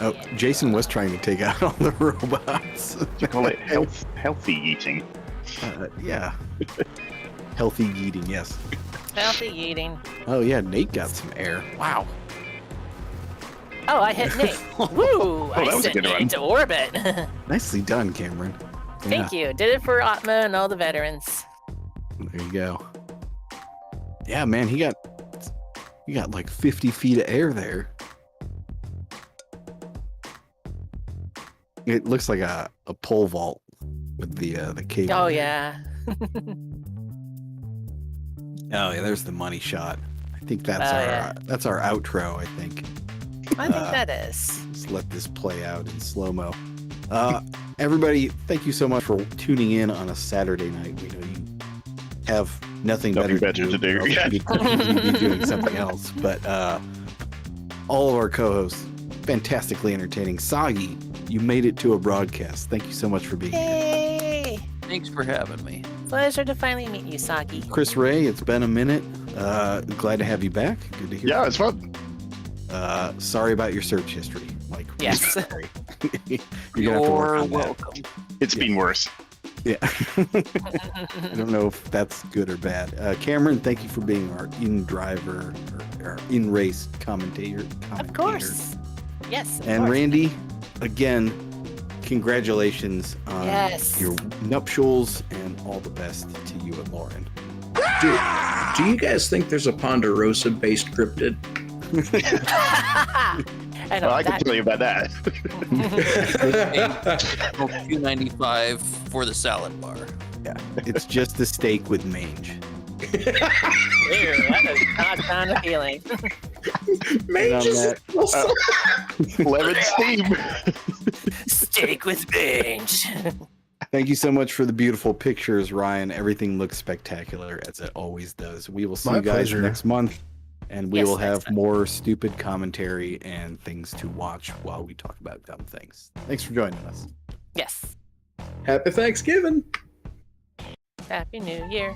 Oh,
Yeah.
Jason was trying to take out all the robots.
Do you call it healthy eating?
Yeah. Healthy eating, yes.
Healthy eating.
Oh, yeah, Nate got some air. Wow.
Oh, I hit Nate. Woo!
that
I
was a
sent
good
Nate
one.
into orbit.
Nicely done, Cameron.
Thank you. Did it for Atma and all the veterans.
There you go. Yeah, man, he got like 50 feet of air there. It looks like a pole vault with the cable.
Oh, yeah.
Oh yeah, there's the money shot. I think that's
Oh,
that's our outro. I think.
I think that is.
Let's let this play out in slow mo. Everybody, thank you so much for tuning in on a Saturday night. We know you have nothing better
to do.
or else
Yeah.
you'd be doing something else. But all of our co-hosts, fantastically entertaining. Sagi, you made it to a broadcast. Thank you so much for being here.
Yay!
Thanks for having me.
Pleasure to finally meet you, Saki.
Chris Ray, it's been a minute. Glad to have you back. Good to hear.
Yeah, it's fun.
Sorry about your search history. Like,
Yes.
sorry. You're gonna have to work
You're
on that.
welcome.
It's been worse.
Yeah. I don't know if that's good or bad. Cameron, thank you for being our in-driver or in-race commentator.
Of course. Yes. Of
And
course.
Randy, again, congratulations on
Yes.
your nuptials and all the best to you and Lauren.
Do you guys think there's a Ponderosa-based cryptid?
I know
Well, I can
that.
tell you about that.
$2.95 for the salad bar.
Yeah, it's just a steak with mange.
Ew, that does not sound appealing.
Mange
on
is
that,
also-
Lemon steam.
Steak with beans.
Thank you so much for the beautiful pictures, Ryan. Everything looks spectacular as it always does. We will see
My
you guys
pleasure.
next month, and we
Yes,
will
next
have
time.
more stupid commentary and things to watch while we talk about dumb things. Thanks for joining us.
Yes.
Happy Thanksgiving.
Happy New Year.